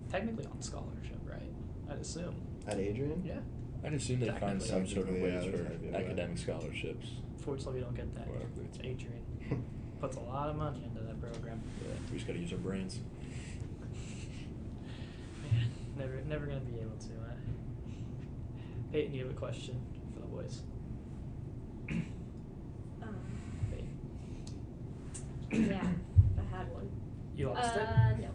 [SPEAKER 1] Technically on scholarship, right? I'd assume.
[SPEAKER 8] At Adrian?
[SPEAKER 1] Yeah.
[SPEAKER 9] I'd assume they find
[SPEAKER 1] Technically.
[SPEAKER 9] some sort of
[SPEAKER 8] Yeah,
[SPEAKER 9] ways
[SPEAKER 8] there's
[SPEAKER 9] for
[SPEAKER 8] gotta be a way.
[SPEAKER 9] academic scholarships.
[SPEAKER 1] Fortunately, we don't get that.
[SPEAKER 9] Well,
[SPEAKER 1] here. It's
[SPEAKER 9] it's-
[SPEAKER 1] Adrian. Puts a lot of money into that program.
[SPEAKER 9] Yeah, we just gotta use our brains.
[SPEAKER 1] Man, never gonna be able to. Peyton, you have a question for the boys? Peyton.
[SPEAKER 5] Yeah, I had one.
[SPEAKER 1] You lost it?
[SPEAKER 5] No.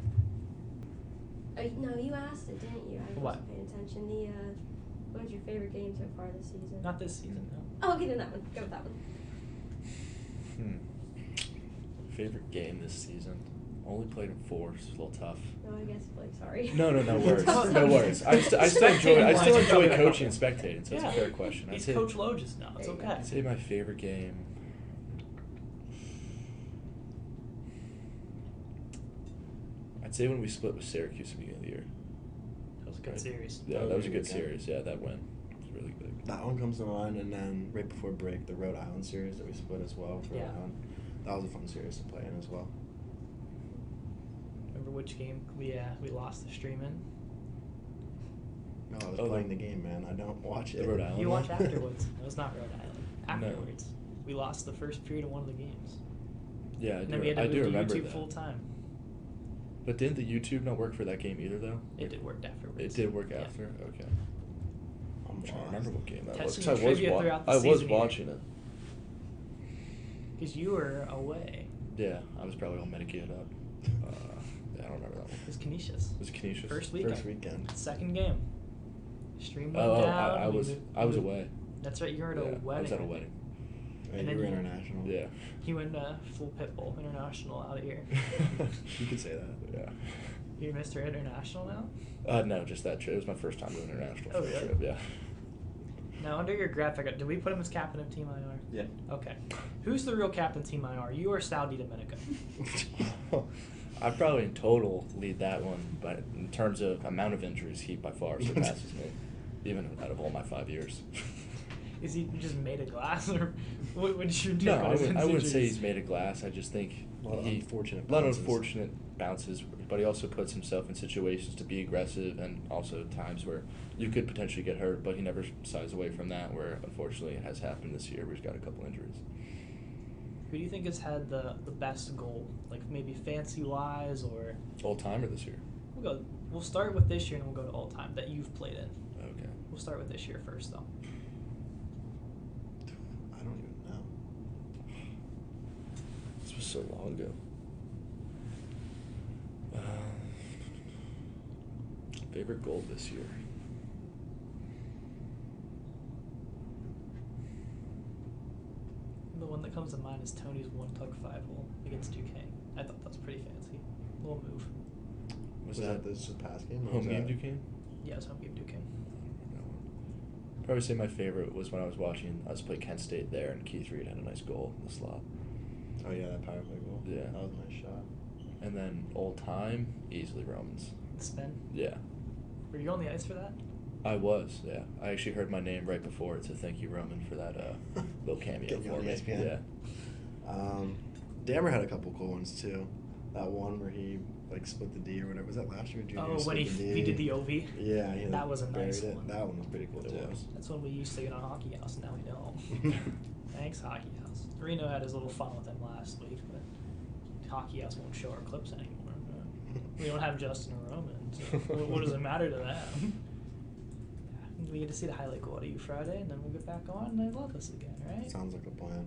[SPEAKER 5] No, you asked it, didn't you? I
[SPEAKER 1] What?
[SPEAKER 5] wasn't paying attention. What was your favorite game so far this season?
[SPEAKER 1] Not this season, no.
[SPEAKER 5] Oh, okay, then that one. Go with that one.
[SPEAKER 9] Favorite game this season? Only played in 4, so it's a little tough.
[SPEAKER 5] No, I guess, like, sorry.
[SPEAKER 9] No worries.
[SPEAKER 5] Tough
[SPEAKER 9] No
[SPEAKER 5] one.
[SPEAKER 9] worries. I still enjoy.
[SPEAKER 1] Spectating
[SPEAKER 9] I
[SPEAKER 1] wise,
[SPEAKER 9] still
[SPEAKER 1] it's probably
[SPEAKER 9] enjoy
[SPEAKER 1] a
[SPEAKER 9] coaching and
[SPEAKER 1] couple.
[SPEAKER 9] spectating, so it's
[SPEAKER 1] Yeah.
[SPEAKER 9] a fair question.
[SPEAKER 1] He's
[SPEAKER 9] I'd say,
[SPEAKER 1] Coach Loges now. It's
[SPEAKER 5] There you go.
[SPEAKER 1] okay.
[SPEAKER 9] I'd say my favorite game. I'd say when we split with Syracuse at the beginning of the year.
[SPEAKER 1] That was a good
[SPEAKER 9] Right.
[SPEAKER 1] series.
[SPEAKER 9] Yeah, that was a good
[SPEAKER 8] Okay.
[SPEAKER 9] series. Yeah, that win was really big.
[SPEAKER 8] That one comes to mind, and then right before break, the Rhode Island series that we split as well. For
[SPEAKER 1] Yeah.
[SPEAKER 8] Rhode Island. That was a fun series to play in as well.
[SPEAKER 1] Remember which game we lost the stream in?
[SPEAKER 8] No, I was
[SPEAKER 9] Oh,
[SPEAKER 8] playing the game, man. I don't watch it.
[SPEAKER 9] The Rhode Island
[SPEAKER 1] You
[SPEAKER 9] one?
[SPEAKER 1] watched afterwards. It was not Rhode Island.
[SPEAKER 9] No.
[SPEAKER 1] Afterwards. We lost the first period of one of the games.
[SPEAKER 9] Yeah,
[SPEAKER 1] And then we had to
[SPEAKER 9] I
[SPEAKER 1] move
[SPEAKER 9] do
[SPEAKER 1] to
[SPEAKER 9] remember
[SPEAKER 1] YouTube
[SPEAKER 9] that.
[SPEAKER 1] full time.
[SPEAKER 9] But didn't the YouTube not work for that game either, though?
[SPEAKER 1] It did work afterwards.
[SPEAKER 9] It did work
[SPEAKER 1] Yeah.
[SPEAKER 9] after. Okay.
[SPEAKER 8] I'm
[SPEAKER 9] I'm trying to
[SPEAKER 8] lost.
[SPEAKER 9] remember what game that was.
[SPEAKER 1] Testing
[SPEAKER 9] 'Cause
[SPEAKER 1] your trivia throughout the
[SPEAKER 9] I was
[SPEAKER 1] season here.
[SPEAKER 9] watching it.
[SPEAKER 1] Because you were away.
[SPEAKER 9] Yeah, I was probably all medicated up. Yeah, I don't remember that one.
[SPEAKER 1] It was Canisius.
[SPEAKER 9] Was it Canisius?
[SPEAKER 1] First weekend.
[SPEAKER 8] First weekend.
[SPEAKER 1] Second game. Stream went
[SPEAKER 9] Oh,
[SPEAKER 1] down.
[SPEAKER 9] I
[SPEAKER 1] we
[SPEAKER 9] was
[SPEAKER 1] moved-
[SPEAKER 9] I was
[SPEAKER 1] moved-
[SPEAKER 9] away.
[SPEAKER 1] That's right, you were at
[SPEAKER 9] Yeah,
[SPEAKER 1] a wedding.
[SPEAKER 9] I was at a
[SPEAKER 1] I think.
[SPEAKER 9] wedding.
[SPEAKER 8] Hey,
[SPEAKER 1] And
[SPEAKER 8] you
[SPEAKER 1] then
[SPEAKER 8] were
[SPEAKER 1] you-
[SPEAKER 8] international.
[SPEAKER 9] Yeah.
[SPEAKER 1] He went full Pitbull International out of here.
[SPEAKER 8] You could say that.
[SPEAKER 9] Yeah.
[SPEAKER 1] You're Mr. International now?
[SPEAKER 9] No, just that trip. It was my first time doing international
[SPEAKER 1] Oh,
[SPEAKER 9] for a
[SPEAKER 1] really?
[SPEAKER 9] trip. Yeah.
[SPEAKER 1] Now, under your graphic, did we put him as captain of Team IR?
[SPEAKER 7] Yeah.
[SPEAKER 1] Okay. Who's the real captain Team IR? You or Saudi Dominica?
[SPEAKER 9] I'd probably in total lead that one, but in terms of amount of injuries, he by far surpasses me, even out of all my 5 years.
[SPEAKER 1] Is he just made of glass, or what would you do?
[SPEAKER 9] No,
[SPEAKER 1] about his
[SPEAKER 9] I wouldn't say
[SPEAKER 1] injuries?
[SPEAKER 9] he's made of glass. I just think
[SPEAKER 8] A lot of
[SPEAKER 9] he
[SPEAKER 8] unfortunate
[SPEAKER 9] a lot of
[SPEAKER 8] bounces.
[SPEAKER 9] unfortunate bounces, but he also puts himself in situations to be aggressive, and also times where you could potentially get hurt. But he never shies away from that. Where unfortunately it has happened this year, where he's got a couple injuries.
[SPEAKER 1] Who do you think has had the best goal? Like maybe fancy wise, or
[SPEAKER 9] All timer this year.
[SPEAKER 1] We'll start with this year and we'll go to all time that you've played in.
[SPEAKER 9] Okay.
[SPEAKER 1] We'll start with this year first, though.
[SPEAKER 8] I don't even know.
[SPEAKER 9] This was so long ago. Favorite goal this year.
[SPEAKER 1] The one that comes to mind is Tony's 1-puck 5-hole against Duquesne. I thought that was pretty fancy. Little move.
[SPEAKER 8] Was that this past game? or
[SPEAKER 9] home
[SPEAKER 8] was
[SPEAKER 9] game
[SPEAKER 8] that-
[SPEAKER 9] Duquesne?
[SPEAKER 1] Yeah, it was home game Duquesne.
[SPEAKER 9] That one. Probably say my favorite was when I was watching us play Kent State there, and Keith Reed had a nice goal in the slot.
[SPEAKER 8] Oh yeah, that power play goal.
[SPEAKER 9] Yeah.
[SPEAKER 8] That was a nice shot.
[SPEAKER 9] And then all time, easily Romans.
[SPEAKER 1] The spin.
[SPEAKER 9] Yeah.
[SPEAKER 1] Were you on the ice for that?
[SPEAKER 9] I was, yeah. I actually heard my name right before it, so thank you, Roman, for that little cameo
[SPEAKER 8] Getting you
[SPEAKER 9] for
[SPEAKER 8] on
[SPEAKER 9] me.
[SPEAKER 8] ESPN.
[SPEAKER 9] Yeah.
[SPEAKER 8] Dammer had a couple cool ones too. That one where he like split the D or whatever. Was that last year? Junior
[SPEAKER 1] Oh, when
[SPEAKER 8] split the
[SPEAKER 1] he
[SPEAKER 8] D?
[SPEAKER 1] did the OV?
[SPEAKER 8] Yeah, he
[SPEAKER 1] That was a
[SPEAKER 8] buried
[SPEAKER 1] nice
[SPEAKER 8] it.
[SPEAKER 1] one.
[SPEAKER 8] That one was pretty cool
[SPEAKER 9] It
[SPEAKER 8] too.
[SPEAKER 9] was.
[SPEAKER 1] That's when we used to get on Hockey House, and now we don't. Thanks, Hockey House. Reno had his little fun with him last week, but Hockey House won't show our clips anymore. We don't have Justin or Roman, so what does it matter to them? We get to see the highlight goal to you Friday, and then we'll get back on, and I love us again, right?
[SPEAKER 8] Sounds like a plan.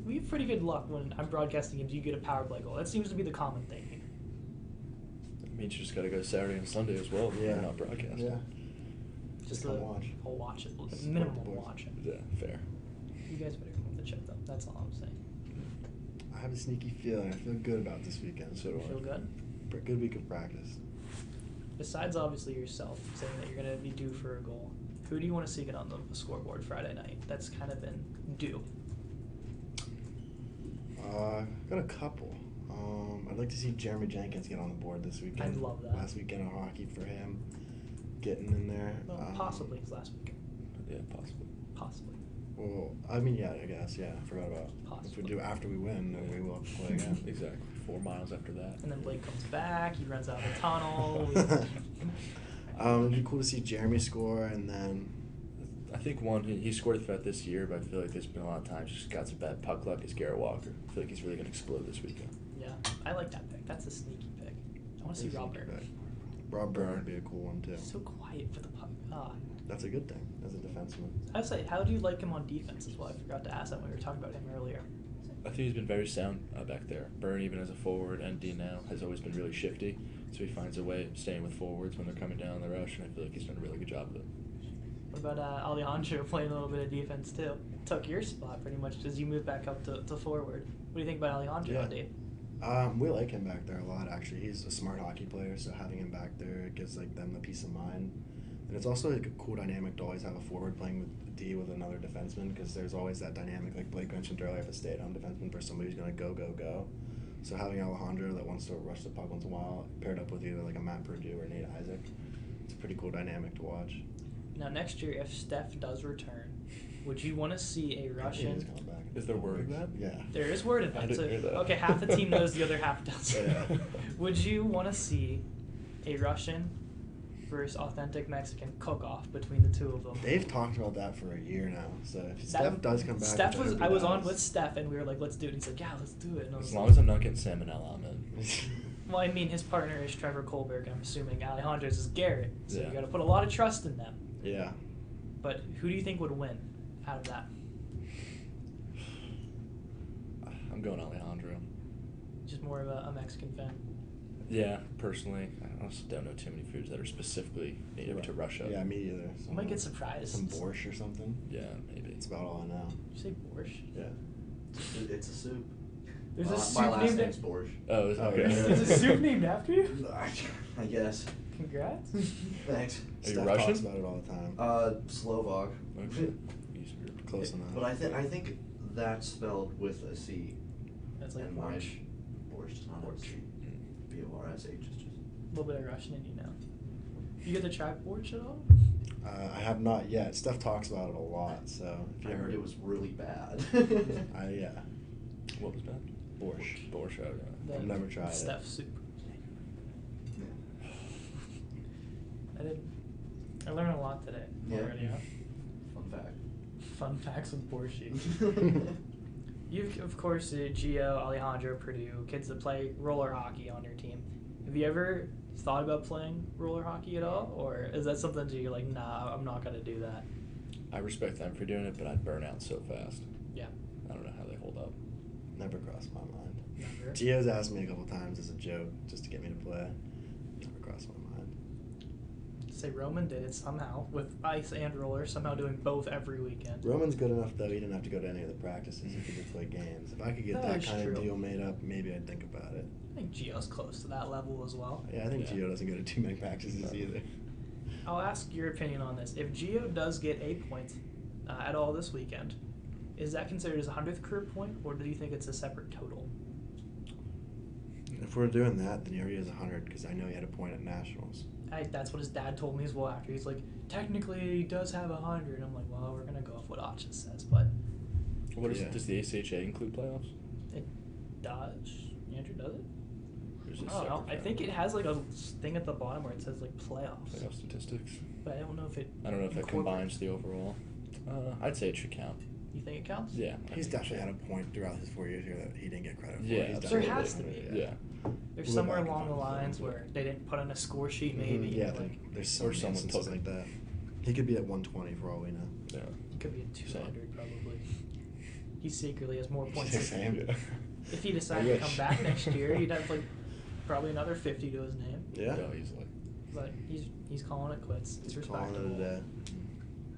[SPEAKER 1] We have pretty good luck when I'm broadcasting games. You get a power play goal. That seems to be the common thing here.
[SPEAKER 9] That means you just got to go Saturday and Sunday as well. If
[SPEAKER 8] Yeah.
[SPEAKER 9] You're not broadcasting.
[SPEAKER 8] Yeah.
[SPEAKER 1] Just
[SPEAKER 8] come
[SPEAKER 1] the
[SPEAKER 8] watch.
[SPEAKER 1] I'll watch it. At
[SPEAKER 8] Support
[SPEAKER 1] minimum,
[SPEAKER 8] the
[SPEAKER 1] we'll
[SPEAKER 8] boys.
[SPEAKER 1] watch it.
[SPEAKER 9] Yeah, fair.
[SPEAKER 1] You guys better come to check them. That's all I'm saying.
[SPEAKER 8] I have a sneaky feeling. I feel good about this weekend.
[SPEAKER 9] So do I.
[SPEAKER 1] Feel good?
[SPEAKER 8] Good week of practice.
[SPEAKER 1] Besides, obviously, yourself saying that you're going to be due for a goal, who do you want to see get on the scoreboard Friday night? That's kind of been due.
[SPEAKER 8] Got a couple. I'd like to see Jeremy Jenkins get on the board this weekend.
[SPEAKER 1] I'd love that.
[SPEAKER 8] Last weekend of hockey for him, getting in there.
[SPEAKER 1] Well, possibly it's last weekend.
[SPEAKER 9] Yeah, possibly.
[SPEAKER 1] Possibly.
[SPEAKER 8] Well, I mean, yeah, I guess, yeah. I forgot about.
[SPEAKER 1] Possibly.
[SPEAKER 8] If we do after we win, then we will have to play again.
[SPEAKER 9] Exactly. 4 miles after that.
[SPEAKER 1] And then Blake comes back. He runs out of the tunnel.
[SPEAKER 8] It'd be cool to see Jeremy score, and then.
[SPEAKER 9] I think he scored throughout this year, but I feel like there's been a lot of times he's got some bad puck luck. Is Garrett Walker? I feel like he's really gonna explode this weekend.
[SPEAKER 1] Yeah, I like that pick. That's a sneaky pick. I want to see Robert.
[SPEAKER 8] Rob Byrne would be a cool one too.
[SPEAKER 1] He's so quiet for the puck.
[SPEAKER 8] That's a good thing as a defenseman.
[SPEAKER 1] I would say, how do you like him on defense as well? I forgot to ask that when we were talking about him earlier.
[SPEAKER 9] I think he's been very sound back there. Byrne, even as a forward, and D now, has always been really shifty. So he finds a way of staying with forwards when they're coming down the rush, and I feel like he's done a really good job of it.
[SPEAKER 1] What about Alejandro playing a little bit of defense too? Took your spot pretty much as you moved back up to forward. What do you think about Alejandro, Dave?
[SPEAKER 8] We like him back there a lot, actually. He's a smart hockey player, so having him back there gives like them the peace of mind. And it's also like a cool dynamic to always have a forward playing with D with another defenseman, because there's always that dynamic, like Blake mentioned earlier, of a stay-at-home defenseman for somebody who's going to go. So having Alejandro that wants to rush the puck once in a while, paired up with either like a Matt Perdue or Nate Isaac, it's a pretty cool dynamic to watch.
[SPEAKER 1] Now next year, if Steph does return, would you want to see a Russian?
[SPEAKER 8] He's coming back.
[SPEAKER 9] Is there word of that?
[SPEAKER 8] Yeah.
[SPEAKER 1] There is word of
[SPEAKER 9] I
[SPEAKER 1] that.
[SPEAKER 9] didn't hear that.
[SPEAKER 1] Okay, half the team knows, the other half doesn't.
[SPEAKER 8] Yeah.
[SPEAKER 1] Would you want to see a Russian versus authentic Mexican cook-off between the two of them?
[SPEAKER 8] They've talked about that for a year now, so if Steph does come back...
[SPEAKER 1] Steph
[SPEAKER 8] which
[SPEAKER 1] was.
[SPEAKER 8] hope
[SPEAKER 1] I
[SPEAKER 8] he
[SPEAKER 1] was on
[SPEAKER 8] does.
[SPEAKER 1] with Steph, and we were like, "Let's do it." He's like, "Yeah, let's do it." And I was
[SPEAKER 9] As
[SPEAKER 1] like,
[SPEAKER 9] long as I'm not getting salmonella, I'm in.
[SPEAKER 1] Well, I mean, his partner is Trevor Kohlberg. I'm assuming Alejandro's is Garrett, so
[SPEAKER 9] Yeah.
[SPEAKER 1] you got to put a lot of trust in them.
[SPEAKER 8] Yeah.
[SPEAKER 1] But who do you think would win out of that?
[SPEAKER 9] I'm going Alejandro.
[SPEAKER 1] Just more of a Mexican fan.
[SPEAKER 9] Yeah, personally, I also don't know too many foods that are specifically native to Russia.
[SPEAKER 8] Yeah, me either.
[SPEAKER 1] You might get surprised.
[SPEAKER 8] Some borscht or something.
[SPEAKER 9] Yeah, maybe.
[SPEAKER 8] That's about all I know.
[SPEAKER 1] Did you say borscht?
[SPEAKER 8] Yeah.
[SPEAKER 4] It's a soup.
[SPEAKER 1] There's a
[SPEAKER 4] My
[SPEAKER 1] soup
[SPEAKER 4] last
[SPEAKER 1] named
[SPEAKER 4] name's Borscht.
[SPEAKER 9] Oh, is okay.
[SPEAKER 1] There's a soup named after you?
[SPEAKER 4] I guess.
[SPEAKER 1] Congrats.
[SPEAKER 4] Thanks.
[SPEAKER 9] Are you
[SPEAKER 8] Steph
[SPEAKER 9] Russian?
[SPEAKER 8] talks about it all the time.
[SPEAKER 4] Slovak.
[SPEAKER 9] Okay. Easier.
[SPEAKER 8] Close enough.
[SPEAKER 4] But I think that's spelled with a C.
[SPEAKER 1] That's like
[SPEAKER 4] and
[SPEAKER 1] borscht.
[SPEAKER 4] Borscht is not a C. B-O-R-S-H is just.
[SPEAKER 1] A little bit of Russian in you now. You get to try borscht at all?
[SPEAKER 8] I have not yet. Steph talks about it a lot, so if
[SPEAKER 4] I
[SPEAKER 8] you
[SPEAKER 4] heard
[SPEAKER 8] ever-
[SPEAKER 4] it was really bad.
[SPEAKER 8] yeah.
[SPEAKER 9] What was that?
[SPEAKER 8] Borscht.
[SPEAKER 9] Borscht. Okay.
[SPEAKER 8] I've never tried it.
[SPEAKER 1] Steph soup. I learned a lot today
[SPEAKER 4] Yeah.
[SPEAKER 1] already. Huh?
[SPEAKER 4] Fun fact.
[SPEAKER 1] Fun facts with borscht. You've, of course, Gio, Alejandro, Purdue, kids that play roller hockey on your team. Have you ever thought about playing roller hockey at all? Or is that something that you're like, nah, I'm not going to do that?
[SPEAKER 9] I respect them for doing it, but I'd burn out so fast.
[SPEAKER 1] Yeah.
[SPEAKER 9] I don't know how they hold up.
[SPEAKER 8] Never crossed my mind.
[SPEAKER 1] Never.
[SPEAKER 8] Gio's asked me a couple times as a joke just to get me to play. Never crossed my mind.
[SPEAKER 1] Say Roman did it somehow with ice and roller, somehow doing both every weekend.
[SPEAKER 8] Roman's good enough though; he didn't have to go to any of the practices. He could just play games. If I could get
[SPEAKER 1] That
[SPEAKER 8] that
[SPEAKER 1] is
[SPEAKER 8] kind
[SPEAKER 1] true.
[SPEAKER 8] of deal made up, maybe I'd think about it.
[SPEAKER 1] I think Gio's close to that level as well.
[SPEAKER 8] Yeah, I think
[SPEAKER 9] Yeah.
[SPEAKER 8] Gio doesn't go to too many practices either.
[SPEAKER 1] I'll ask your opinion on this. If Gio does get a point at all this weekend, is that considered as a 100th career point, or do you think it's a separate total?
[SPEAKER 8] If we're doing that, then he already has 100 because I know he had a point at nationals.
[SPEAKER 1] That's what his dad told me as well after. He's like, technically he does have 100. I'm like, well, we're going to go off what Acha says, but
[SPEAKER 9] What is
[SPEAKER 8] Yeah.
[SPEAKER 9] Does the ACHA include playoffs?
[SPEAKER 1] it does. Andrew, does it?
[SPEAKER 9] Or is it
[SPEAKER 1] I don't know.
[SPEAKER 9] separate
[SPEAKER 1] I think
[SPEAKER 9] from
[SPEAKER 1] it has like a thing at the bottom where it says like playoffs,
[SPEAKER 9] playoff statistics?
[SPEAKER 1] but I don't know if it
[SPEAKER 9] I don't know if that
[SPEAKER 1] incorporates-
[SPEAKER 9] combines the overall. I'd say it should count.
[SPEAKER 1] You think it counts?
[SPEAKER 9] Yeah. I
[SPEAKER 8] He's
[SPEAKER 9] think it
[SPEAKER 8] definitely had
[SPEAKER 9] should.
[SPEAKER 8] a point throughout his 4 years here that he didn't get credit for.
[SPEAKER 9] Yeah,
[SPEAKER 8] He's
[SPEAKER 1] There
[SPEAKER 8] definitely-
[SPEAKER 1] has to be.
[SPEAKER 9] Yeah.
[SPEAKER 1] There's
[SPEAKER 8] We'll go
[SPEAKER 1] somewhere
[SPEAKER 8] back and
[SPEAKER 1] along the
[SPEAKER 8] find the
[SPEAKER 1] lines
[SPEAKER 8] form.
[SPEAKER 1] where they didn't put on a score sheet maybe.
[SPEAKER 8] Yeah,
[SPEAKER 1] like,
[SPEAKER 8] there's some
[SPEAKER 9] Or someone
[SPEAKER 8] instances
[SPEAKER 9] took
[SPEAKER 8] like
[SPEAKER 9] it.
[SPEAKER 8] that. He could be at 120 for all we know.
[SPEAKER 9] Yeah.
[SPEAKER 1] it could be a 200 probably. He secretly has more points.
[SPEAKER 8] Same.
[SPEAKER 9] Yeah.
[SPEAKER 1] If he decided
[SPEAKER 8] I
[SPEAKER 1] to come
[SPEAKER 8] wish.
[SPEAKER 1] back next year, he'd have like probably another 50 to his name.
[SPEAKER 8] Yeah.
[SPEAKER 9] Yeah, easily.
[SPEAKER 1] But he's calling it quits. It's
[SPEAKER 8] Calling
[SPEAKER 1] respectable.
[SPEAKER 8] it a day.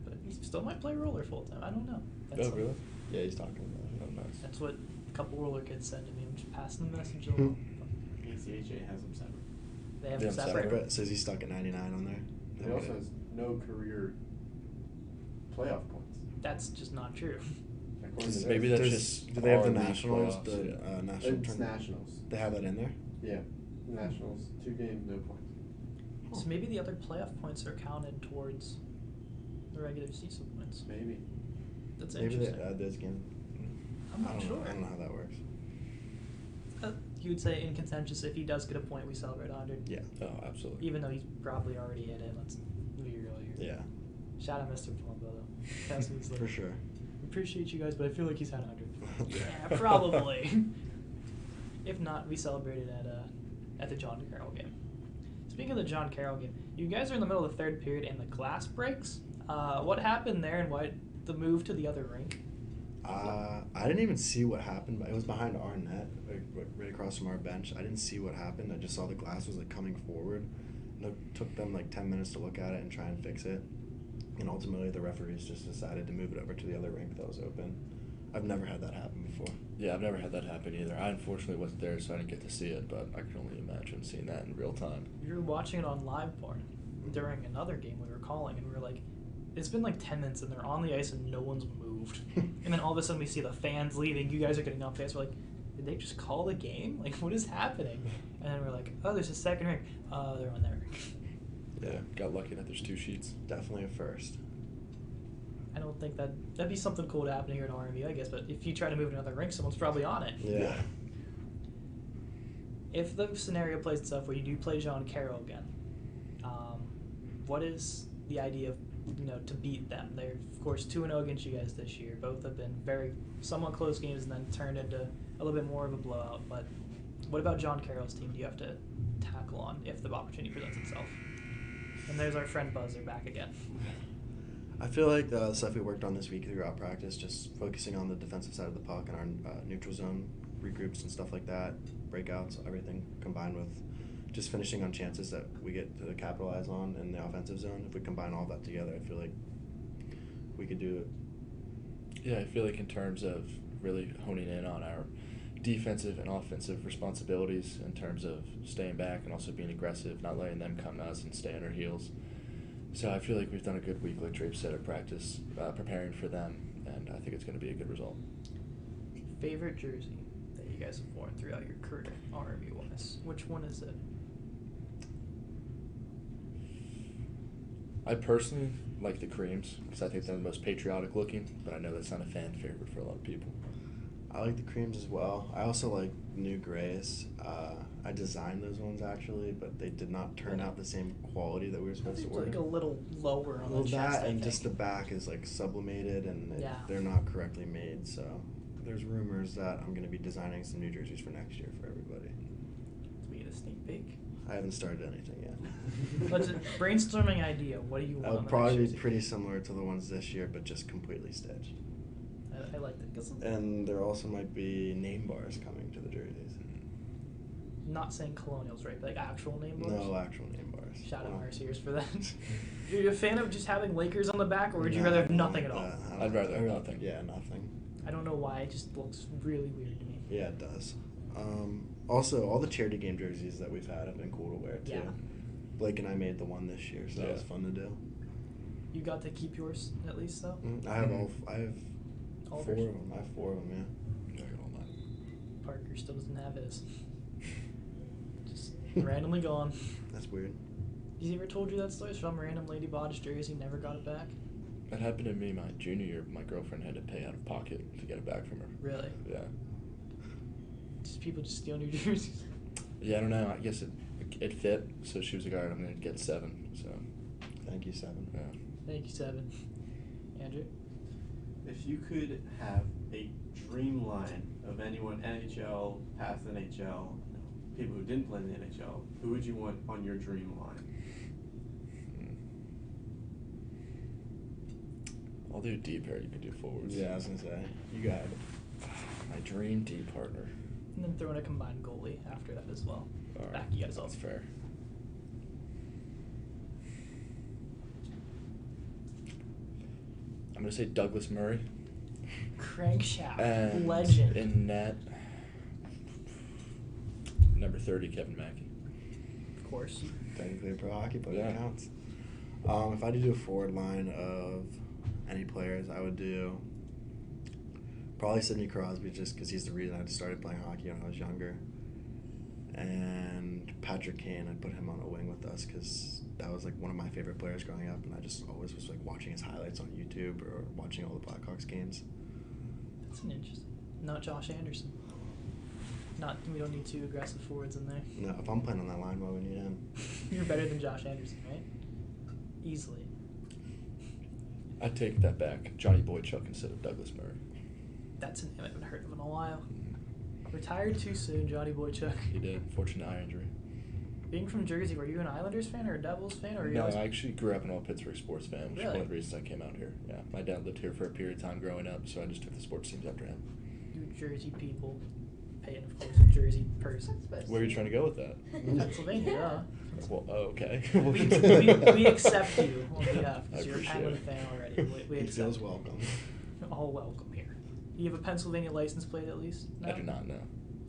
[SPEAKER 1] But he still might play roller full time. I don't know.
[SPEAKER 9] Oh, really?
[SPEAKER 8] Yeah, he's talking about it.
[SPEAKER 9] Oh, nice.
[SPEAKER 1] That's what a couple roller kids said to me. I'm just passing the message along.
[SPEAKER 7] ACHA has them separate.
[SPEAKER 1] They have
[SPEAKER 9] Yeah,
[SPEAKER 1] them separate.
[SPEAKER 9] separate.
[SPEAKER 8] But says he's stuck at 99 on there.
[SPEAKER 7] It also has no career playoff points.
[SPEAKER 1] That's just not true.
[SPEAKER 9] Maybe that's
[SPEAKER 8] There's-
[SPEAKER 9] just
[SPEAKER 8] do they have the
[SPEAKER 9] our league
[SPEAKER 8] nationals?
[SPEAKER 9] playoffs,
[SPEAKER 8] The
[SPEAKER 9] yeah.
[SPEAKER 8] national
[SPEAKER 7] It's
[SPEAKER 8] tournament?
[SPEAKER 7] nationals.
[SPEAKER 8] They have that in there.
[SPEAKER 7] Yeah, nationals. 2 games, no points.
[SPEAKER 1] So maybe the other playoff points are counted towards the regular season points.
[SPEAKER 7] Maybe.
[SPEAKER 1] That's
[SPEAKER 8] Maybe
[SPEAKER 1] interesting.
[SPEAKER 8] they add those games.
[SPEAKER 1] I'm not sure.
[SPEAKER 8] I don't know how that works.
[SPEAKER 1] You would say in contentious, if he does get a point, we celebrate 100.
[SPEAKER 8] Yeah.
[SPEAKER 9] Oh, absolutely.
[SPEAKER 1] Even though he's probably already hit it. Let's be real here.
[SPEAKER 8] Yeah.
[SPEAKER 1] Shout out Mr. Palumbo though. That's what he's like,
[SPEAKER 8] For sure.
[SPEAKER 1] Appreciate you guys, but I feel like he's had 100. Yeah, probably. If not, we celebrated at the John Carroll game. Speaking of the John Carroll game, you guys are in the middle of the third period and the glass breaks. What happened there and why the move to the other rink?
[SPEAKER 8] I didn't even see what happened, but it was behind our net, right across from our bench. I didn't see what happened. I just saw the glass was like coming forward. And it took them like 10 minutes to look at it and try and fix it. And ultimately, the referees just decided to move it over to the other rink that was open. I've never had that happen before.
[SPEAKER 9] Yeah, I've never had that happen either. I unfortunately wasn't there, so I didn't get to see it, but I can only imagine seeing that in real time.
[SPEAKER 1] We were watching it on live porn during another game we were calling, and we were like, it's been like 10 minutes and they're on the ice and no one's moved. And then all of a sudden we see the fans leaving, you guys are getting off the ice. We're like, did they just call the game? Like, what is happening? And then we're like, oh, there's a second rink. They're on their rink.
[SPEAKER 9] Yeah, got lucky that there's 2 sheets.
[SPEAKER 8] Definitely a first.
[SPEAKER 1] I don't think that'd be something cool to happen here at RMV, I guess. But if you try to move to another rink, someone's probably on it.
[SPEAKER 8] Yeah.
[SPEAKER 1] If the scenario plays itself where you do play John Carroll again, what is the idea of, to beat them? They're, of course, 2-0 against you guys this year. Both have been very somewhat close games and then turned into a little bit more of a blowout. But what about John Carroll's team do you have to tackle on if the opportunity presents itself? And there's our friend Buzz, they're back again.
[SPEAKER 8] I feel like the stuff we worked on this week throughout practice, just focusing on the defensive side of the puck and our neutral zone regroups and stuff like that, breakouts, everything combined with just finishing on chances that we get to capitalize on in the offensive zone. If we combine all that together, I feel like we could do it.
[SPEAKER 9] Yeah, I feel like in terms of really honing in on our defensive and offensive responsibilities in terms of staying back and also being aggressive, not letting them come to us and stay on our heels. So I feel like we've done a good week, like Draper said, at practice, preparing for them, and I think it's going to be a good result.
[SPEAKER 1] Favorite jersey that you guys have worn throughout your career, RMU-wise? Which one is it?
[SPEAKER 9] I personally like the creams because I think they're the most patriotic looking, but I know that's not a fan favorite for a lot of people.
[SPEAKER 8] I like the creams as well. I also like new grays. I designed those ones actually, but they did not turn out the same quality that we were supposed to
[SPEAKER 1] It's
[SPEAKER 8] order.
[SPEAKER 1] like a little lower on
[SPEAKER 8] Well,
[SPEAKER 1] the chest,
[SPEAKER 8] that
[SPEAKER 1] I
[SPEAKER 8] and
[SPEAKER 1] think.
[SPEAKER 8] just the back is like sublimated and
[SPEAKER 1] Yeah.
[SPEAKER 8] they're not correctly made. So there's rumors that I'm going to be designing some new jerseys for next year for everybody.
[SPEAKER 1] We get a sneak peek.
[SPEAKER 8] I haven't started anything yet.
[SPEAKER 1] Let's brainstorming idea. What do you want?
[SPEAKER 8] It'll
[SPEAKER 1] on the
[SPEAKER 8] probably
[SPEAKER 1] next
[SPEAKER 8] be
[SPEAKER 1] jersey?
[SPEAKER 8] pretty similar to the ones this year, but just completely stitched.
[SPEAKER 1] I like that. 'Cause
[SPEAKER 8] And there also might be name bars coming to the jerseys.
[SPEAKER 1] not saying colonials, right? But like actual name bars.
[SPEAKER 8] No actual name bars.
[SPEAKER 1] Shout out
[SPEAKER 8] Well,
[SPEAKER 1] Merciers for that. Are you a fan of just having Lakers on the back, or would you rather have nothing at all?
[SPEAKER 9] I'd rather have nothing.
[SPEAKER 8] Yeah, nothing.
[SPEAKER 1] I don't know why. It just looks really weird to me.
[SPEAKER 8] Yeah, it does. Also, all the charity game jerseys that we've had have been cool to wear too.
[SPEAKER 1] Yeah.
[SPEAKER 8] Blake and I made the one this year, so that was
[SPEAKER 9] Yeah.
[SPEAKER 8] fun to do.
[SPEAKER 1] You got to keep yours at least, though.
[SPEAKER 8] I have I have
[SPEAKER 1] All
[SPEAKER 8] four of
[SPEAKER 1] yours?
[SPEAKER 8] them. I have 4 of them. Yeah.
[SPEAKER 9] I got all mine.
[SPEAKER 1] Parker still doesn't have his. Just randomly gone.
[SPEAKER 8] That's weird.
[SPEAKER 1] Has he ever told you that story? Some random lady bought his jersey, never got it back.
[SPEAKER 9] That happened to me my junior year. My girlfriend had to pay out of pocket to get it back from her.
[SPEAKER 1] Really?
[SPEAKER 9] Yeah.
[SPEAKER 1] Just people just stealing your jerseys.
[SPEAKER 9] Yeah, I don't know. I guess it fit, so she was like, all right, I'm going to get 7. So,
[SPEAKER 8] Thank you, 7.
[SPEAKER 9] yeah.
[SPEAKER 1] Thank you, Seven. Andrew?
[SPEAKER 7] If you could have a dream line of anyone, NHL, past NHL, people who didn't play in the NHL, who would you want on your dream line?
[SPEAKER 9] I'll do D pair. You can do forwards.
[SPEAKER 8] Yeah, I was gonna say you got it.
[SPEAKER 9] My dream D partner.
[SPEAKER 1] And then throw in a combined goalie after that as well.
[SPEAKER 9] All right.
[SPEAKER 1] Back you guys
[SPEAKER 9] That's
[SPEAKER 1] up.
[SPEAKER 9] fair. I'm going to say Douglas Murray.
[SPEAKER 1] Crankshaft.
[SPEAKER 9] And
[SPEAKER 1] Legend.
[SPEAKER 9] in net, number 30, Kevin Mackey.
[SPEAKER 1] Of course.
[SPEAKER 8] Technically a pro hockey player,
[SPEAKER 9] Yeah.
[SPEAKER 8] it counts. If I had to do a forward line of any players, I would do Probably Sidney Crosby, just because he's the reason I started playing hockey when I was younger. And Patrick Kane, I'd put him on a wing with us because that was like one of my favorite players growing up, and I just always was like watching his highlights on YouTube or watching all the Blackhawks games.
[SPEAKER 1] That's an interesting. Not Josh Anderson. We don't need two aggressive forwards in there.
[SPEAKER 8] No, if I'm playing on that line, why would we need him?
[SPEAKER 1] You're better than Josh Anderson, right? Easily.
[SPEAKER 9] I take that back. Johnny Boychuk instead of Douglas Murray.
[SPEAKER 1] That's a name I haven't heard of in a while. Retired too soon, Johnny Boychuk.
[SPEAKER 9] He did. Fortunate eye injury.
[SPEAKER 1] Being from Jersey, were you an Islanders fan or a Devils fan? Or
[SPEAKER 9] No, I actually grew up an old Pittsburgh sports fan, which is
[SPEAKER 1] Really?
[SPEAKER 9] one of the reasons I came out here. Yeah, my dad lived here for a period of time growing up, so I just took the sports teams after him.
[SPEAKER 1] You Jersey people. Paying, of course, a Jersey person.
[SPEAKER 9] Where are you trying to go with that?
[SPEAKER 1] Pennsylvania, yeah.
[SPEAKER 9] Well, oh, okay.
[SPEAKER 1] we accept you on behalf
[SPEAKER 9] I
[SPEAKER 1] because you're a
[SPEAKER 9] appreciate
[SPEAKER 1] Penguin
[SPEAKER 9] it.
[SPEAKER 1] fan already. We
[SPEAKER 8] He
[SPEAKER 1] accept
[SPEAKER 8] feels
[SPEAKER 1] you.
[SPEAKER 8] welcome.
[SPEAKER 1] All welcome here. You have a Pennsylvania license plate at least? No?
[SPEAKER 9] I do not know.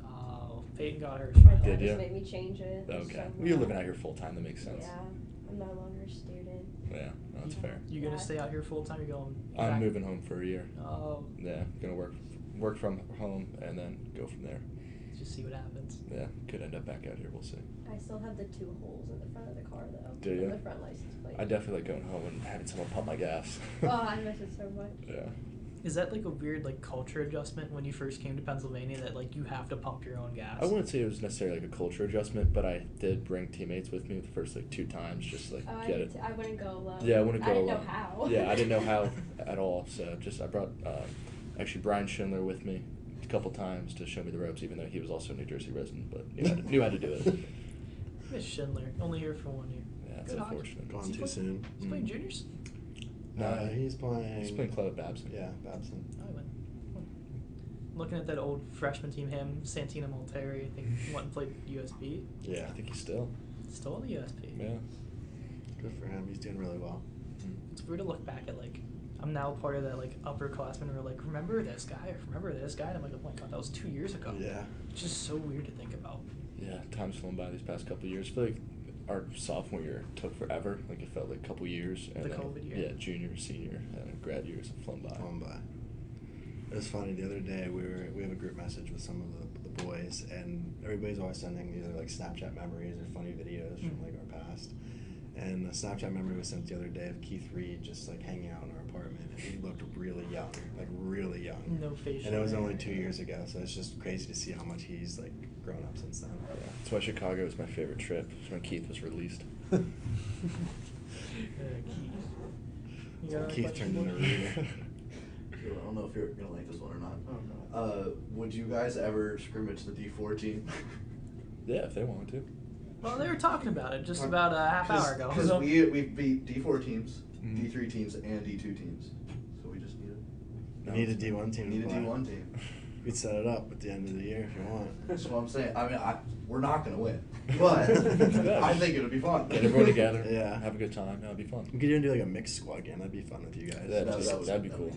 [SPEAKER 1] Oh, Peyton got hers.
[SPEAKER 5] My
[SPEAKER 1] finally.
[SPEAKER 9] Did
[SPEAKER 5] dad
[SPEAKER 9] ya?
[SPEAKER 5] just made me change it.
[SPEAKER 9] Okay.
[SPEAKER 5] so
[SPEAKER 9] Well, you're
[SPEAKER 5] now-
[SPEAKER 9] living out here full time. That makes sense.
[SPEAKER 5] Yeah, I'm no longer a student.
[SPEAKER 9] Yeah, that's fair.
[SPEAKER 1] You gonna
[SPEAKER 5] Yeah.
[SPEAKER 1] stay out here full time? You're going?
[SPEAKER 9] I'm
[SPEAKER 1] back?
[SPEAKER 9] moving home for a year.
[SPEAKER 1] Oh,
[SPEAKER 9] Yeah, gonna work from home and then go from there.
[SPEAKER 1] just see what happens.
[SPEAKER 9] Yeah, could end up back out here. We'll see.
[SPEAKER 5] I still have the 2 holes in the front of the car though.
[SPEAKER 9] Do
[SPEAKER 5] in
[SPEAKER 9] ya?
[SPEAKER 5] The front license plate.
[SPEAKER 9] I definitely like going home and having someone pump my gas.
[SPEAKER 5] Oh, I miss it so much.
[SPEAKER 9] Yeah.
[SPEAKER 1] Is that like a weird like culture adjustment when you first came to Pennsylvania that like you have to pump your own gas?
[SPEAKER 9] I wouldn't say it was necessarily like a culture adjustment, but I did bring teammates with me the first like 2 times, just like
[SPEAKER 5] Oh,
[SPEAKER 9] get it.
[SPEAKER 5] I wouldn't go alone.
[SPEAKER 9] Yeah, I wouldn't go
[SPEAKER 5] I didn't
[SPEAKER 9] alone.
[SPEAKER 5] know how.
[SPEAKER 9] Yeah, I didn't know how at all. So just I brought actually Brian Schindler with me a couple times to show me the ropes, even though he was also a New Jersey resident, but knew how to do it.
[SPEAKER 1] Miss Schindler, only here for 1 year.
[SPEAKER 9] Yeah, it's
[SPEAKER 1] Good hockey.
[SPEAKER 9] unfortunate.
[SPEAKER 8] Gone
[SPEAKER 1] Is he
[SPEAKER 8] too
[SPEAKER 1] play-
[SPEAKER 8] soon.
[SPEAKER 1] He's playing juniors.
[SPEAKER 9] No,
[SPEAKER 8] He's playing.
[SPEAKER 9] He's playing club at Babson.
[SPEAKER 8] Yeah, Babson.
[SPEAKER 1] I went. Looking at that old freshman team, him, Santina Malteri, I think went and played USP.
[SPEAKER 8] Yeah,
[SPEAKER 9] I think he's still.
[SPEAKER 1] Still on the USP.
[SPEAKER 9] Yeah.
[SPEAKER 8] good for him. He's doing really well.
[SPEAKER 1] It's weird to look back at like I'm now part of that like upperclassmen who are like, remember this guy or remember this guy? And I'm like, oh my god, that was 2 years ago.
[SPEAKER 8] Yeah.
[SPEAKER 1] It's just so weird to think about.
[SPEAKER 9] Yeah, time's flown by these past couple of years. I feel like our sophomore year took forever. Like it felt like a couple years. And
[SPEAKER 1] The
[SPEAKER 9] then,
[SPEAKER 1] COVID year.
[SPEAKER 9] Yeah, junior, senior, and grad years have flown by.
[SPEAKER 8] Going by. It was funny the other day. We have a group message with some of the boys, and everybody's always sending either like Snapchat memories or funny videos from like our past. And a Snapchat memory was sent the other day of Keith Reed just like hanging out in our apartment, and he looked really young, like really young.
[SPEAKER 1] No facial
[SPEAKER 8] And it was
[SPEAKER 1] hair.
[SPEAKER 8] only 2 years ago, so it's just crazy to see how much he's like grown up since then.
[SPEAKER 9] Yeah, that's why Chicago was my favorite trip. It's when Keith was released.
[SPEAKER 1] Keith. You got another
[SPEAKER 8] Keith
[SPEAKER 1] question,
[SPEAKER 8] turned into
[SPEAKER 1] Wolfe?
[SPEAKER 8] Reed.
[SPEAKER 4] I don't know if you're gonna like this one or not. Would you guys ever scrimmage the D4 team?
[SPEAKER 9] Yeah, if they wanted to.
[SPEAKER 1] Well, they were talking about it just about a half hour ago.
[SPEAKER 4] Because
[SPEAKER 1] so-
[SPEAKER 4] we beat D4 teams,
[SPEAKER 9] Mhm.
[SPEAKER 4] D3 teams, and D2 teams. So we just need
[SPEAKER 8] You need a D1 team.
[SPEAKER 4] Need a
[SPEAKER 8] to play.
[SPEAKER 4] D1 team.
[SPEAKER 8] You could set it up at the end of the year if you want.
[SPEAKER 4] That's what I'm saying. I mean, we're not gonna win, but I think it'll be fun.
[SPEAKER 9] Get everyone together.
[SPEAKER 8] Yeah.
[SPEAKER 9] Have a good time. That'd be fun.
[SPEAKER 8] We could even do like a mixed squad game. That'd be fun with you guys.
[SPEAKER 9] That'd be cool.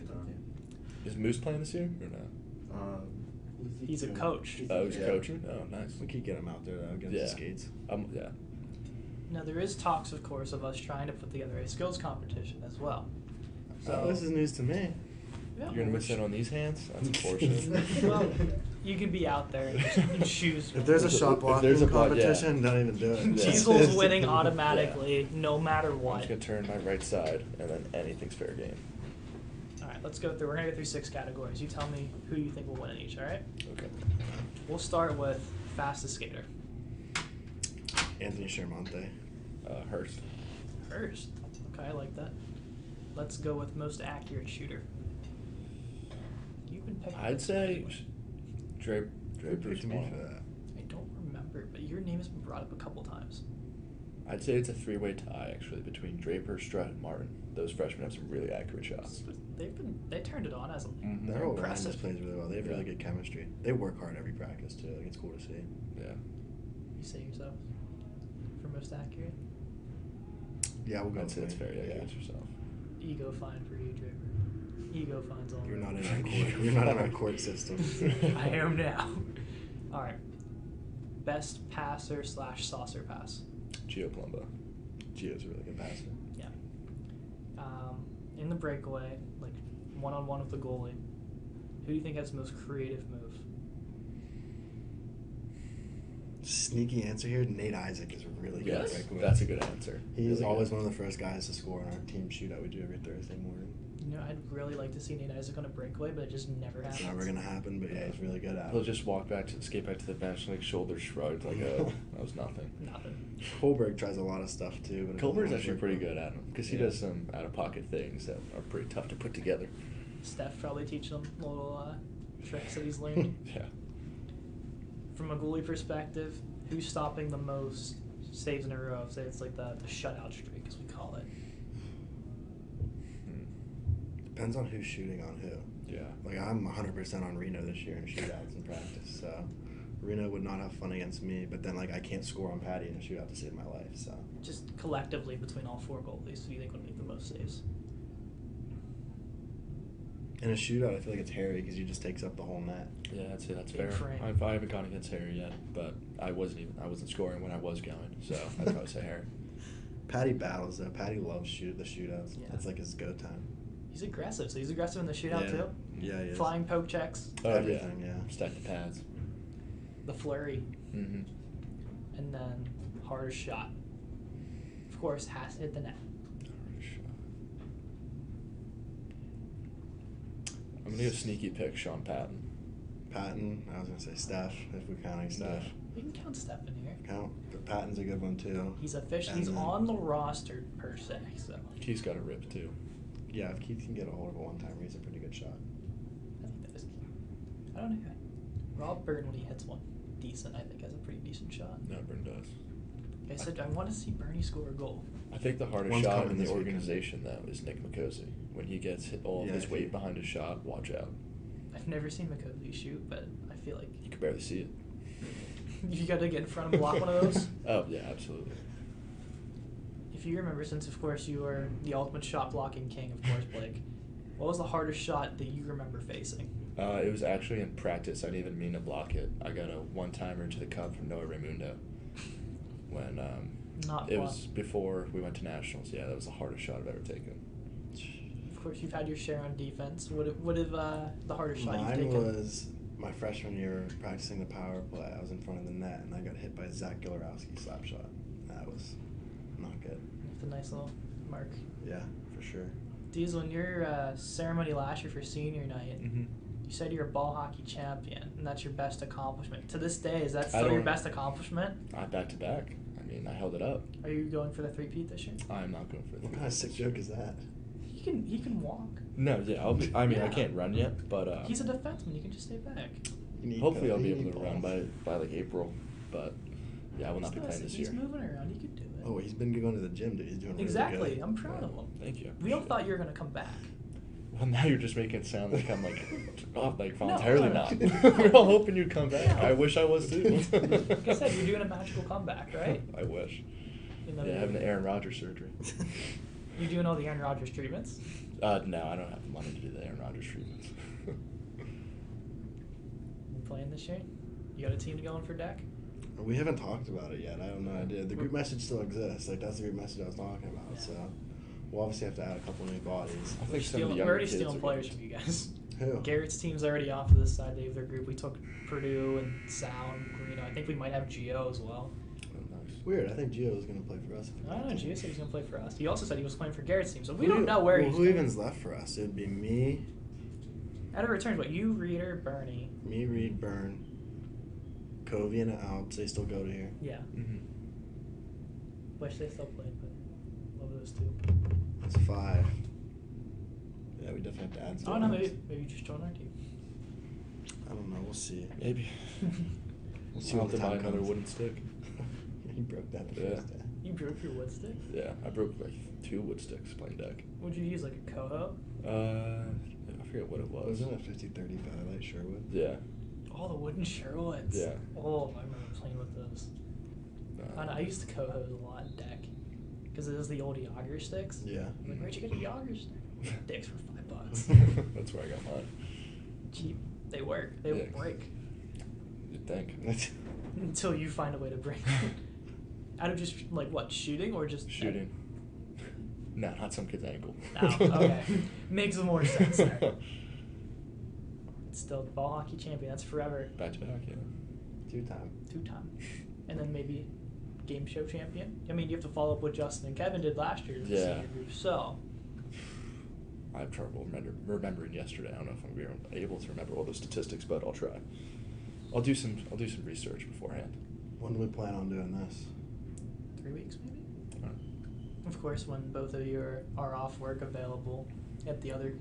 [SPEAKER 9] Is Moose playing this year or no?
[SPEAKER 1] He's a coach.
[SPEAKER 9] Oh, he's
[SPEAKER 4] Yeah.
[SPEAKER 9] coaching? Oh, nice.
[SPEAKER 8] We could get him out there though against
[SPEAKER 9] Yeah.
[SPEAKER 8] the skates.
[SPEAKER 9] Yeah.
[SPEAKER 1] Now there is talks, of course, of us trying to put together a skills competition as well.
[SPEAKER 8] So this is news to me.
[SPEAKER 1] Yeah,
[SPEAKER 9] You're gonna miss out on these hands? That's unfortunate.
[SPEAKER 1] well, you can be out there and choose.
[SPEAKER 8] If there's a shot
[SPEAKER 9] If
[SPEAKER 8] blocking
[SPEAKER 9] there's a block,
[SPEAKER 8] competition, don't even do it.
[SPEAKER 9] Yeah.
[SPEAKER 1] Diesel's winning automatically, no matter
[SPEAKER 9] I'm
[SPEAKER 1] what.
[SPEAKER 9] just gonna turn my right side, and then anything's fair game.
[SPEAKER 1] All right, let's go through. We're gonna go through 6 categories. You tell me who you think will win in each. All right.
[SPEAKER 9] Okay.
[SPEAKER 1] We'll start with fastest skater.
[SPEAKER 8] Anthony Shermonte.
[SPEAKER 9] Hurst.
[SPEAKER 1] Hurst. Okay, I like that. Let's go with most accurate shooter. You've been picking.
[SPEAKER 9] I'd say Draper's
[SPEAKER 8] picked me
[SPEAKER 9] one.
[SPEAKER 8] for that.
[SPEAKER 1] I don't remember, but your name has been brought up a couple times.
[SPEAKER 9] I'd say it's a 3-way tie actually between Draper, Strutt, and Martin. Those freshmen have some really accurate shots.
[SPEAKER 1] They turned it on as a
[SPEAKER 9] Mhm.
[SPEAKER 8] Their whole line
[SPEAKER 1] impressive.
[SPEAKER 8] just plays really well. They have really good chemistry. They work hard every practice too. Like it's cool to see.
[SPEAKER 9] Yeah.
[SPEAKER 1] You say yourself for most accurate.
[SPEAKER 8] Yeah, we'll go.
[SPEAKER 9] I'd say
[SPEAKER 8] with
[SPEAKER 9] it's
[SPEAKER 8] me.
[SPEAKER 9] fair. Yeah, against yourself.
[SPEAKER 1] Ego fine for you, Draper. Ego fine's all.
[SPEAKER 8] You're
[SPEAKER 1] right.
[SPEAKER 8] not in our court. You're not in our court system.
[SPEAKER 1] I am now. All right. Best passer / saucer pass.
[SPEAKER 9] Gio Plumbo. Gio's a really good passer.
[SPEAKER 1] Yeah. In the breakaway, like one-on-one with the goalie, Who do you think has the most creative move?
[SPEAKER 8] Sneaky answer here. Nate Isaac is really good.
[SPEAKER 9] Yes,
[SPEAKER 8] at breakaway.
[SPEAKER 9] that's a good answer.
[SPEAKER 8] He's
[SPEAKER 9] Really
[SPEAKER 8] always
[SPEAKER 9] good.
[SPEAKER 8] one of the first guys to score on our team shootout we do every Thursday morning.
[SPEAKER 1] You know, I'd really like to see Nate Isaac on a breakaway, but it just never
[SPEAKER 8] It's
[SPEAKER 1] happens.
[SPEAKER 8] never gonna happen, but yeah, he's really good at
[SPEAKER 9] He'll
[SPEAKER 8] it.
[SPEAKER 9] just skate back to the bench, like shoulders shrugged, like oh, that was nothing.
[SPEAKER 1] Nothing.
[SPEAKER 8] Colberg tries a lot of stuff too. But it
[SPEAKER 9] Colbert's
[SPEAKER 8] doesn't
[SPEAKER 9] actually
[SPEAKER 8] work
[SPEAKER 9] pretty
[SPEAKER 8] well.
[SPEAKER 9] good at him because he
[SPEAKER 8] Yeah.
[SPEAKER 9] does some out of pocket things that are pretty tough to put together.
[SPEAKER 1] Steph probably teaching him little tricks that he's learned.
[SPEAKER 9] Yeah.
[SPEAKER 1] From a goalie perspective, who's stopping the most saves in a row? Say it's like the shutout streak, as we call it.
[SPEAKER 8] Depends on who's shooting on who.
[SPEAKER 9] Yeah.
[SPEAKER 8] Like I'm 100% on Reno this year in shootouts in practice, so Reno would not have fun against me. But then like I can't score on Patty in a shootout to save my life. So
[SPEAKER 1] Just collectively between all four goalies, who do you think would make the most saves?
[SPEAKER 8] in a shootout, I feel like it's Harry because he just takes up the whole net.
[SPEAKER 9] Yeah, I'd say that's
[SPEAKER 1] Big
[SPEAKER 9] fair.
[SPEAKER 1] frame.
[SPEAKER 9] I haven't gone against Harry yet, but I wasn't scoring when I was going, so I'd probably say Harry.
[SPEAKER 8] Patty battles though. Patty loves the shootouts.
[SPEAKER 1] Yeah.
[SPEAKER 8] That's like his go time.
[SPEAKER 1] He's aggressive, so he's aggressive in the shootout
[SPEAKER 8] Yeah.
[SPEAKER 1] too.
[SPEAKER 8] Yeah, he is.
[SPEAKER 1] Flying poke checks,
[SPEAKER 9] Oh
[SPEAKER 8] Everything, yeah.
[SPEAKER 9] Stack the pads.
[SPEAKER 1] the flurry,
[SPEAKER 9] Mm-hmm.
[SPEAKER 1] and then hardest shot. Of course, has to hit the net.
[SPEAKER 9] I'm gonna go sneaky pick Sean Patton.
[SPEAKER 8] Patton. I was gonna say Steph if we're counting Steph.
[SPEAKER 1] We can count Steph in here.
[SPEAKER 8] Count, but Patton's a good one too.
[SPEAKER 1] He's official.
[SPEAKER 8] And
[SPEAKER 1] He's
[SPEAKER 8] then-
[SPEAKER 1] on the roster per se. So
[SPEAKER 9] He's got a rip too.
[SPEAKER 8] Yeah, if Keith can get a hold of a one-timer, he's a pretty good shot.
[SPEAKER 1] I think that is. I don't know. Rob Byrne, when he hits one decent, I think has a pretty decent shot.
[SPEAKER 9] No, Burn does.
[SPEAKER 1] I said I want to see Bernie score a goal.
[SPEAKER 9] I think the hardest
[SPEAKER 8] One's
[SPEAKER 9] shot
[SPEAKER 8] coming
[SPEAKER 9] in the
[SPEAKER 8] this weekend.
[SPEAKER 9] organization though is Nick McCosey. When he gets hit all
[SPEAKER 8] Yeah,
[SPEAKER 9] of his
[SPEAKER 8] if
[SPEAKER 9] weight
[SPEAKER 8] he-
[SPEAKER 9] behind his shot, watch out.
[SPEAKER 1] I've never seen McCosey shoot, but I feel like
[SPEAKER 9] You can barely see it.
[SPEAKER 1] you got to get in front and block one of those.
[SPEAKER 9] Oh yeah, absolutely.
[SPEAKER 1] If you remember, since of course you were the ultimate shot blocking king, of course, Blake. What was the hardest shot that you remember facing?
[SPEAKER 9] It was actually in practice. I didn't even mean to block it. I got a one-timer to the cup from Noah Raimundo. When
[SPEAKER 1] Not
[SPEAKER 9] it
[SPEAKER 1] fun.
[SPEAKER 9] was before we went to nationals. Yeah, that was the hardest shot I've ever taken.
[SPEAKER 1] Of course, you've had your share on defense. What have the hardest shot you've
[SPEAKER 8] Mine
[SPEAKER 1] taken?
[SPEAKER 8] was my freshman year practicing the power play. I was in front of the net and I got hit by Zack Gilorowski's slap shot. That was not good.
[SPEAKER 1] It's a nice little mark.
[SPEAKER 8] Yeah, for sure.
[SPEAKER 1] Diesel, in your ceremony last year for senior night,
[SPEAKER 9] Mm-hmm.
[SPEAKER 1] you said you're a ball hockey champion, and that's your best accomplishment. To this day, is that
[SPEAKER 9] I
[SPEAKER 1] still your
[SPEAKER 9] don't-
[SPEAKER 1] best accomplishment?
[SPEAKER 9] I back to back. I mean, I held it up.
[SPEAKER 1] Are you going for the three-peat this year?
[SPEAKER 9] I'm not going for
[SPEAKER 8] What
[SPEAKER 9] the
[SPEAKER 8] kind of sick joke is that?
[SPEAKER 1] He can walk.
[SPEAKER 9] No, yeah, I mean, I
[SPEAKER 1] Yeah.
[SPEAKER 9] can't run yet, but
[SPEAKER 1] He's a defenseman. You can just stay back.
[SPEAKER 8] You need
[SPEAKER 9] hopefully
[SPEAKER 8] go-
[SPEAKER 9] I'll be
[SPEAKER 8] you
[SPEAKER 9] able
[SPEAKER 8] need
[SPEAKER 9] to run
[SPEAKER 8] balls.
[SPEAKER 9] by like April. But yeah, I will not be playing this
[SPEAKER 1] He's
[SPEAKER 9] year.
[SPEAKER 1] moving around. You could do it.
[SPEAKER 8] Oh, he's been going to the gym, dude. He's doing really
[SPEAKER 1] Exactly.
[SPEAKER 8] good.
[SPEAKER 1] I'm proud of him.
[SPEAKER 9] Thank you.
[SPEAKER 1] We all
[SPEAKER 9] Appreciate
[SPEAKER 1] thought
[SPEAKER 9] it.
[SPEAKER 1] you were gonna come back.
[SPEAKER 9] Well, now you're just making it sound like I'm like
[SPEAKER 1] No,
[SPEAKER 9] voluntarily
[SPEAKER 1] no.
[SPEAKER 9] not. We're all hoping you'd come back.
[SPEAKER 1] No.
[SPEAKER 9] I wish I was too.
[SPEAKER 1] Like I said, you're doing a magical comeback, right?
[SPEAKER 9] I wish.
[SPEAKER 1] You know,
[SPEAKER 9] Yeah, having the Aaron Rodgers surgery.
[SPEAKER 1] You doing all the Aaron Rodgers treatments?
[SPEAKER 9] No, I don't have the money to do the Aaron Rodgers treatments.
[SPEAKER 1] You playing this year? You got a team to go in for deck?
[SPEAKER 8] We haven't talked about it yet. I have no idea. The group message still exists. Like that's the group message I was talking about.
[SPEAKER 1] Yeah.
[SPEAKER 8] So we'll obviously have to add a couple new bodies.
[SPEAKER 9] I
[SPEAKER 1] We're
[SPEAKER 9] think some of the
[SPEAKER 1] we're
[SPEAKER 9] younger
[SPEAKER 1] already
[SPEAKER 9] kids
[SPEAKER 1] stealing
[SPEAKER 9] are
[SPEAKER 1] players
[SPEAKER 9] good.
[SPEAKER 1] from you guys.
[SPEAKER 8] Who?
[SPEAKER 1] Garrett's team's already off to this side. They have their group. We took Purdue and Sal and Greeno. I think we might have Gio as well.
[SPEAKER 9] Oh, nice.
[SPEAKER 8] Weird. I think Gio was going to play for us.
[SPEAKER 1] I don't know. Gio said he's going to play for us. He also said he was playing for Garrett's team, so we
[SPEAKER 8] Who-
[SPEAKER 1] don't know where
[SPEAKER 8] well,
[SPEAKER 1] he's
[SPEAKER 8] who
[SPEAKER 1] going.
[SPEAKER 8] even's left for us? It'd be me,
[SPEAKER 1] Out of returns, what? You, Reeder, Bernie.
[SPEAKER 8] Reed, Byrne, Covey, and Alps. They still go to here.
[SPEAKER 1] Yeah.
[SPEAKER 9] Mm-hmm.
[SPEAKER 1] Wish they still played, but love those two.
[SPEAKER 8] That's 5. Yeah, we definitely have to add
[SPEAKER 1] Oh,
[SPEAKER 8] some.
[SPEAKER 1] no, maybe just join our team.
[SPEAKER 8] I don't know. We'll see.
[SPEAKER 9] Maybe.
[SPEAKER 8] We'll see
[SPEAKER 9] I'll
[SPEAKER 8] what
[SPEAKER 9] have
[SPEAKER 8] the
[SPEAKER 9] to buy
[SPEAKER 8] time
[SPEAKER 9] another
[SPEAKER 8] comes.
[SPEAKER 9] wooden stick.
[SPEAKER 8] He broke that the
[SPEAKER 9] Yeah.
[SPEAKER 8] first day.
[SPEAKER 1] You broke your wood stick?
[SPEAKER 9] Yeah, I broke like 2 wood sticks playing deck.
[SPEAKER 1] What'd you use, like a Coho?
[SPEAKER 9] I forget what it was.
[SPEAKER 8] Wasn't it 50-30 Light Sherwood?
[SPEAKER 9] Yeah.
[SPEAKER 1] Oh, the wooden Sherwoods.
[SPEAKER 9] Yeah.
[SPEAKER 1] Oh, I remember playing with those. I know, I used to Coho's a lot in deck. Because it was the old Yager sticks.
[SPEAKER 8] Yeah.
[SPEAKER 1] I'm like, where'd you get a Yager stick? Dicks for $5.
[SPEAKER 9] That's where I got mine.
[SPEAKER 1] Cheap. They work. They
[SPEAKER 9] Yeah.
[SPEAKER 1] break.
[SPEAKER 9] You'd think.
[SPEAKER 1] Until you find a way to break them. Out of just, like, what, shooting or just...
[SPEAKER 9] Shooting. No, not some kid's ankle.
[SPEAKER 1] Oh, okay. Makes more sense there. still ball hockey champion. That's forever.
[SPEAKER 9] Back to back, yeah.
[SPEAKER 8] 2-time.
[SPEAKER 1] 2-time. And then maybe game show champion. I mean, you have to follow up what Justin and Kevin did last year.
[SPEAKER 9] Yeah.
[SPEAKER 1] Senior group, so.
[SPEAKER 9] I have trouble remembering yesterday. I don't know if I'm going to be able to remember all the statistics, but I'll try. I'll do some research beforehand.
[SPEAKER 8] When do we plan on doing this?
[SPEAKER 1] 3 weeks, maybe?
[SPEAKER 9] All right.
[SPEAKER 1] Of course, when both of you are off work, available at the other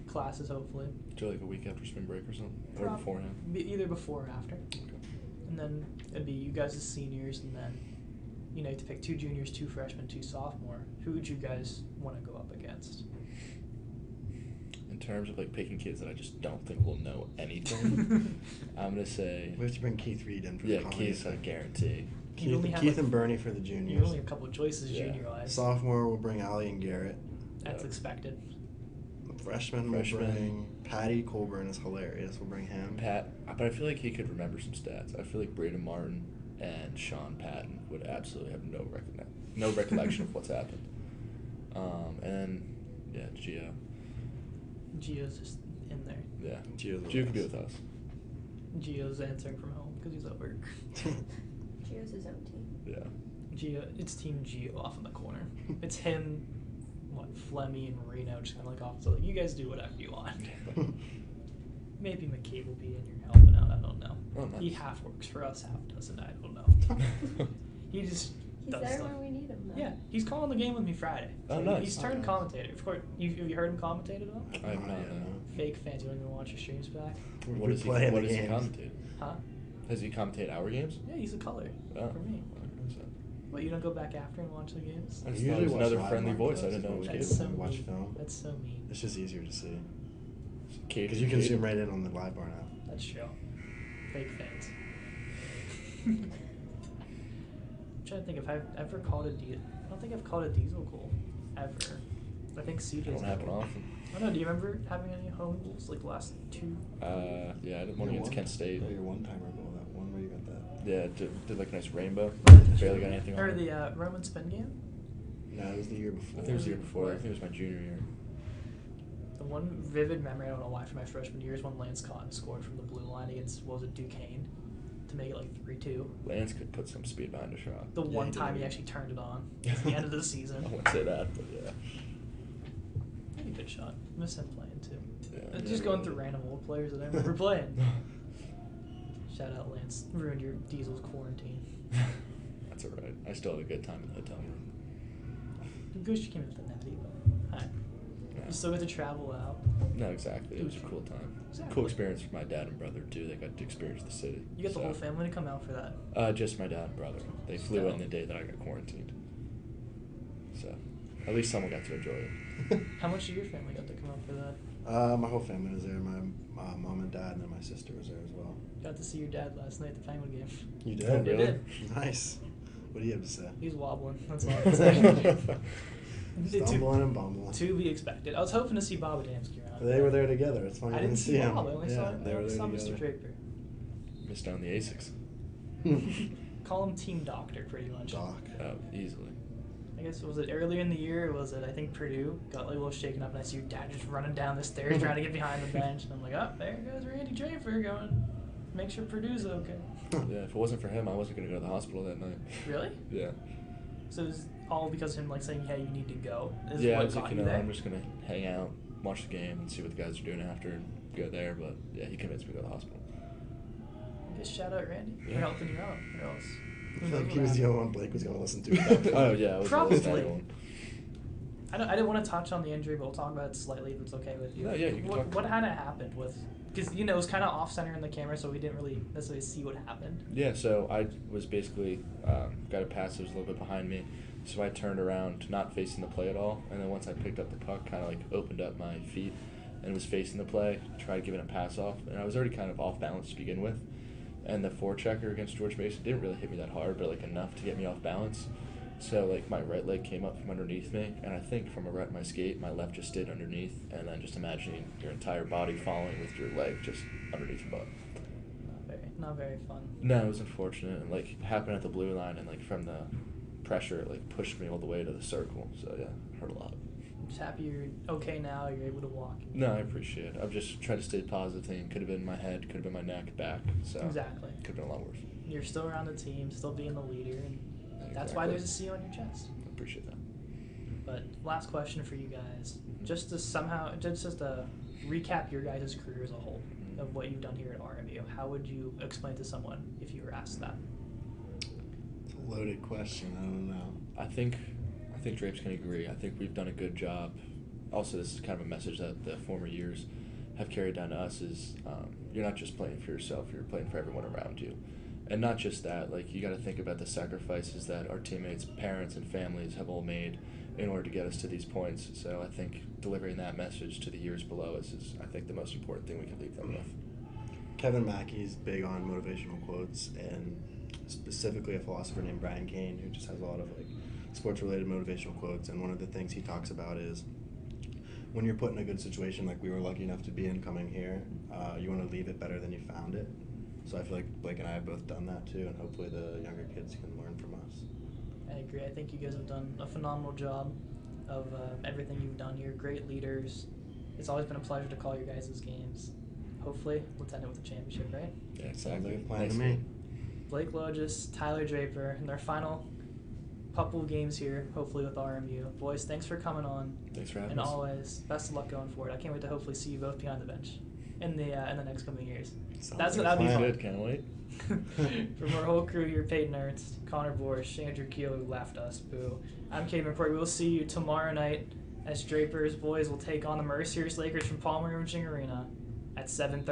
[SPEAKER 1] classes, hopefully.
[SPEAKER 9] Do like a week after spring break or something? Or beforehand?
[SPEAKER 1] Either before or after.
[SPEAKER 9] Okay.
[SPEAKER 1] And then it'd be you guys as seniors, and then you have to pick 2 juniors, 2 freshmen, 2 sophomore. Who would you guys want to go up against?
[SPEAKER 9] In terms of like picking kids that I just don't think will know anything, I'm gonna say.
[SPEAKER 8] We have to bring Keith Reed in for the
[SPEAKER 9] Keith's a guarantee.
[SPEAKER 8] Keith and Bernie for the juniors.
[SPEAKER 1] You only have a couple of choices junior-wise.
[SPEAKER 8] Sophomore, we'll bring Allie and Garrett.
[SPEAKER 1] That's expected.
[SPEAKER 8] Freshman, we'll bring Patty Colburn is hilarious. We'll bring him.
[SPEAKER 9] Pat, but I feel like he could remember some stats. I feel like Braidon Martin and Sean Patton would absolutely have no recollection of what's happened. And Gio.
[SPEAKER 1] Gio's just in there.
[SPEAKER 9] Yeah,
[SPEAKER 8] Gio
[SPEAKER 9] could be with us.
[SPEAKER 1] Gio's answering from home because he's at work.
[SPEAKER 5] Gio's his own team.
[SPEAKER 9] Yeah.
[SPEAKER 1] It's Team Gio off in the corner. It's him, Flemmy and Reno just kind of like off. So you guys do whatever you want. Maybe McCabe will be in here helping out. I don't know.
[SPEAKER 9] Oh, nice.
[SPEAKER 1] He half works for us, half doesn't. I don't know. He just
[SPEAKER 5] He's
[SPEAKER 1] does
[SPEAKER 5] there
[SPEAKER 1] stuff.
[SPEAKER 5] when we need him, though.
[SPEAKER 1] Yeah, he's calling the game with me Friday.
[SPEAKER 9] Oh, nice.
[SPEAKER 1] He's turned commentator. Of course, have you heard him commentate at all?
[SPEAKER 9] I have not.
[SPEAKER 1] Fake fans, you don't even watch your streams back.
[SPEAKER 9] What does he commentate?
[SPEAKER 1] Huh?
[SPEAKER 9] Has he commentated our games?
[SPEAKER 1] Yeah, he's a color
[SPEAKER 9] Oh.
[SPEAKER 1] for me. What, you don't go back after and watch the games?
[SPEAKER 9] I just thought it was another friendly voice. I didn't know it was
[SPEAKER 1] That's
[SPEAKER 9] Cadeyn.
[SPEAKER 1] so
[SPEAKER 8] Watch
[SPEAKER 1] mean.
[SPEAKER 8] film.
[SPEAKER 1] That's so mean.
[SPEAKER 8] It's just easier to see.
[SPEAKER 9] Cadeyn.
[SPEAKER 8] Because you can zoom right in on the live bar now.
[SPEAKER 1] That's true. Fake fans. I'm trying to think if I've ever called a diesel. I don't think I've called a diesel goal ever. I think CJ's
[SPEAKER 9] Don't happen often.
[SPEAKER 1] I don't know. Do you remember having any home goals like the last 2?
[SPEAKER 9] Yeah, I did one against Kent State.
[SPEAKER 8] Your one-timer goal, that one where you got that.
[SPEAKER 9] Yeah, did like a nice rainbow. Barely got anything on
[SPEAKER 1] Or
[SPEAKER 9] it.
[SPEAKER 1] the Roman spin game?
[SPEAKER 8] No, it was the year
[SPEAKER 9] I
[SPEAKER 8] before.
[SPEAKER 9] think it was the year before. I think it was my junior year.
[SPEAKER 1] The one vivid memory, I don't know why, from my freshman year is when Lance Cotton scored from the blue line against, what was it, Duquesne, to make it like 3-2.
[SPEAKER 9] Lance could put some speed behind a shot.
[SPEAKER 1] The one
[SPEAKER 8] he
[SPEAKER 1] time
[SPEAKER 8] did.
[SPEAKER 1] he actually turned it on. At the end of the season.
[SPEAKER 9] I wouldn't say that, but yeah.
[SPEAKER 1] Maybe a good shot. Miss him playing too.
[SPEAKER 9] Yeah,
[SPEAKER 1] Just going through random old players that I remember playing. Shout out Lance. Ruined your Diesel's quarantine.
[SPEAKER 9] That's alright. I still had a good time in the hotel room.
[SPEAKER 1] Goose came in with the natty, but hi.
[SPEAKER 9] Yeah.
[SPEAKER 1] You still get to travel out.
[SPEAKER 9] No, exactly. It was a cool time.
[SPEAKER 1] Exactly.
[SPEAKER 9] Cool experience for my dad and brother too. They got to experience the city.
[SPEAKER 1] You got the whole family to come out for that.
[SPEAKER 9] Just my dad and brother. They flew in the day that I got quarantined. So, at least someone got to enjoy it.
[SPEAKER 1] How much did your family got to come out for that?
[SPEAKER 8] My whole family was there. My mom and dad, and then my sister was there as well.
[SPEAKER 1] Got to see your dad last night at the Penguin game.
[SPEAKER 8] You did?
[SPEAKER 1] I did.
[SPEAKER 8] Nice. What do you have to say?
[SPEAKER 1] He's wobbling. That's all I can say.
[SPEAKER 8] Stumbling and bumbling.
[SPEAKER 1] To be expected. I was hoping to see Bob Adamski around.
[SPEAKER 8] They were there together. It's funny.
[SPEAKER 1] I didn't see
[SPEAKER 8] him.
[SPEAKER 1] Bob. I only saw
[SPEAKER 8] they were there
[SPEAKER 1] Mr.
[SPEAKER 8] together.
[SPEAKER 1] Draper.
[SPEAKER 9] Missed out on the ASICs.
[SPEAKER 1] Call him Team Doctor, pretty much.
[SPEAKER 8] Doc.
[SPEAKER 9] Oh, easily.
[SPEAKER 1] I guess, was it earlier in the year, or was it, I think, Purdue? Got like a little shaken up, and I see your dad just running down the stairs trying to get behind the bench. And I'm like, oh, there goes Randy Draper going. Make sure Purdue's okay.
[SPEAKER 9] Yeah, if it wasn't for him, I wasn't going to go to the hospital that night.
[SPEAKER 1] Really?
[SPEAKER 9] Yeah.
[SPEAKER 1] So it was all because of him, like, saying, hey, you need to go? Is
[SPEAKER 9] Yeah, I
[SPEAKER 1] what
[SPEAKER 9] was
[SPEAKER 1] got
[SPEAKER 9] like,
[SPEAKER 1] you
[SPEAKER 9] you know,
[SPEAKER 1] there?
[SPEAKER 9] I'm just going to hang out, watch the game, and see what the guys are doing after, and go there. But yeah, he convinced me to go to the hospital.
[SPEAKER 1] I guess shout out Randy for
[SPEAKER 9] Yeah.
[SPEAKER 1] helping you out. Who else?
[SPEAKER 8] I feel like he was the only one Blake was going to listen to. At that point.
[SPEAKER 9] Oh, yeah. I was
[SPEAKER 1] Probably.
[SPEAKER 9] the one.
[SPEAKER 1] I didn't want to touch on the injury, but we'll talk about it slightly if it's okay with you.
[SPEAKER 9] No, yeah, you can talk.
[SPEAKER 1] What kind of happened with? Because it was kind of off center in the camera, so we didn't really necessarily see what happened.
[SPEAKER 9] Yeah, so I was basically got a pass that was a little bit behind me, so I turned around, not facing the play at all, and then once I picked up the puck, kind of like opened up my feet and was facing the play, tried giving a pass off, and I was already kind of off balance to begin with, and the forechecker against George Mason didn't really hit me that hard, but like enough to get me off balance. So like my right leg came up from underneath me, and I think from around my skate, my left just stayed underneath, and then just imagining your entire body falling with your leg just underneath your butt.
[SPEAKER 1] Not very fun.
[SPEAKER 9] No, it was unfortunate, and like happened at the blue line, and like from the pressure, it like pushed me all the way to the circle. So yeah, hurt a lot.
[SPEAKER 1] I'm just happy you're okay now. You're able to walk.
[SPEAKER 9] No, I appreciate it. I've just tried to stay positive. Thing could have been my head, could have been my neck, back. So
[SPEAKER 1] Exactly.
[SPEAKER 9] could have been a lot worse.
[SPEAKER 1] You're still around the team, still being the leader, and that's why
[SPEAKER 9] Exactly.
[SPEAKER 1] there's a C on your chest.
[SPEAKER 9] I appreciate that.
[SPEAKER 1] But last question for you guys, just to recap your guys' career as a whole of what you've done here at RMU. How would you explain to someone if you were asked that?
[SPEAKER 8] It's a loaded question. I don't know.
[SPEAKER 9] I think Drape's can agree. I think we've done a good job. Also, this is kind of a message that the former years have carried down to us is you're not just playing for yourself, you're playing for everyone around you. And not just that, like you got to think about the sacrifices that our teammates, parents, and families have all made in order to get us to these points. So I think delivering that message to the years below us is, I think, the most important thing we can leave them with.
[SPEAKER 8] Kevin Mackey's big on motivational quotes, and specifically a philosopher named Brian Cadeyn, who just has a lot of like sports-related motivational quotes. And one of the things he talks about is when you're put in a good situation, like we were lucky enough to be in coming here, you want to leave it better than you found it. So I feel like Blake and I have both done that too, and hopefully the younger kids can learn from us.
[SPEAKER 1] I agree. I think you guys have done a phenomenal job of everything you've done here. Great leaders. It's always been a pleasure to call your guys' games. Hopefully, let's end it with a championship, right?
[SPEAKER 9] Yeah,
[SPEAKER 8] Sounds like a
[SPEAKER 9] exactly.
[SPEAKER 8] plan to me.
[SPEAKER 1] Blake Logis, Tyler Draper, in their final couple of games here, hopefully with RMU. Boys, thanks for coming on.
[SPEAKER 9] Thanks for having
[SPEAKER 1] And
[SPEAKER 9] us.
[SPEAKER 1] always, best of luck going forward. I can't wait to hopefully see you both behind the bench in the next coming years.
[SPEAKER 8] Sounds
[SPEAKER 1] That'd be
[SPEAKER 8] like a
[SPEAKER 1] fun.
[SPEAKER 8] plan.
[SPEAKER 9] Good, can't wait.
[SPEAKER 1] From our whole crew here, Peyton Ernst, Connor Borsch, Andrew Kiehl, who left us, boo. I'm Cadeyn McCrory. We'll see you tomorrow night as Draper's boys will take on the Mercyhurst Lakers from Palmer Imaging Arena at 7:30.